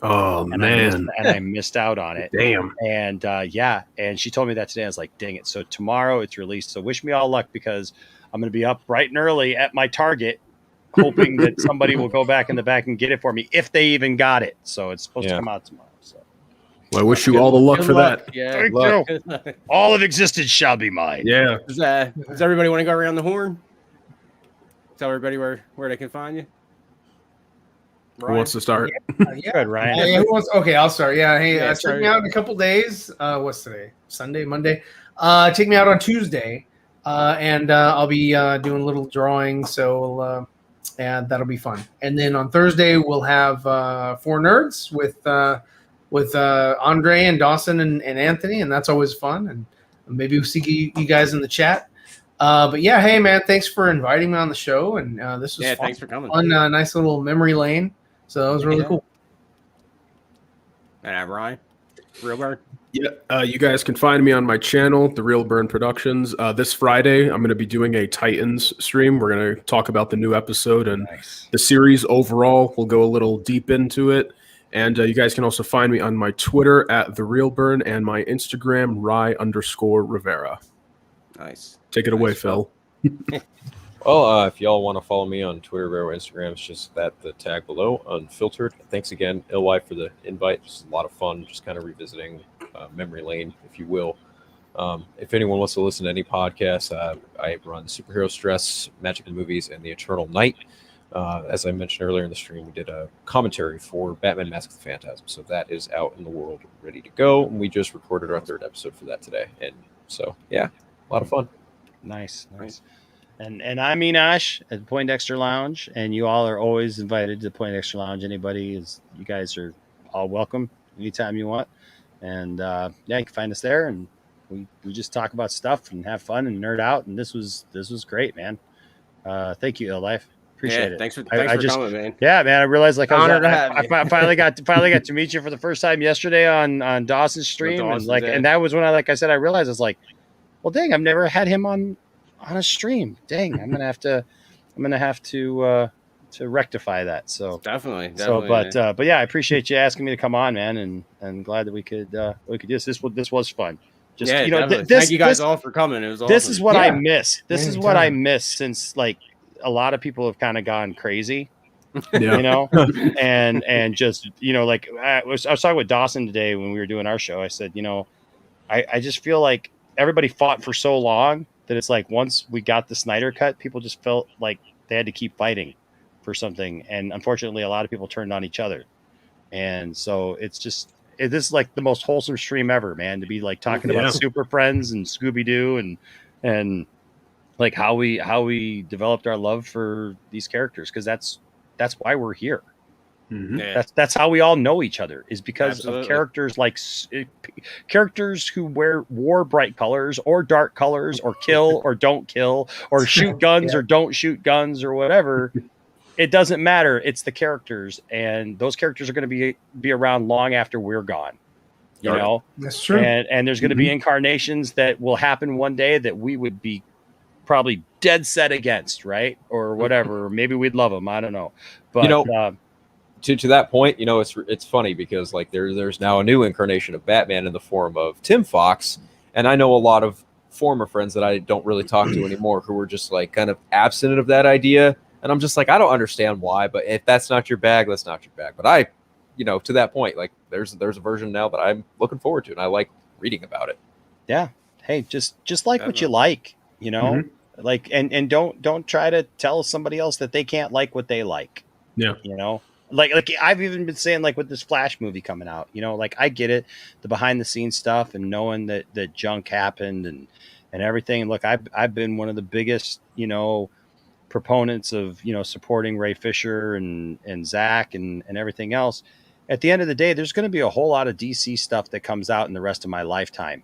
Oh man! I missed out on it. Damn. And and she told me that today. I was like, dang it! So tomorrow it's released. So wish me all luck because I'm going to be up bright and early at my Target, hoping that somebody will go back in the back and get it for me if they even got it. So it's supposed to come out tomorrow. So. Well, I wish you all the luck for that. Yeah, thank you. All of existence shall be mine. Yeah. Does everybody want to go around the horn? Tell everybody where they can find you. Who wants to start? Yeah. Good, Ryan. Okay, I'll start. Yeah. Hey, check me out in a couple days. What's today? Sunday, Monday. Check me out on Tuesday, and I'll be doing a little drawing. So, and that'll be fun. And then on Thursday we'll have 4 Nerds with Andre and Dawson and Anthony, and that's always fun. And maybe we'll see you guys in the chat. But yeah, hey man, thanks for inviting me on the show, and this was fun. Thanks for coming. Fun, nice little memory lane. So that was really cool. And Ryan, Real Burn. Yeah, you guys can find me on my channel, The Real Burn Productions. This Friday, I'm going to be doing a Titans stream. We're going to talk about the new episode and the series overall. We'll go a little deep into it. And you guys can also find me on my Twitter at The Real Burn and my Instagram, Rye_Rivera. Nice. Take it away, Phil. Well, if y'all want to follow me on Twitter or Instagram, it's just the tag below, Unfiltered. Thanks again, Illwife, for the invite. Just a lot of fun, just kind of revisiting memory lane, if you will. If anyone wants to listen to any podcasts, I run Superhero Stress, Magic and Movies, and The Eternal Night. As I mentioned earlier in the stream, we did a commentary for Batman Mask of the Phantasm, so that is out in the world, ready to go. And we just recorded our 3rd episode for that today, and so yeah, a lot of fun. Nice. And I'm Enosh at Poindexter Lounge, and you all are always invited to Poindexter Lounge. You guys are all welcome anytime you want. And you can find us there. And we just talk about stuff and have fun and nerd out. And this was great, man. Thank you, Ill Life. Appreciate it. Thanks for coming, man. Yeah, man. I realized like I finally got to meet you for the first time yesterday on Dawson's stream, and that was when I said, I realized it's like, well, dang, I've never had him on a stream. Dang, I'm gonna have to rectify that. So definitely. But yeah, I appreciate you asking me to come on, man, and glad that we could do this. This was fun. Just thank you guys all for coming. It was awesome. This is what I miss. This is what I miss since like a lot of people have kind of gone crazy. And just like I was talking with Dawson today when we were doing our show. I said, I just feel like everybody fought for so long that it's like once we got the Snyder cut, people just felt like they had to keep fighting for something, and unfortunately, a lot of people turned on each other, and so this is like the most wholesome stream ever, man. To be like talking about Super Friends and Scooby Doo and like how we developed our love for these characters, because that's why we're here. Mm-hmm. Yeah. That's how we all know each other, is because Absolutely. of characters like characters who wore bright colors or dark colors or kill or don't kill or shoot guns or don't shoot guns or whatever. It doesn't matter. It's the characters, and those characters are going to be around long after we're gone. You know, that's true. And there's going to be incarnations that will happen one day that we would be probably dead set against, right? Or whatever. Maybe we'd love them. I don't know. But to that point, it's funny because like there's now a new incarnation of Batman in the form of Tim Fox, and I know a lot of former friends that I don't really talk to anymore who were just like kind of absent of that idea. And I'm just like, I don't understand why, but if that's not your bag, that's not your bag. But I, to that point, like there's a version now that I'm looking forward to, and I like reading about it. Yeah. Hey, just like what you like, like, and don't try to tell somebody else that they can't like what they like. Yeah. Like I've even been saying, like with this Flash movie coming out, like I get it, the behind the scenes stuff and knowing that junk happened and everything. And look, I've been one of the biggest, proponents of supporting Ray Fisher and Zach and everything else. At the end of the day, there's going to be a whole lot of DC stuff that comes out in the rest of my lifetime.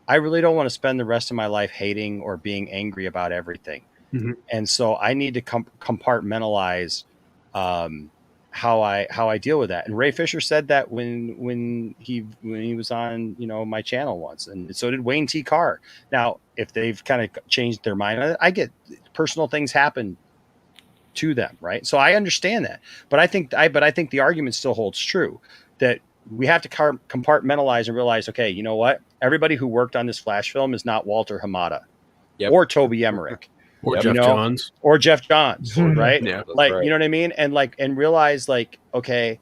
I really don't want to spend the rest of my life hating or being angry about everything. Mm-hmm. And so I need to compartmentalize how I deal with that. And Ray Fisher said that when he was on my channel once, and so did Wayne T. Carr. Now, if they've kind of changed their mind on it, I get personal things happen to them, right? So I understand that, but I think the argument still holds true that we have to compartmentalize and realize, okay, you know what? Everybody who worked on this Flash film is not Walter Hamada or Toby Emmerich. Or Jeff Johns. Or Jeff Johns, right? Yeah, like, right. You know what I mean? And realize like, okay,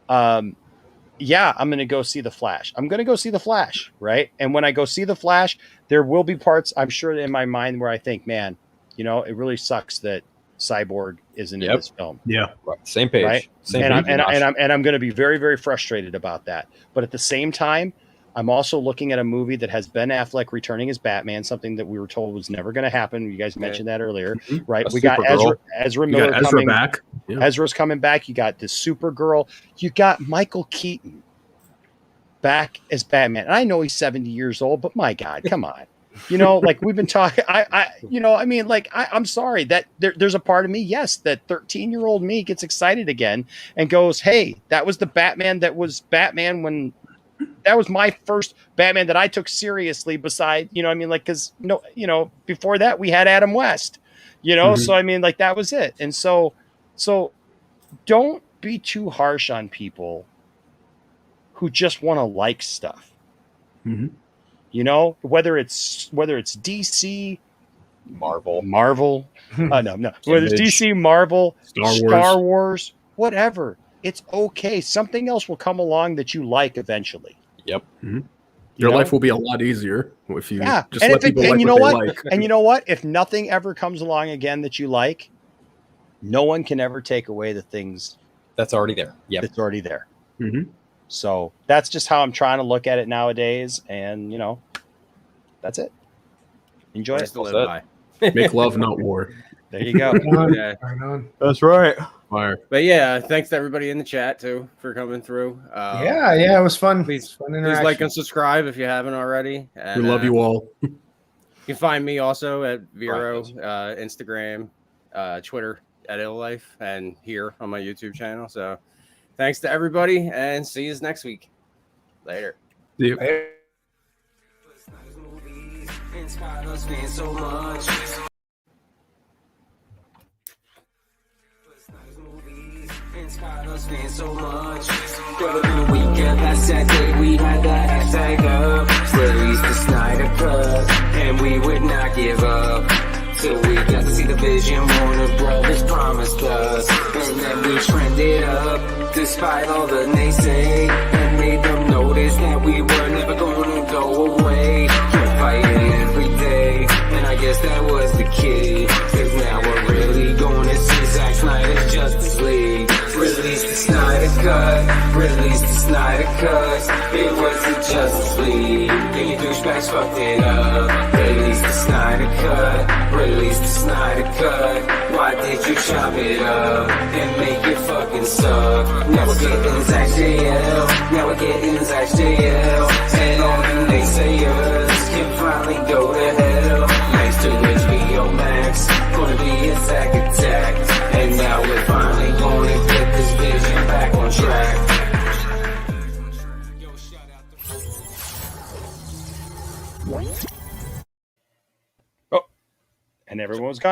I'm going to go see the Flash. I'm going to go see the Flash, right? And when I go see the Flash, there will be parts, I'm sure, in my mind where I think, man, it really sucks that Cyborg isn't in this film. Yeah. Right. Same page. Right? Same and page. I'm going to be very, very frustrated about that. But at the same time, I'm also looking at a movie that has Ben Affleck returning as Batman, something that we were told was never going to happen. You guys mentioned that earlier, right? We got Ezra Miller coming back. Yeah. Ezra's coming back. You got this Supergirl. You got Michael Keaton back as Batman. And I know he's 70 years old, but my God, come on. Like we've been talking, I'm sorry that there's a part of me, yes, that 13-year-old me gets excited again and goes, hey, that was the Batman that was Batman when that was my first Batman that I took seriously beside, because before that we had Adam West, so I mean, like that was it. And so don't be too harsh on people who just want to like stuff. Mm-hmm. Whether it's DC, Marvel, no, whether it's DC, Marvel, Star Wars, whatever. It's okay. Something else will come along that you like eventually. Yep. Mm-hmm. Your life will be a lot easier if you just and let people like what they like. And you know what? If nothing ever comes along again that you like, no one can ever take away the things that's already there. Yeah, that's already there. Mm-hmm. So that's just how I'm trying to look at it nowadays, and that's it. Enjoy it. To live by. Make love, not war. There you go. Right on. That's right. Fire. But yeah, thanks to everybody in the chat too for coming through. Yeah, it was fun. Please fun like and subscribe if you haven't already. And, We love you all. You can find me also at Vero, Instagram, Twitter at Ill Life, and here on my YouTube channel. So thanks to everybody, and see you next week. Later. See you. So much. Brother, in the weekend, that's that day we had the hashtag up. Release the Snyder Cut, and we would not give up. Till we got to see the vision Warner Brothers promised us. And then we trended up, despite all the naysay. And made them notice that we were never gonna go away. Kept fighting every day, and I guess that was the key. Cause now we're really gonna see Zack Snyder's Justice League. Release the Snyder Cut, release the Snyder Cut. It was the Justice League, and you douchebags fucked it up. Release the Snyder Cut, release the Snyder Cut. Why did you chop it up and make it fucking suck? Now we're getting Zack JL, now we're getting Zack JL. And all the naysayers can finally go to hell. Thanks to HBO Max, gonna be a Zack attack. And now we're finally gonna get this vision back on track. Oh, and everyone was gone.